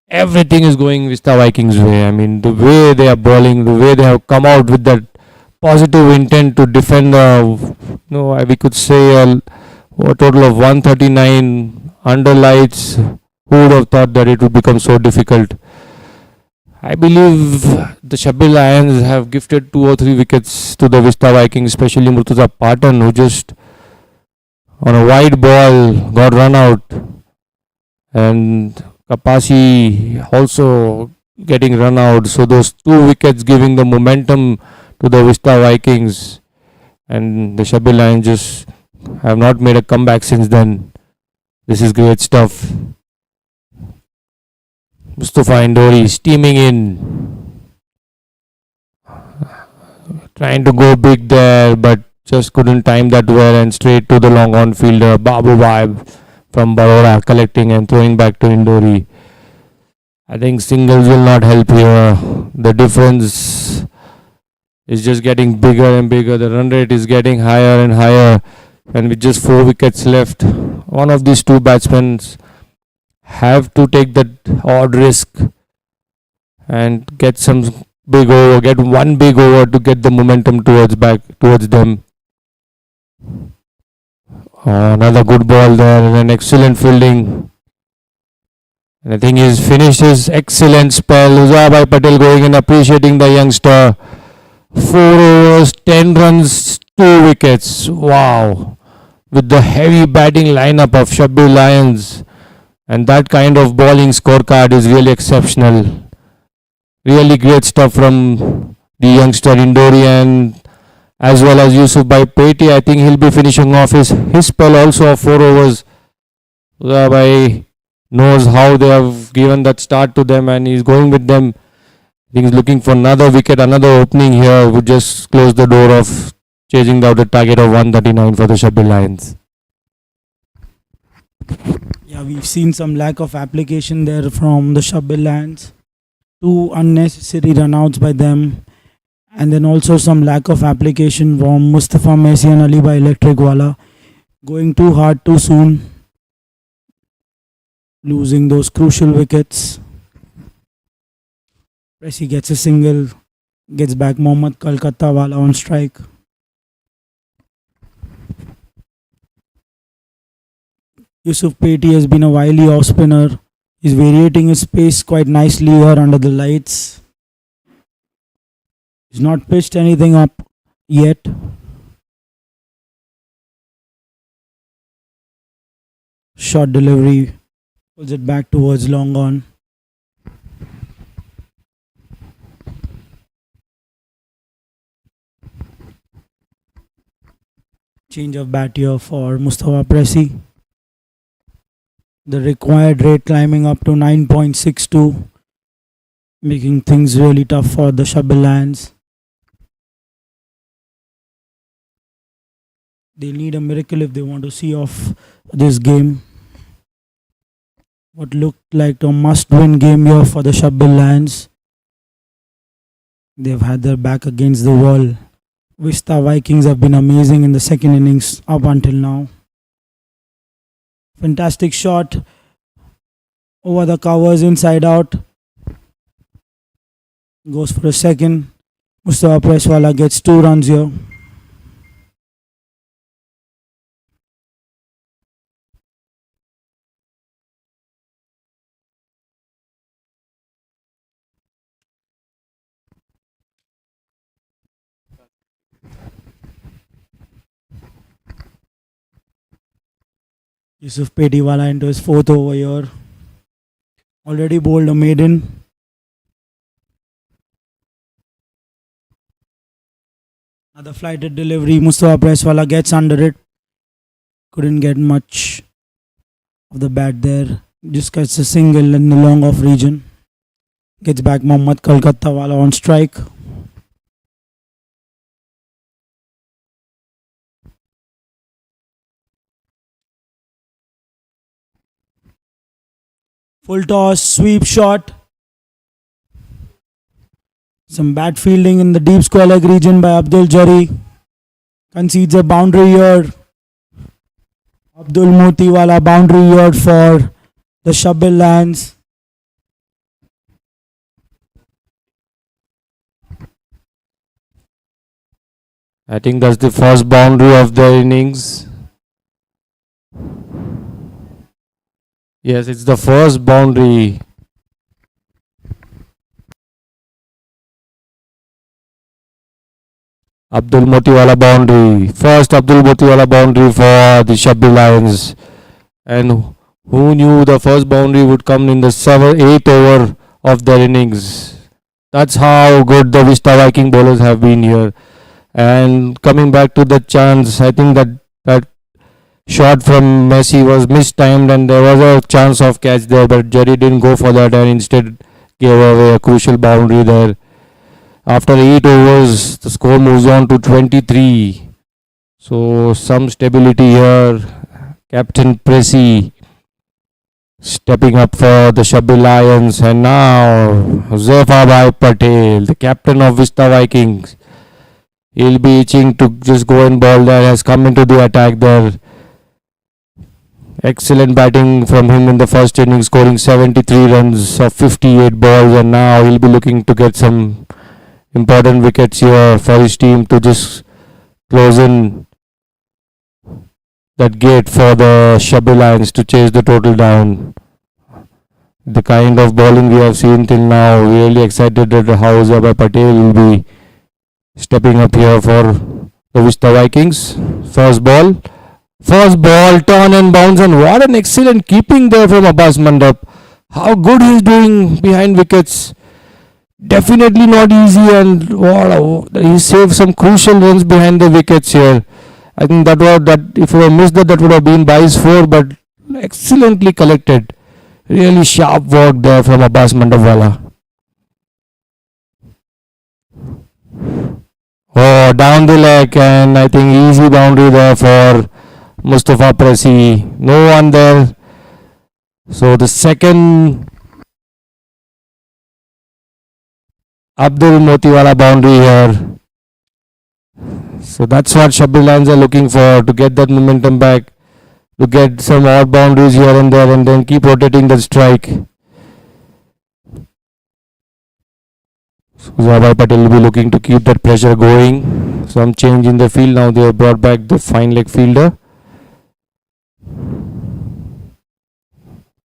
[SPEAKER 7] everything is going Vista Vikings' way. I mean, the way they are bowling, the way they have come out with that positive intent to defend, we could say a total of 139 under lights. Who would have thought that it would become so difficult? I believe the SHABBIR Lions have gifted 2 or 3 wickets to the Vista Vikings, especially Murtuza Patan, who just on a wide ball got run out. And Kapasi also getting run out. So those 2 wickets giving the momentum to the VISTA Vikings, and the SHABBIR Lions just have not made a comeback since then. This is great stuff. Mustafa Indori steaming in, trying to go big there, but just couldn't time that well, and straight to the long on fielder Babu Vibe from Baroda, collecting and throwing back to Indori. I think singles will not help here. The difference is just getting bigger and bigger. The run rate is getting higher and higher, and with just 4 wickets left, one of these 2 batsmen have to take that odd risk and get some big over, get one big over to get the momentum towards them. Another good ball there and an excellent fielding. And I think he's finished his excellent spell. Uzabai Patel going and appreciating the youngster. 4 overs, 10 runs, 2 wickets. Wow. With the heavy batting lineup of SHABBIR Lions. And that kind of bowling scorecard is really exceptional. Really great stuff from the youngster Indori, and as well as Yusuf Bhai Peti. I think he'll be finishing off his spell also of 4 overs. Uzabai knows how they have given that start to them, and he's going with them. I think he's looking for another wicket, another opening here. Would just close the door of chasing out the target of 139 for the SHABBIR Lions.
[SPEAKER 6] Yeah, we've seen some lack of application there from the SHABBIR Lions. 2 unnecessary runouts by them, and then also some lack of application from Mustafa Messi and Ali Bhai Electric Wala, going too hard too soon, losing those crucial wickets. Pressy gets a single, gets back Mohammad Kolkata Wala on strike. Yusuf Peti has been a wily off spinner. He's variating his pace quite nicely here under the lights. He's not pitched anything up yet. Short delivery, pulls it back towards long on. Change of bat here for Mustafa Pressy. The required rate climbing up to 9.62, making things really tough for the SHABBIR Lions. They need a miracle if they want to see off this game. What looked like a must-win game here for the SHABBIR Lions. They've had their back against the wall. VISTA Vikings have been amazing in the second innings up until now. Fantastic shot over the covers, inside out. Goes for a second. Mustafa Presswala gets 2 runs here. Yusuf Petiwala into his 4th over here. Already bowled a maiden. Another flighted delivery. Mustafa Presswala gets under it. Couldn't get much of the bat there. Just gets a single in the long off region. Gets back Mohammad Kolkata Wala on strike. Full toss, sweep shot. Some bad fielding in the deep square leg region by Abdul Jari. Concedes a boundary here. Abdul Motiwala boundary here for the SHABBIR Lions.
[SPEAKER 7] I think that's the first boundary of the innings. Yes, it's the first boundary. Abdul Motiwala boundary. First Abdul Motiwala boundary for the SHABBIR Lions. And who knew the first boundary would come in the 8th over of their innings. That's how good the Vista Viking bowlers have been here. And coming back to the chance, I think that shot from Messi was mistimed and there was a chance of catch there, but Jerry didn't go for that and instead gave away a crucial boundary there. After 8 overs, the score moves on to 23. So some stability here. Captain Pressy stepping up for the Shabbir Lions, and now Zefabhai Patel, the captain of Vista Vikings. He'll be itching to just go and ball there, has come into the attack there. Excellent batting from him in the first inning, scoring 73 runs of 58 balls, and now he'll be looking to get some important wickets here for his team to just close in that gate for the Shabbir Lions to chase the total down. The kind of bowling we have seen till now, really excited at how Zefabhai Patel will be stepping up here for the Vista Vikings. First ball, turn and bounce, and what an excellent keeping there from Abbas Mandap. How good he's doing behind wickets. Definitely not easy, and wow, he saved some crucial runs behind the wickets here. I think that if I missed that would have been by his 4, but excellently collected. Really sharp work there from Abbas Mandapwala. Oh, down the leg, and I think easy boundary there for Mustafa Pressy. No one there. So the second Abdul Motiwala boundary here. So that's what Shabbir Lions are looking for, to get that momentum back, to get some odd boundaries here and there, and then keep rotating the strike. So Zefabhai Patel will be looking to keep that pressure going. Some change in the field now. They have brought back the fine leg fielder.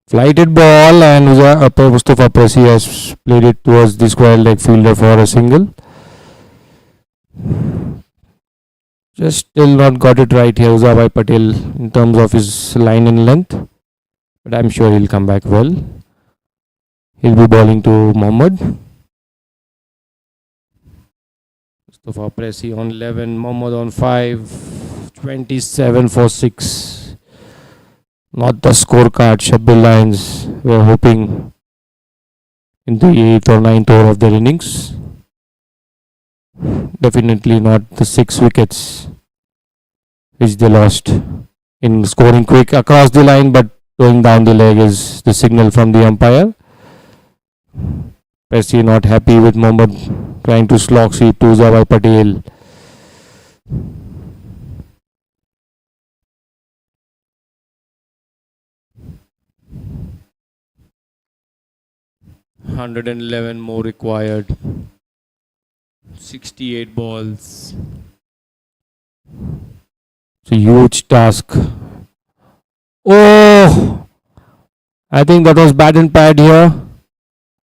[SPEAKER 7] Flighted ball, and Mustafa Pressy has played it towards the square leg fielder for a single. Just still not got it right here, Zefabhai Patel, in terms of his line and length. But I'm sure he'll come back well. He'll be bowling to Mohammad. Mustafa Pressy on 11, Mohammad on 5, 27 for 6. Not the scorecard Shabbir Lions were hoping in the 8th or 9th over of their innings. Definitely not the 6 wickets which they lost in scoring quick across the line, but going down the leg is the signal from the umpire. Pressy not happy with Mohammad trying to slog sweep to Zefabhai Patel. $111 more required. 68 balls. It's a huge task. Oh! I think that was bat and pad here.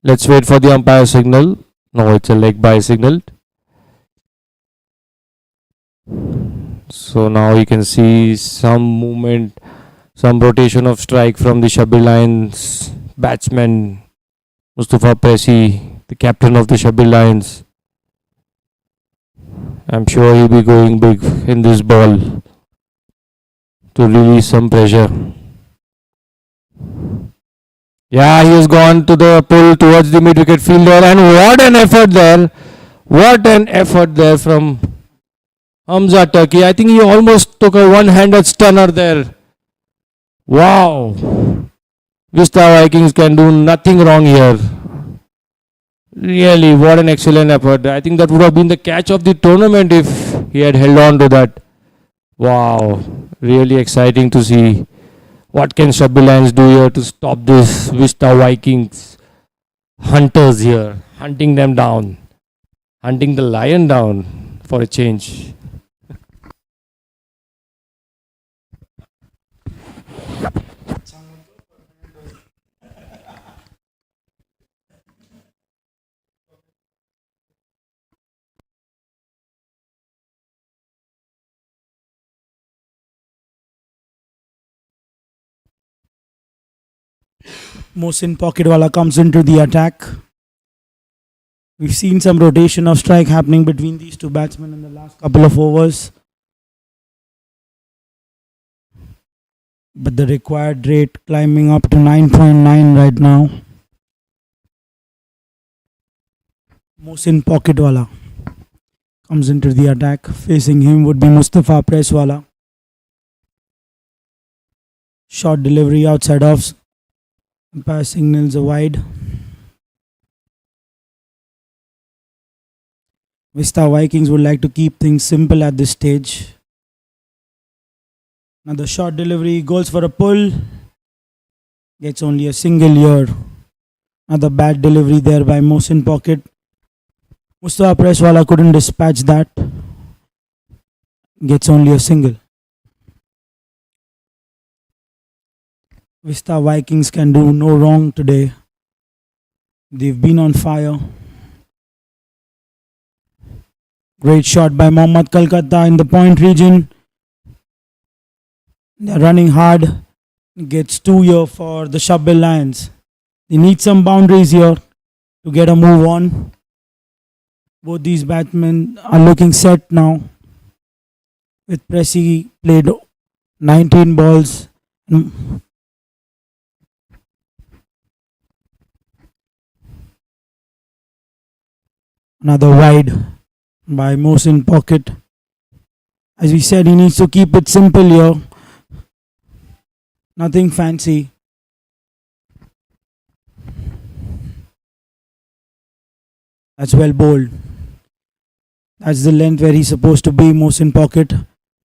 [SPEAKER 7] Let's wait for the umpire signal. No, it's a leg by signal. So now you can see some movement, some rotation of strike from the Shabbir Lions batsman Mustafa Pressy, the captain of the Shabbir Lions. I'm sure he'll be going big in this ball to release some pressure. Yeah, he has gone to the pull towards the mid-wicket fielder, and what an effort there. What an effort there from Hamza Turkey. I think he almost took a one-handed stunner there. Wow. Vista Vikings can do nothing wrong here. Really, what an excellent effort. I think that would have been the catch of the tournament if he had held on to that. Wow. Really exciting to see. What can Shabbir Lions do here to stop this Vista Vikings hunters here? Hunting them down. Hunting the lion down for a change.
[SPEAKER 6] Mohsin Pocketwala comes into the attack. We've seen some rotation of strike happening between these two batsmen in the last couple of overs. But the required rate climbing up to 9.9 right now. Mohsin Pocketwala comes into the attack. Facing him would be Mustafa Presswala. Short delivery outside off. Umpire signals a wide. Vista Vikings would like to keep things simple at this stage. Another short delivery, goes for a pull. Gets only a single here. Another bad delivery there by Mohsin Pocket. Mustafa Presswala couldn't dispatch that. Gets only a single. Vista Vikings can do no wrong today. They've been on fire. Great shot by Mohammad Kolkata in the point region. They're running hard. Gets 2 here for the SHABBIR Lions. They need some boundaries here to get a move on. Both these batsmen are looking set now. With Pressy played 19 balls. Another wide by Mohsin Pocket. As we said, he needs to keep it simple here. Nothing fancy. That's well bowled. That's the length where he's supposed to be, Mohsin Pocket.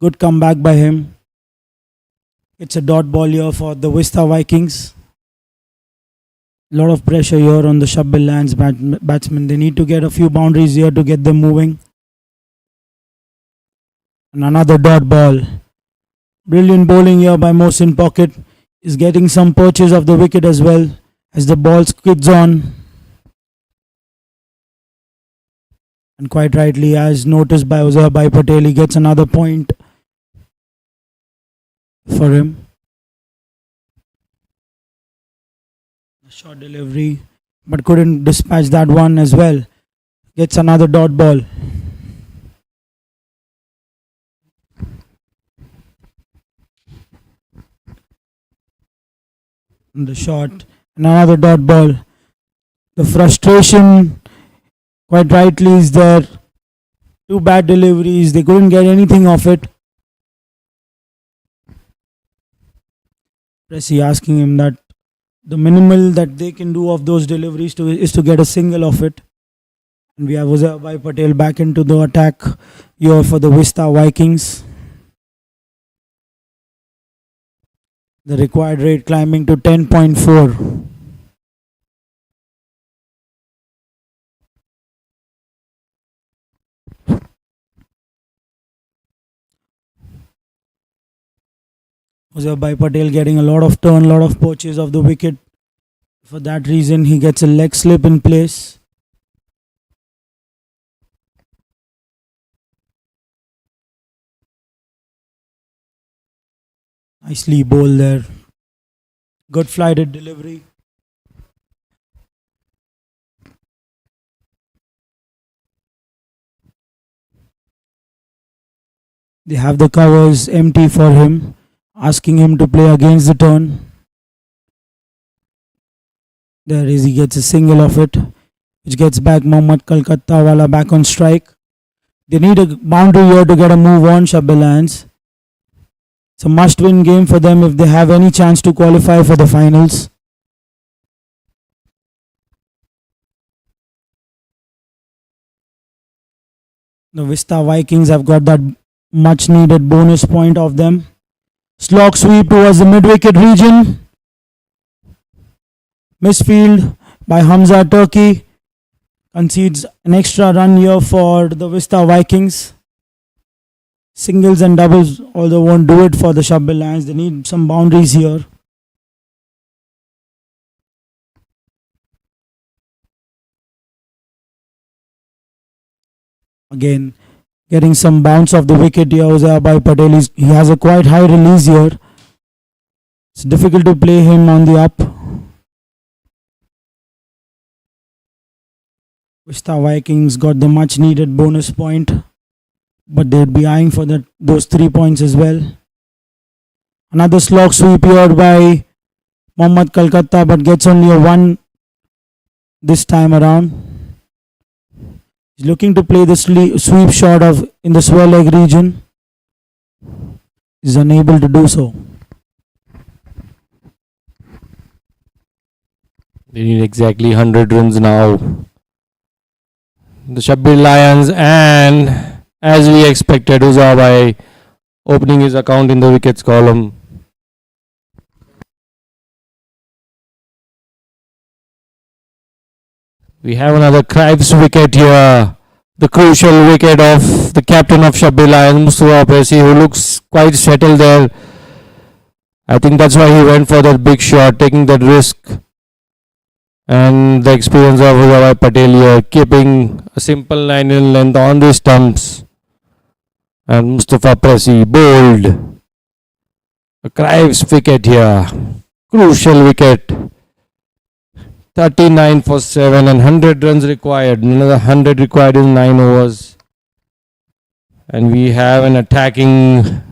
[SPEAKER 6] Good comeback by him. It's a dot ball here for the Vista Vikings. A lot of pressure here on the SHABBIR Lions batsmen. They need to get a few boundaries here to get them moving. And another dot ball. Brilliant bowling here by Mohsin Pocket. Is getting some perches of the wicket as well as the ball skids on. And quite rightly, as noticed by Uzairbhai Patel, he gets another point for him. A short delivery, but couldn't dispatch that one as well. Gets another dot ball. And the shot, and another dot ball. The frustration, quite rightly, is there. 2 bad deliveries, they couldn't get anything off it. Pressy asking him that the minimal that they can do of those deliveries is to get a single of it. And we have Uzairbhai Patel back into the attack here for the Vista Vikings. The required rate climbing to 10.4. Uzairbhai Patel getting a lot of turn, lot of poaches of the wicket. For that reason, he gets a leg slip in place. Nicely bowled there. Good flighted delivery. They have the covers empty for him, asking him to play against the turn. There is, he gets a single of it, which gets back Mohammad Kolkata back on strike. They need a boundary here to get a move on, SHABBIR Lions. It's a must-win game for them if they have any chance to qualify for the finals. The Vista Vikings have got that much-needed bonus point of them. Slog sweep towards the mid-wicket region. Misfield by Hamza Turkey. Concedes an extra run here for the Vista Vikings. Singles and doubles, although won't do it for the SHABBIR Lions. They need some boundaries here. Again, getting some bounce off the wicket here. Uzairbhai Patel, he has a quite high release here. It's difficult to play him on the up. Vista Vikings got the much needed bonus point, but they'd be eyeing for those 3 points as well. Another slog sweep here by Mohammad Kolkata, but gets only a 1 this time around. He's looking to play the sweep shot in the swell leg region. He's unable to do so.
[SPEAKER 7] They need exactly 100 runs now. The SHABBIR Lions, and as we expected, Uzabai opening his account in the wickets column. We have another Crives wicket here. The crucial wicket of the captain of SHABBIR Lions, Mustafa Presi, who looks quite settled there. I think that's why he went for that big shot, taking that risk. And the experience of Uzabai Patel here, keeping a simple 9 in length on the stumps. And Mustafa Presi, bold. A Crives wicket here. Crucial wicket. 39 for 7 and 100 runs required. Another 100 required in 9 overs. And we have an attacking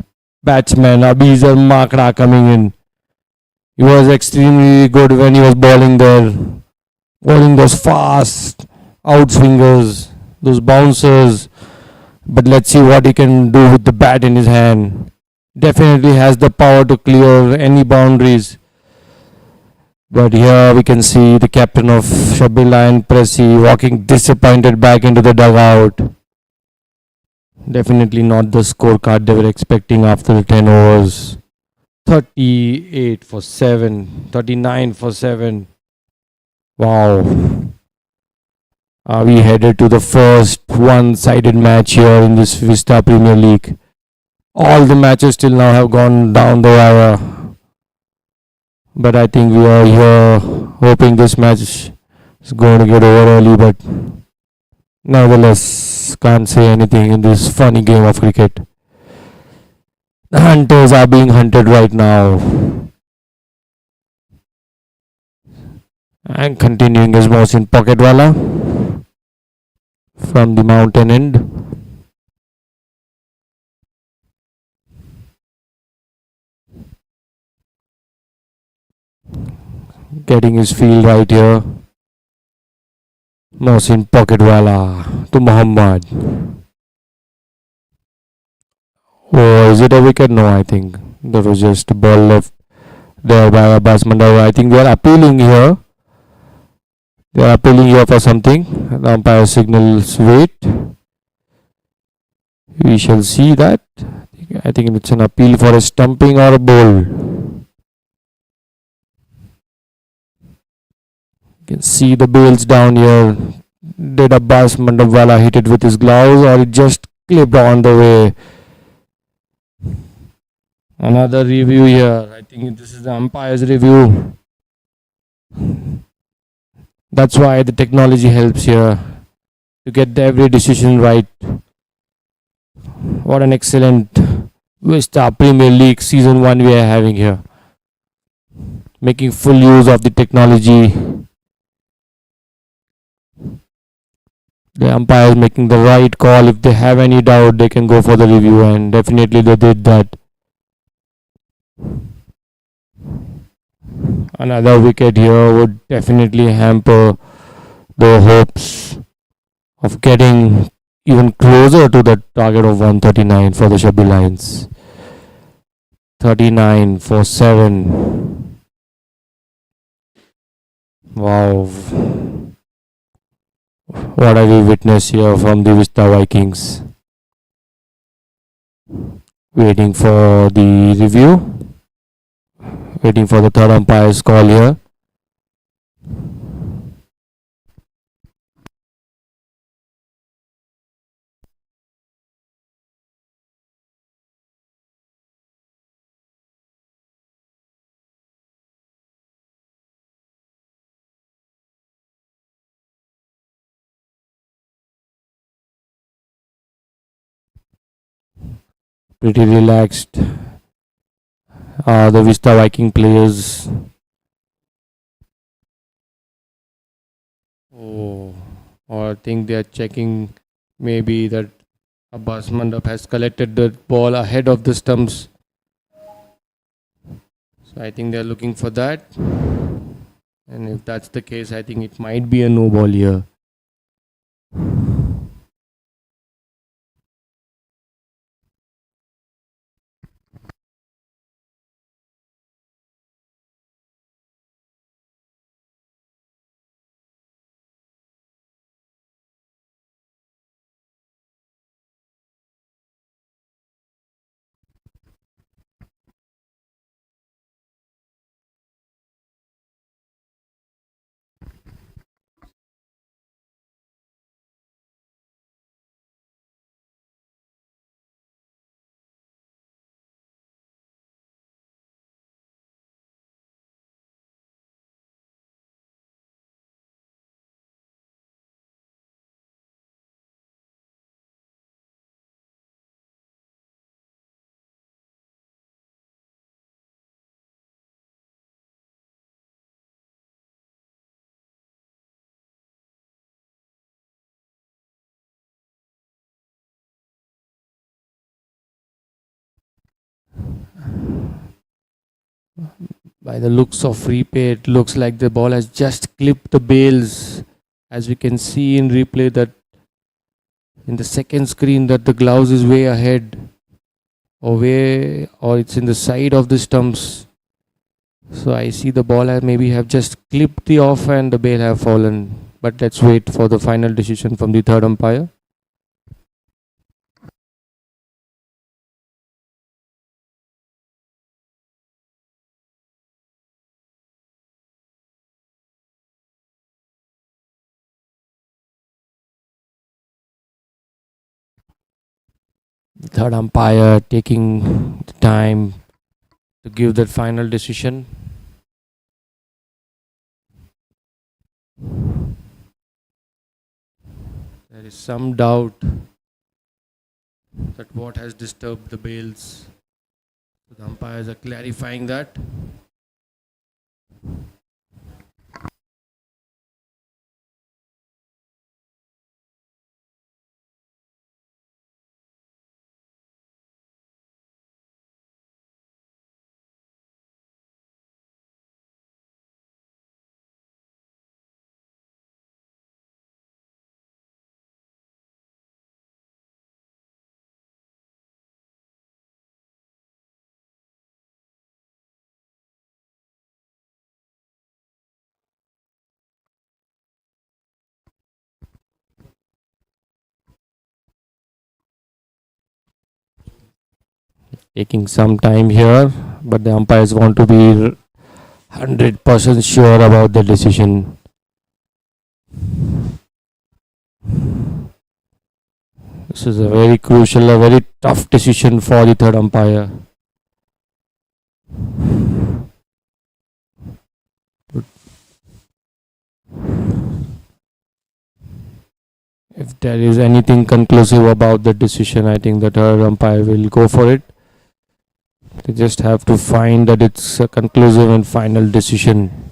[SPEAKER 7] batsman, Abizar Makra, coming in. He was extremely good when he was bowling there. Bowling those fast outswingers, those bouncers. But let's see what he can do with the bat in his hand. Definitely has the power to clear any boundaries. But here we can see the captain of SHABBIR Lion, Presi, walking disappointed back into the dugout. Definitely not the scorecard they were expecting after the 10 overs. 38 for 7, 39 for 7. Wow. Are we headed to the first one-sided match here in this Vista Premier League? All the matches till now have gone down the wire. But I think we are here hoping this match is going to get over early, but nevertheless, can't say anything in this funny game of cricket. The hunters are being hunted right now. And continuing is Mohsin Pocketwala from the mountain end. Getting his feel right here. Mohsin Pocketwala to Muhammad. Oh, is it a wicket? No, I think there was just a ball left there by Abbas Mandava. I think they are appealing here. They are appealing here for something. The umpire signals wait. We shall see that. I think it's an appeal for a stumping or a ball. You can see the bails down here. Did Abbas Mandawala hit it with his gloves, or it just clipped on the way? Another review here. I think this is the umpire's review. That's why the technology helps here to get every decision right. What an excellent Vista Premier League Season 1 we are having here. Making full use of the technology. The umpire is making the right call. If they have any doubt, they can go for the review, and definitely they did that. Another wicket here would definitely hamper the hopes of getting even closer to the target of 139 for the SHABBIR Lions. 39 for 7. Wow. What have we witnessed here from the Vista Vikings? Waiting for the review. Waiting for the third umpire's call here. Pretty relaxed. The Vista Viking players. Oh, or I think they are checking maybe that Abbas Mandap has collected the ball ahead of the stumps. So I think they are looking for that. And if that's the case, I think it might be a no ball here. By the looks of replay, it looks like the ball has just clipped the bails. As we can see in replay that in the second screen that the gloves is way ahead or it's in the side of the stumps. So I see the ball maybe have just clipped the off and the bail have fallen. But let's wait for the final decision from the third umpire. The third umpire taking the time to give that final decision. There is some doubt that what has disturbed the bails. So the umpires are clarifying that. Taking some time here, but the umpires want to be 100% sure about the decision. This is a very crucial, a very tough decision for the third umpire. If there is anything conclusive about the decision, I think the third umpire will go for it. They just have to find that it's a conclusive and final decision.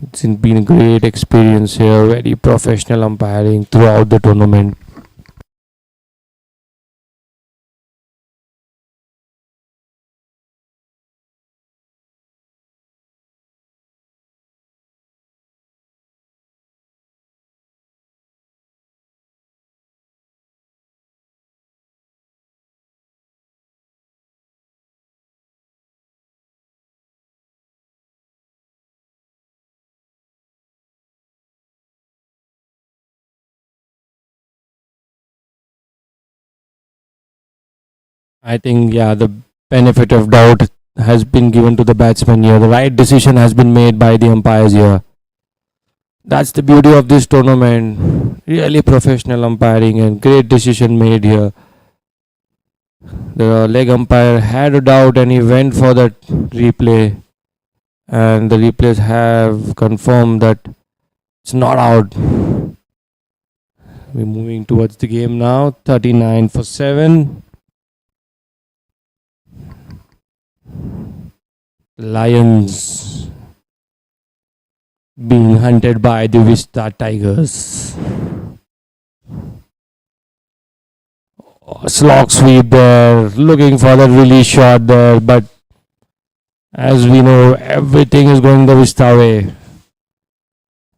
[SPEAKER 7] It's been a great experience here, very professional umpiring throughout the tournament. I think, yeah, the benefit of doubt has been given to the batsman here. The right decision has been made by the umpires here. That's the beauty of this tournament. Really professional umpiring and great decision made here. The leg umpire had a doubt and he went for that replay. And the replays have confirmed that it's not out. We're moving towards the game now. 39 for 7. Lions being hunted by the Vista Tigers. Slog sweep there, looking for the release shot there, but as we know, everything is going the Vista way.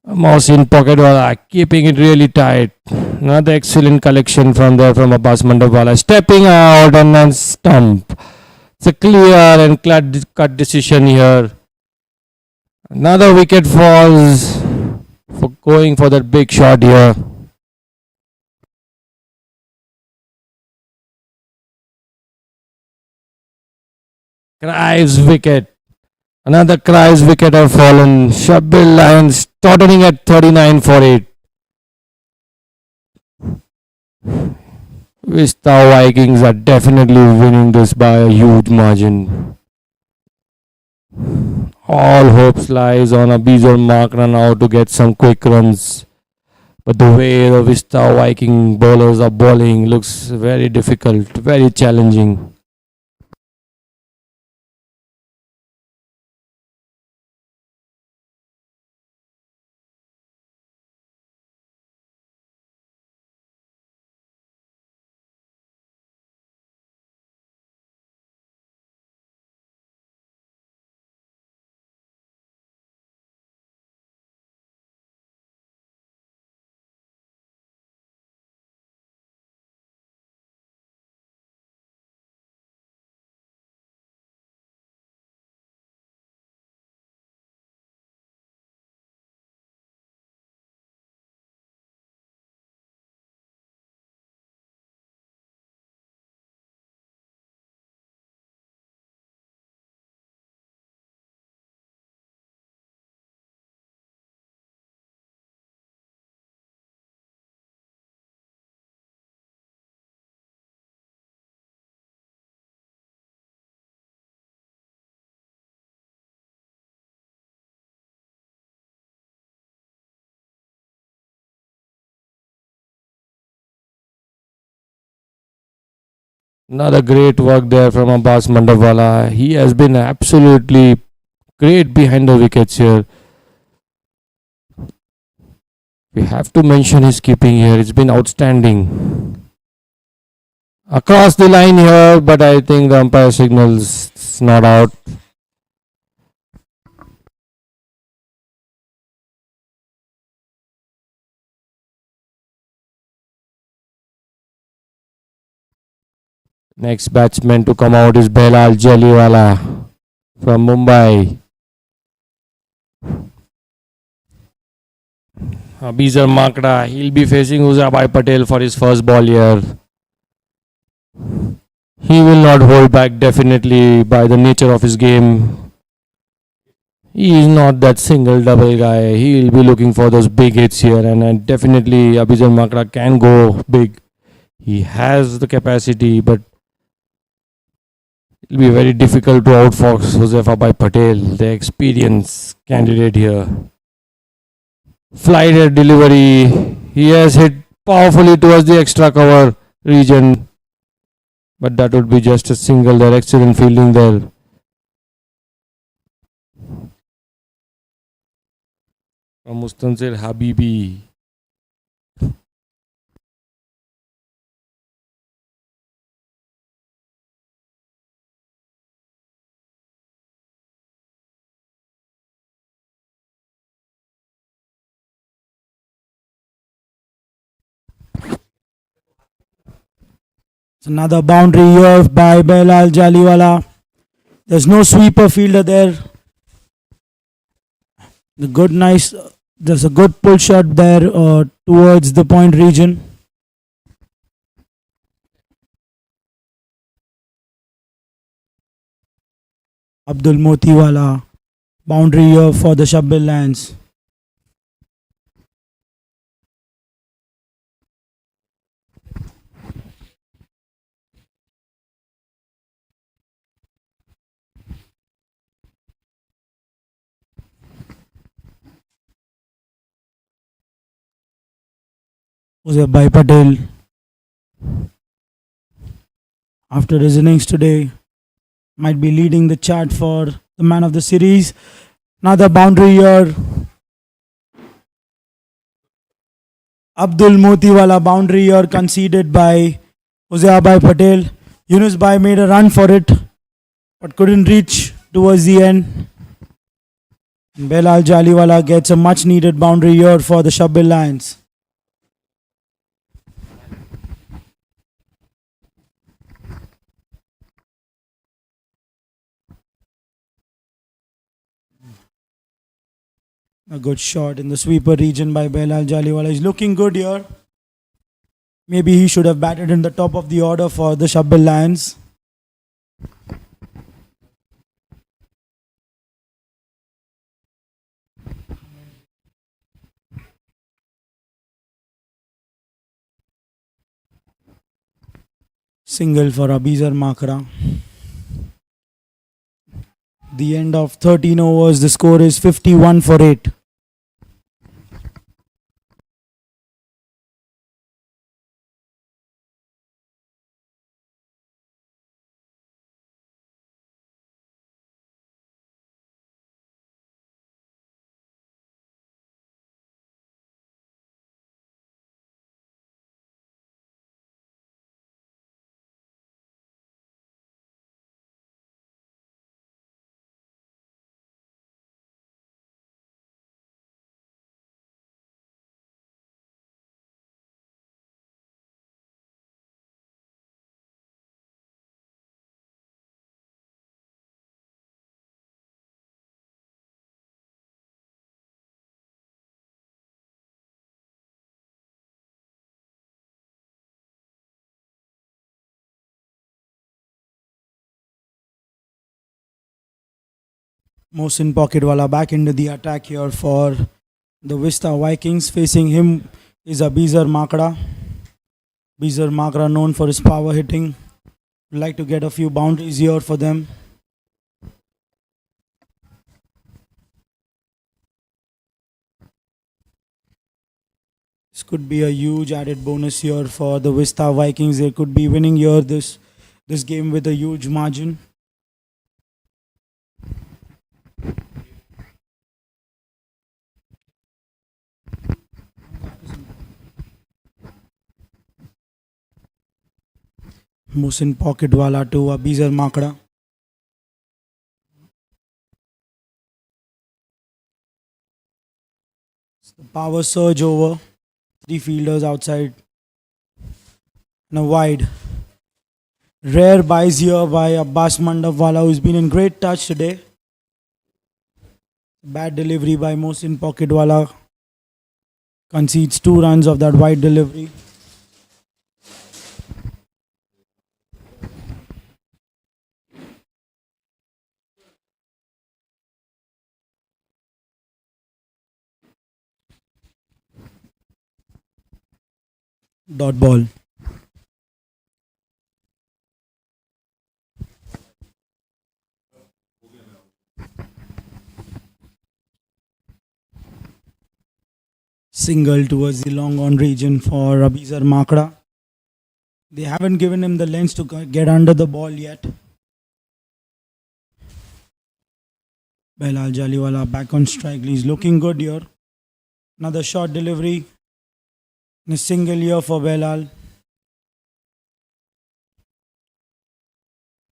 [SPEAKER 7] Mouse in pocket wala, keeping it really tight. Another excellent collection from there from Abbas Mandawala, stepping out and then stump. It's a clear and cut decision here. Another wicket falls for going for that big shot here. Crives wicket. Another Crives wicket have fallen. SHABBIR Lions tottering at 39 for 8. Vista Vikings are definitely winning this by a huge margin. All hopes lies on a Beezer Markra now to get some quick runs. But the way the Vista Viking bowlers are bowling looks very difficult, very challenging. Another great work there from Abbas Mandawala. He has been absolutely great behind the wickets here. We have to mention his keeping here. It's been outstanding. Across the line here, but I think the umpire signals it's not out. Next batsman to come out is Belal Jaliwala from Mumbai. Beezer Makda, he'll be facing Uzabai Patel for his first ball here. He will not hold back definitely by the nature of his game. He is not that single double guy. He will be looking for those big hits here, and definitely Beezer Makda can go big. He has the capacity, but it will be very difficult to outfox Josefa Patel, the experienced candidate here. Flighted delivery. He has hit powerfully towards the extra cover region, but that would be just a single there. Excellent fielding there. From Mustansir Habibi.
[SPEAKER 6] It's another boundary here by Belal Jaliwala. There's no sweeper fielder there. There's a good pull shot there towards the point region. Abdul Motiwala, boundary here for the SHABBIR Lions. Uzabai Patel, after his innings today, might be leading the chart for the man of the series. Another boundary here. Abdul Motiwala boundary here conceded by Uzair Patel. Yunus Bhai made a run for it, but couldn't reach towards the end. And Belal Jaliwala gets a much needed boundary here for the SHABBIR Lions. A good shot in the sweeper region by Belal Jaliwala. He's looking good here. Maybe he should have batted in the top of the order for the SHABBIR Lions. Single for Abizar Makra. The end of 13 overs, the score is 51 for 8. Mohsin Pocketwala back into the attack here for the Vista Vikings. Facing him is Abizar Makra. Abizar Makra known for his power hitting. Would like to get a few boundaries here for them. This could be a huge added bonus here for the Vista Vikings. They could be winning here this game with a huge margin. Mohsin Pocketwala to Abizar Makra. The power surge over. 3 fielders outside. And a wide. Rare buys here by Abbas Mandavwala, who's been in great touch today. Bad delivery by Mohsin Pocketwala. Concedes 2 runs of that wide delivery. Dot ball. Single towards the long on region for Abizar Makra. They haven't given him the length to get under the ball yet. Belal Jaliwala back on strike. He's looking good here. Another short delivery. A single here for Belal.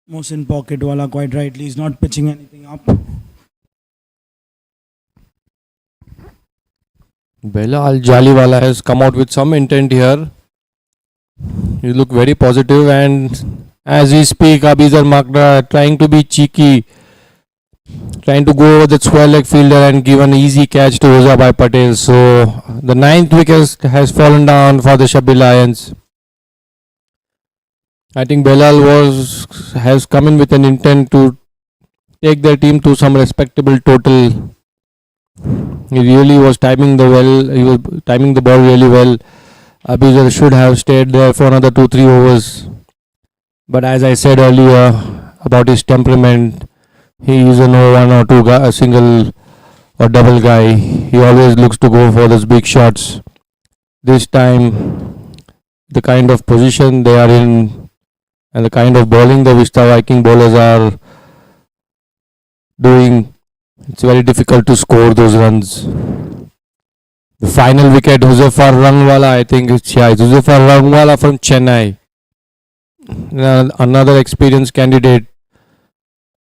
[SPEAKER 6] Mohsin Pocketwala quite rightly is not pitching anything up.
[SPEAKER 7] Belal Jaliwala has come out with some intent here. He look very positive, and as we speak, Abizar Makra trying to be cheeky, trying to go over the square leg fielder and give an easy catch to Uzair Patel. So the 9th wicket has fallen down for the SHABBIR Lions. I think Belal has come in with an intent to take their team to some respectable total. He really was timing the ball really well. Abizar should have stayed there for another 2-3 overs. But as I said earlier about his temperament, he is a no one or two guy, a single or double guy. He always looks to go for those big shots. This time, the kind of position they are in and the kind of bowling the Vista Viking bowlers are doing, it's very difficult to score those runs. The final wicket, Huzaifa Rangwala, I think it's Huzaifa Rangwala from Chennai. Another experienced candidate.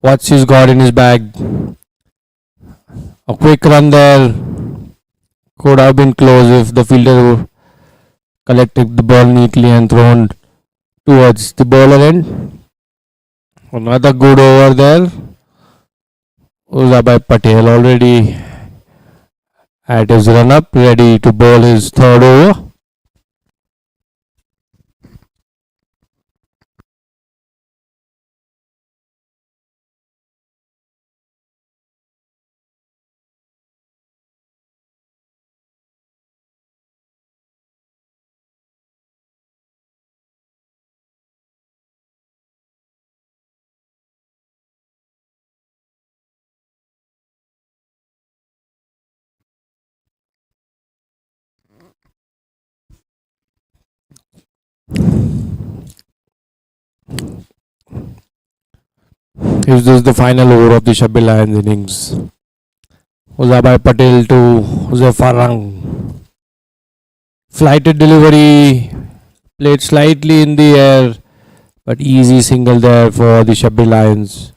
[SPEAKER 7] What's he's got in his bag? A quick run there. Could have been close if the fielder collected the ball neatly and thrown towards the bowler end. Another good over there. Uzabai Patel already at his run up, ready to bowl his third over. Is this the final over of the SHABBIR Lions innings? Uzabai Patel to Huzaifa Rang. Flighted delivery, played slightly in the air, but easy single there for the SHABBIR Lions.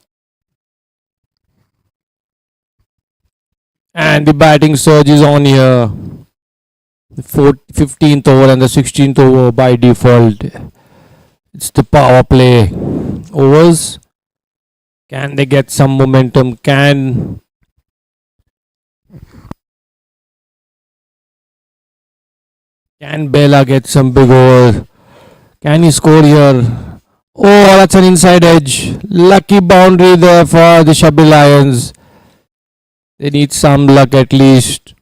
[SPEAKER 7] And the batting surge is on here. The 15th over and the 16th over by default. It's the power play overs. Can they get some momentum? Can Bella get some big over? Can he score here? Oh, that's an inside edge. Lucky boundary there for the SHABBIR Lions. They need some luck at least.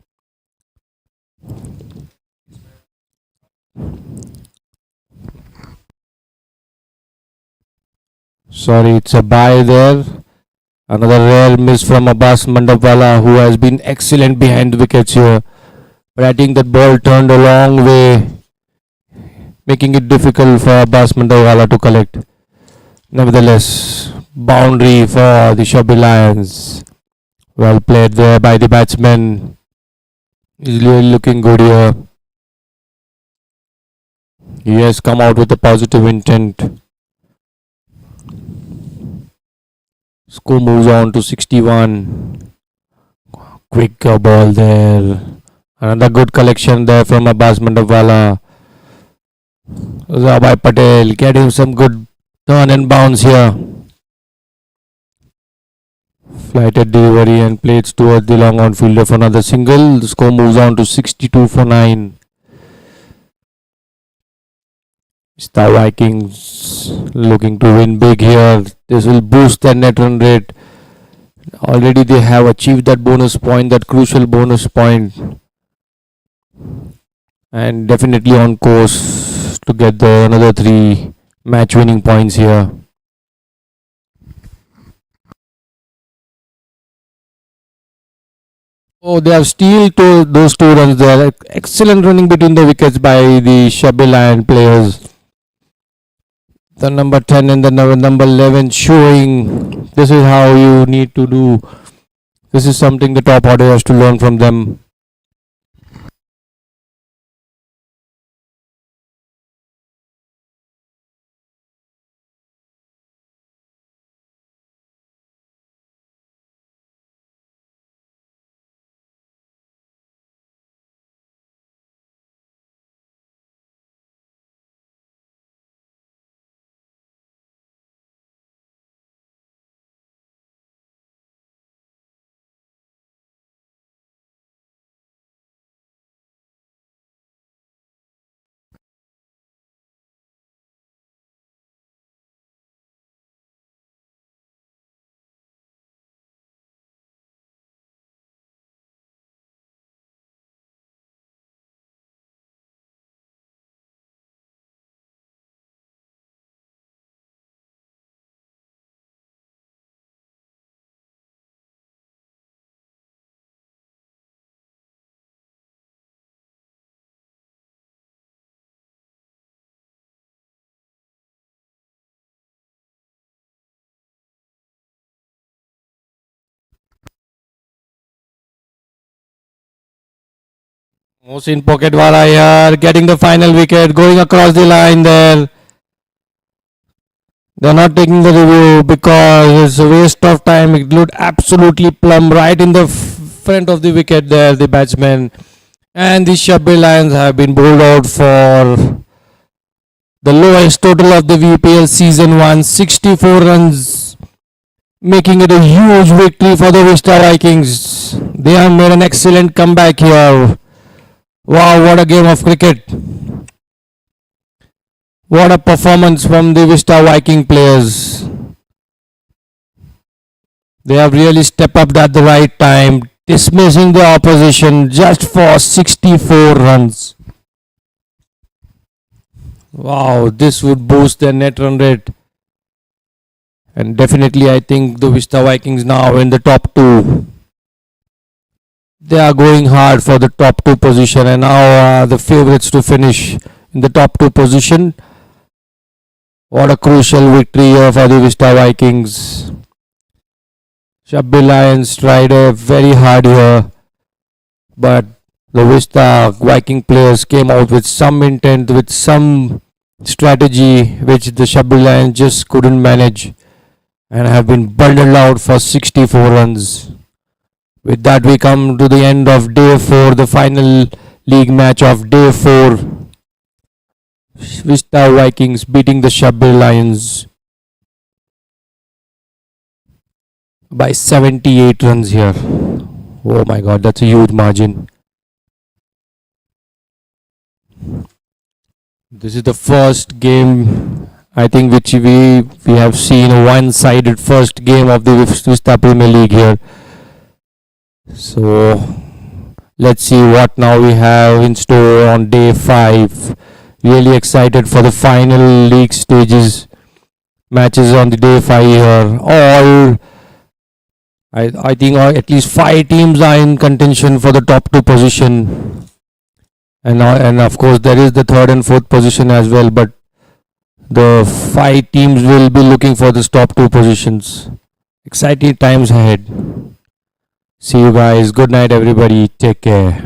[SPEAKER 7] Sorry, it's a bye there. Another rare miss from Abbas Mandapwala, who has been excellent behind the wickets here. But I think that ball turned a long way, making it difficult for Abbas Mandapwala to collect. Nevertheless, boundary for the SHABBIR Lions. Well played there by the batsman. He's really looking good here. He has come out with a positive intent. Score moves on to 61. Quick ball there. Another good collection there from Abbas Mandapwala. Uzabai Patel getting some good turn and bounce here. Flighted delivery and plays towards the long on fielder for another single. The score moves on to 62 for 9. VISTA Vikings looking to win big here. This will boost their net run rate. Already they have achieved that bonus point, that crucial bonus point. And definitely on course to get the another 3 match winning points here. Oh, they have stealed those 2 runs there. Excellent running between the wickets by the SHABBIR Lions players. The number 10 and the number 11 showing this is how you need to do. This is something the top order has to learn from them. Mohsin Pocketwala here, getting the final wicket, going across the line there. They're not taking the review because it's a waste of time. It looked absolutely plumb right in the front of the wicket there, the batsman. And the SHABBIR Lions have been bowled out for the lowest total of the VPL season 1, 64 runs, making it a huge victory for the VISTA Vikings. They have made an excellent comeback here. Wow, what a game of cricket. What a performance from the VISTA Viking players. They have really stepped up at the right time, dismissing the opposition just for 64 runs. Wow, this would boost their net run rate. And definitely I think the VISTA Vikings now in the top 2. They are going hard for the top 2 position and now are the favourites to finish in the top 2 position. What a crucial victory here for the VISTA Vikings. SHABBIR Lions tried very hard here, but the VISTA Viking players came out with some intent, with some strategy which the SHABBIR Lions just couldn't manage and have been bundled out for 64 runs. With that we come to the end of day 4, the final league match of day 4. VISTA Vikings beating the SHABBIR Lions by 78 runs here. Oh my god, that's a huge margin. This is the first game I think which we have seen a one-sided first game of the VISTA Premier League here. So let's see what now we have in store on day 5. Really excited for the final league stages matches on the day 5 here. All I think at least 5 teams are in contention for the top 2 position, and of course there is the 3rd and 4th position as well, but the 5 teams will be looking for the top 2 positions. Exciting times ahead. See you guys. Good night, everybody. Take care.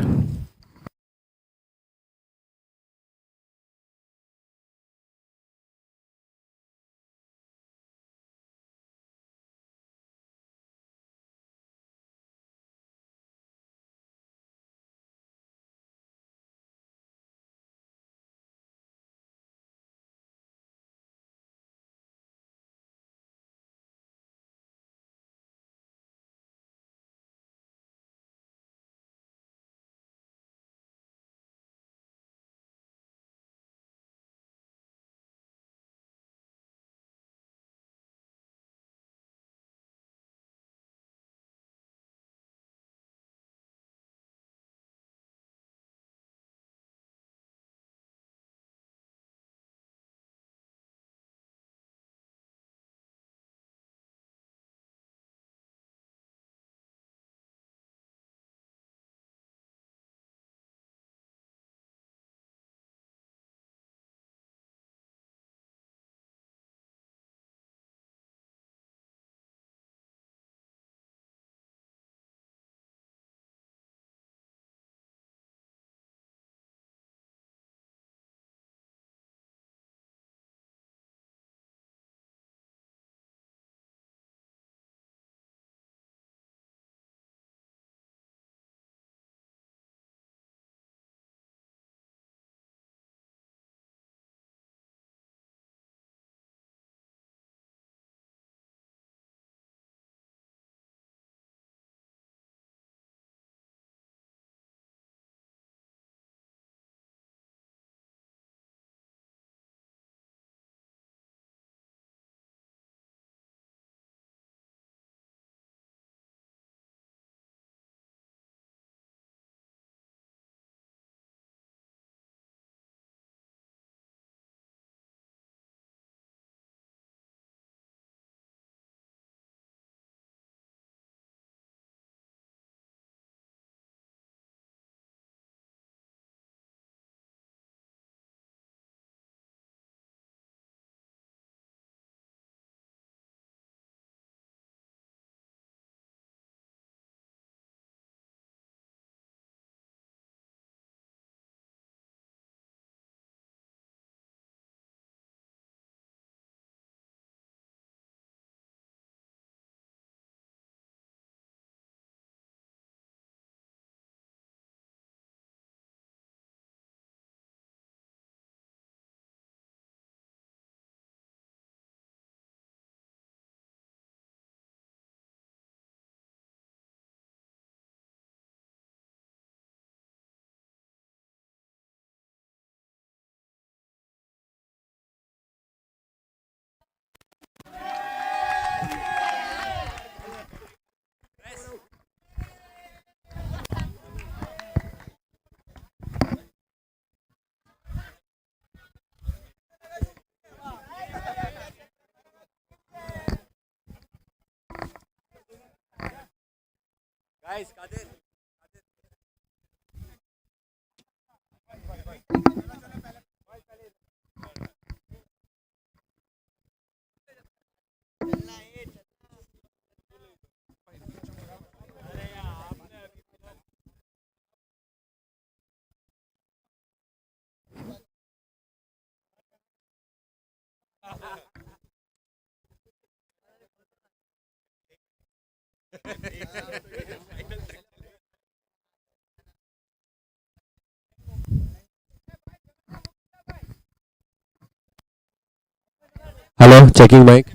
[SPEAKER 7] Hello, checking mic.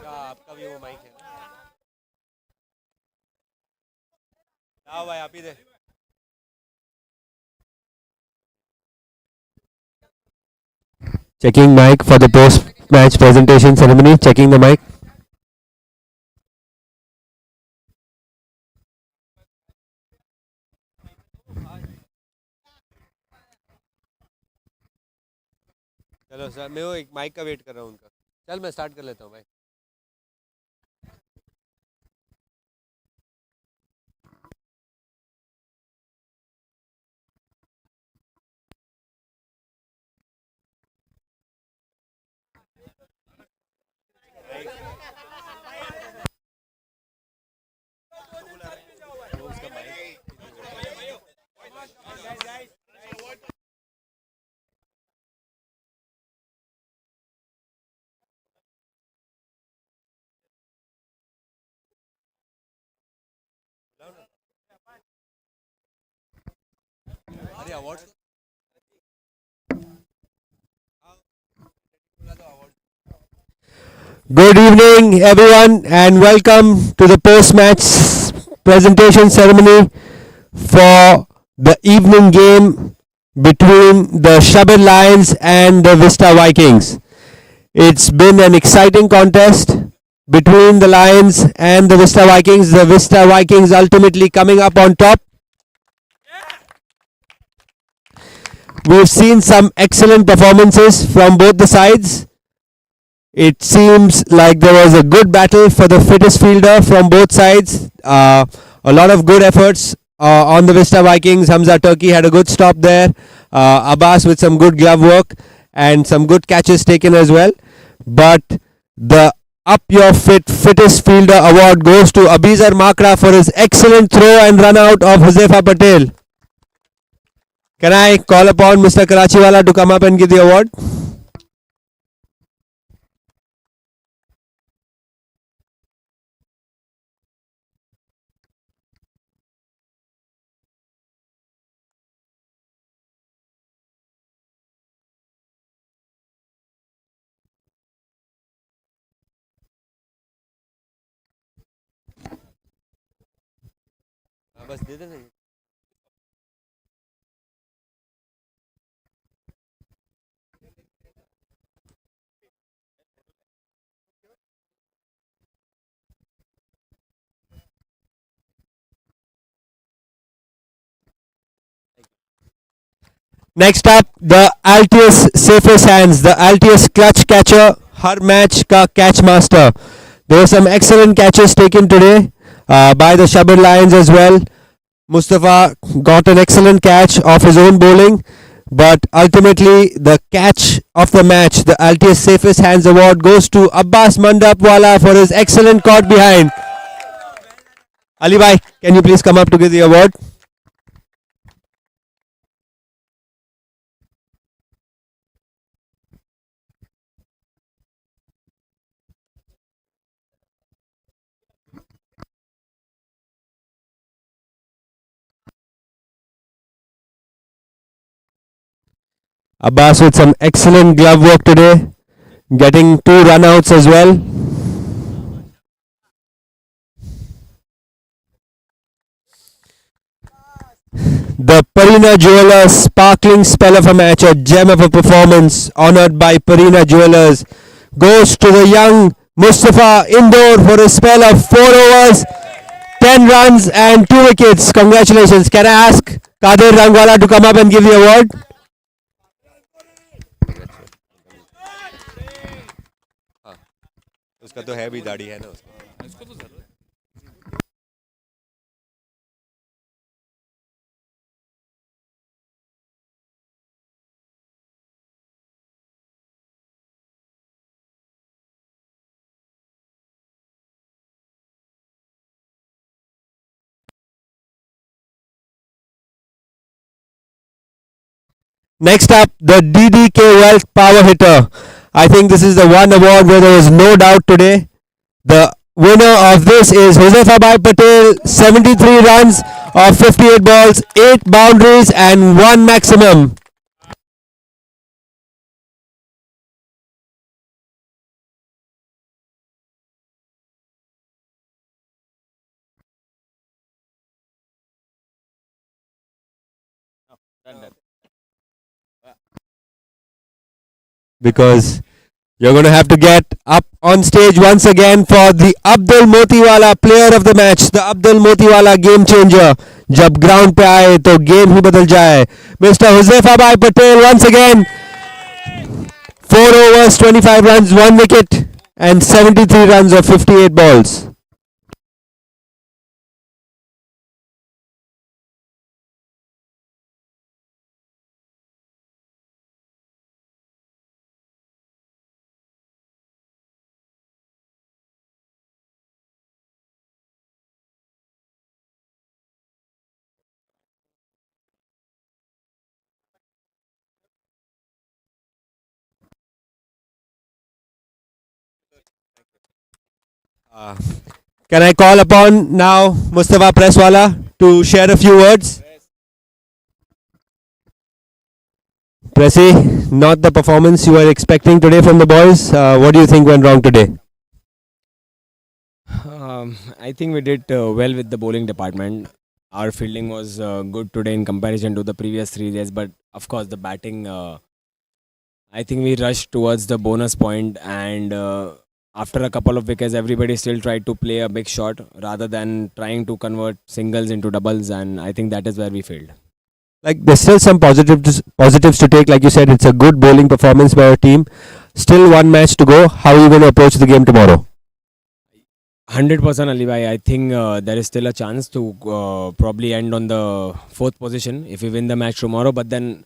[SPEAKER 1] आपका भी वो mic है आओ भाई आप ही दे
[SPEAKER 7] Checking mic for the post-match presentation ceremony. Checking the mic.
[SPEAKER 1] चलो sir मैं वो एक माइक का वेट कर रहा हूँ उनका चल मैं स्टार्ट कर लेता हूँ भाई अरे award
[SPEAKER 7] Good evening, everyone, and welcome to the post-match presentation ceremony for the evening game between the SHABBIR Lions and the VISTA Vikings. It's been an exciting contest between the Lions and the VISTA Vikings. The VISTA Vikings ultimately coming up on top. We've seen some excellent performances from both the sides. It seems like there was a good battle for the fittest fielder from both sides. A lot of good efforts on the VISTA Vikings. Hamza Turkey had a good stop there. Abbas with some good glove work and some good catches taken as well. But the Up Your Fittest Fielder award goes to Abizar Makra for his excellent throw and run out of Huzefa Patel. Can I call upon Mr. Karachiwala to come up and give the award?
[SPEAKER 1] बस दे देना
[SPEAKER 7] Next up, the Altius Safest Hands, the Altius Clutch Catcher, her match ka catch master. There were some excellent catches taken today by the SHABBIR Lions as well. Mustafa got an excellent catch of his own bowling, but ultimately the catch of the match, the Altius Safest Hands award goes to Abbas Mandapwala for his excellent caught behind. Ali bhai, can you please come up to give the award? Abbas with some excellent glove work today, getting 2 runouts as well. The Parina Jewelers sparkling spell of a match, a gem of a performance, honoured by Parina Jewelers, goes to the young Mustafa Indore for a spell of 4 overs, 10 runs and 2 wickets. Congratulations. Can I ask Kadir Rangwala to come up and give the award?
[SPEAKER 9] उसका तो है भी दाढ़ी है ना उसका।
[SPEAKER 2] Next up, the DDK Wealth Power Hitter. I think this is the one award where there is no doubt today. The winner of this is Josefabai Patel, 73 runs of 58 balls, 8 boundaries and 1 maximum. Because you're going to have to get up on stage once again for the Abdul Motiwala player of the match, the Abdul Motiwala game changer. जब ground पे आए तो game ही बदल जाए. Mr. Josefabai Patel once again, 4 overs, 25 runs, 1 wicket and 73 runs of 58 balls. Can I call upon now Mustafa Presswala to share a few words? Pressy, not the performance you were expecting today from the boys. What do you think went wrong today?
[SPEAKER 10] I think we did well with the bowling department. Our fielding was good today in comparison to the previous 3 days, but of course the batting, I think we rushed towards the bonus point, and after a couple of wickets everybody still tried to play a big shot rather than trying to convert singles into doubles, and I think that is where we failed.
[SPEAKER 2] Like, there's still some positives to take. Like you said, it's a good bowling performance by our team. Still one match to go. How are you going to approach the game tomorrow?
[SPEAKER 10] 100% Ali bhai. I think there is still a chance to probably end on the 4th position if we win the match tomorrow. But then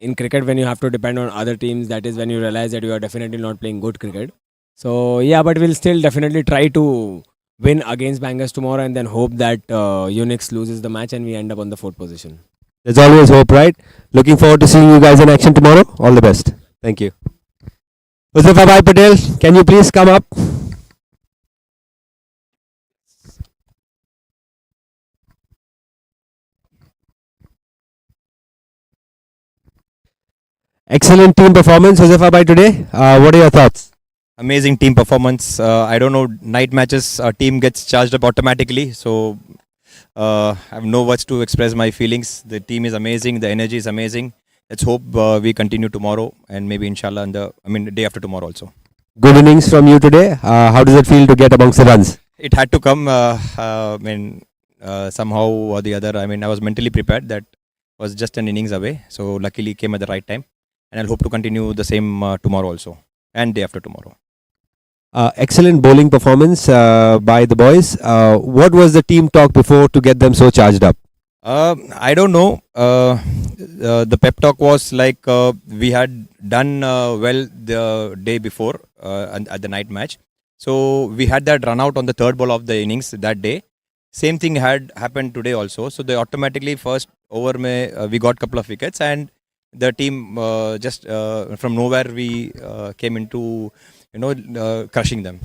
[SPEAKER 10] in cricket, when you have to depend on other teams, that is when you realize that you are definitely not playing good cricket. So yeah, but we'll still definitely try to win against Bangers tomorrow and then hope that Unix loses the match and we end up on the 4th position.
[SPEAKER 2] There's always hope, right? Looking forward to seeing you guys in action tomorrow. All the best. Thank you. Josefabai Patel, can you please come up? Excellent team performance, Josefabai, today. What are your thoughts?
[SPEAKER 9] Amazing team performance. I don't know, night matches, our team gets charged up automatically. So I have no words to express my feelings. The team is amazing. The energy is amazing. Let's hope we continue tomorrow and maybe inshallah the day after tomorrow also.
[SPEAKER 2] Good innings from you today. How does it feel to get amongst the runs?
[SPEAKER 9] It had to come. Somehow or the other. I was mentally prepared. That was just an innings away. So luckily came at the right time. And I'll hope to continue the same tomorrow also and day after tomorrow.
[SPEAKER 2] Excellent bowling performance by the boys. What was the team talk before to get them so charged up?
[SPEAKER 9] I don't know. The pep talk was like we had done well the day before at the night match. So we had that run out on the 3rd ball of the innings that day. Same thing had happened today also. So they automatically first over we got couple of wickets, and the team just from nowhere we came into crushing them.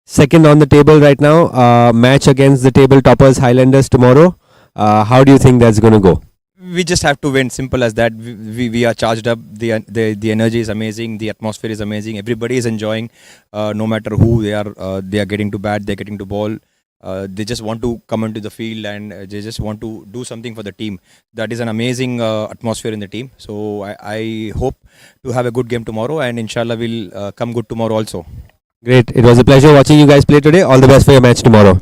[SPEAKER 2] Second on the table right now. Match against the table toppers Highlanders tomorrow. How do you think that's going to go?
[SPEAKER 9] We just have to win. Simple as that. We are charged up. The energy is amazing. The atmosphere is amazing. Everybody is enjoying. No matter who they are getting to bat. They're getting to ball. They just want to come into the field and they just want to do something for the team. That is an amazing atmosphere in the team. So I hope to have a good game tomorrow, and inshallah we'll come good tomorrow also.
[SPEAKER 2] Great. It was a pleasure watching you guys play today. All the best for your match tomorrow.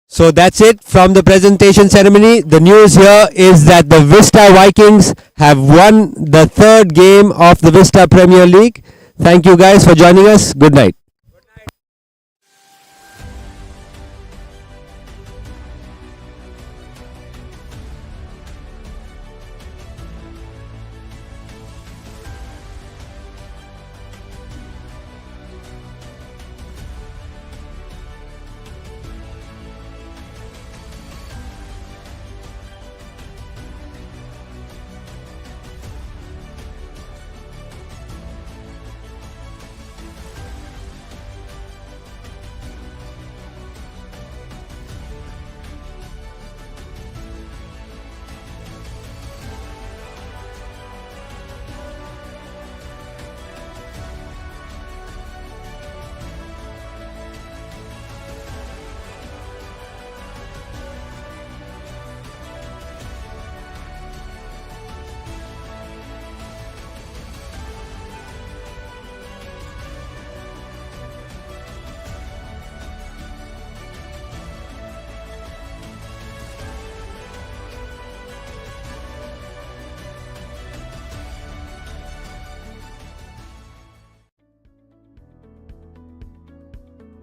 [SPEAKER 2] So that's it from the presentation ceremony. The news here is that the VISTA Vikings have won the 3rd game of the VISTA Premier League.
[SPEAKER 7] Thank you guys for joining us. Good night.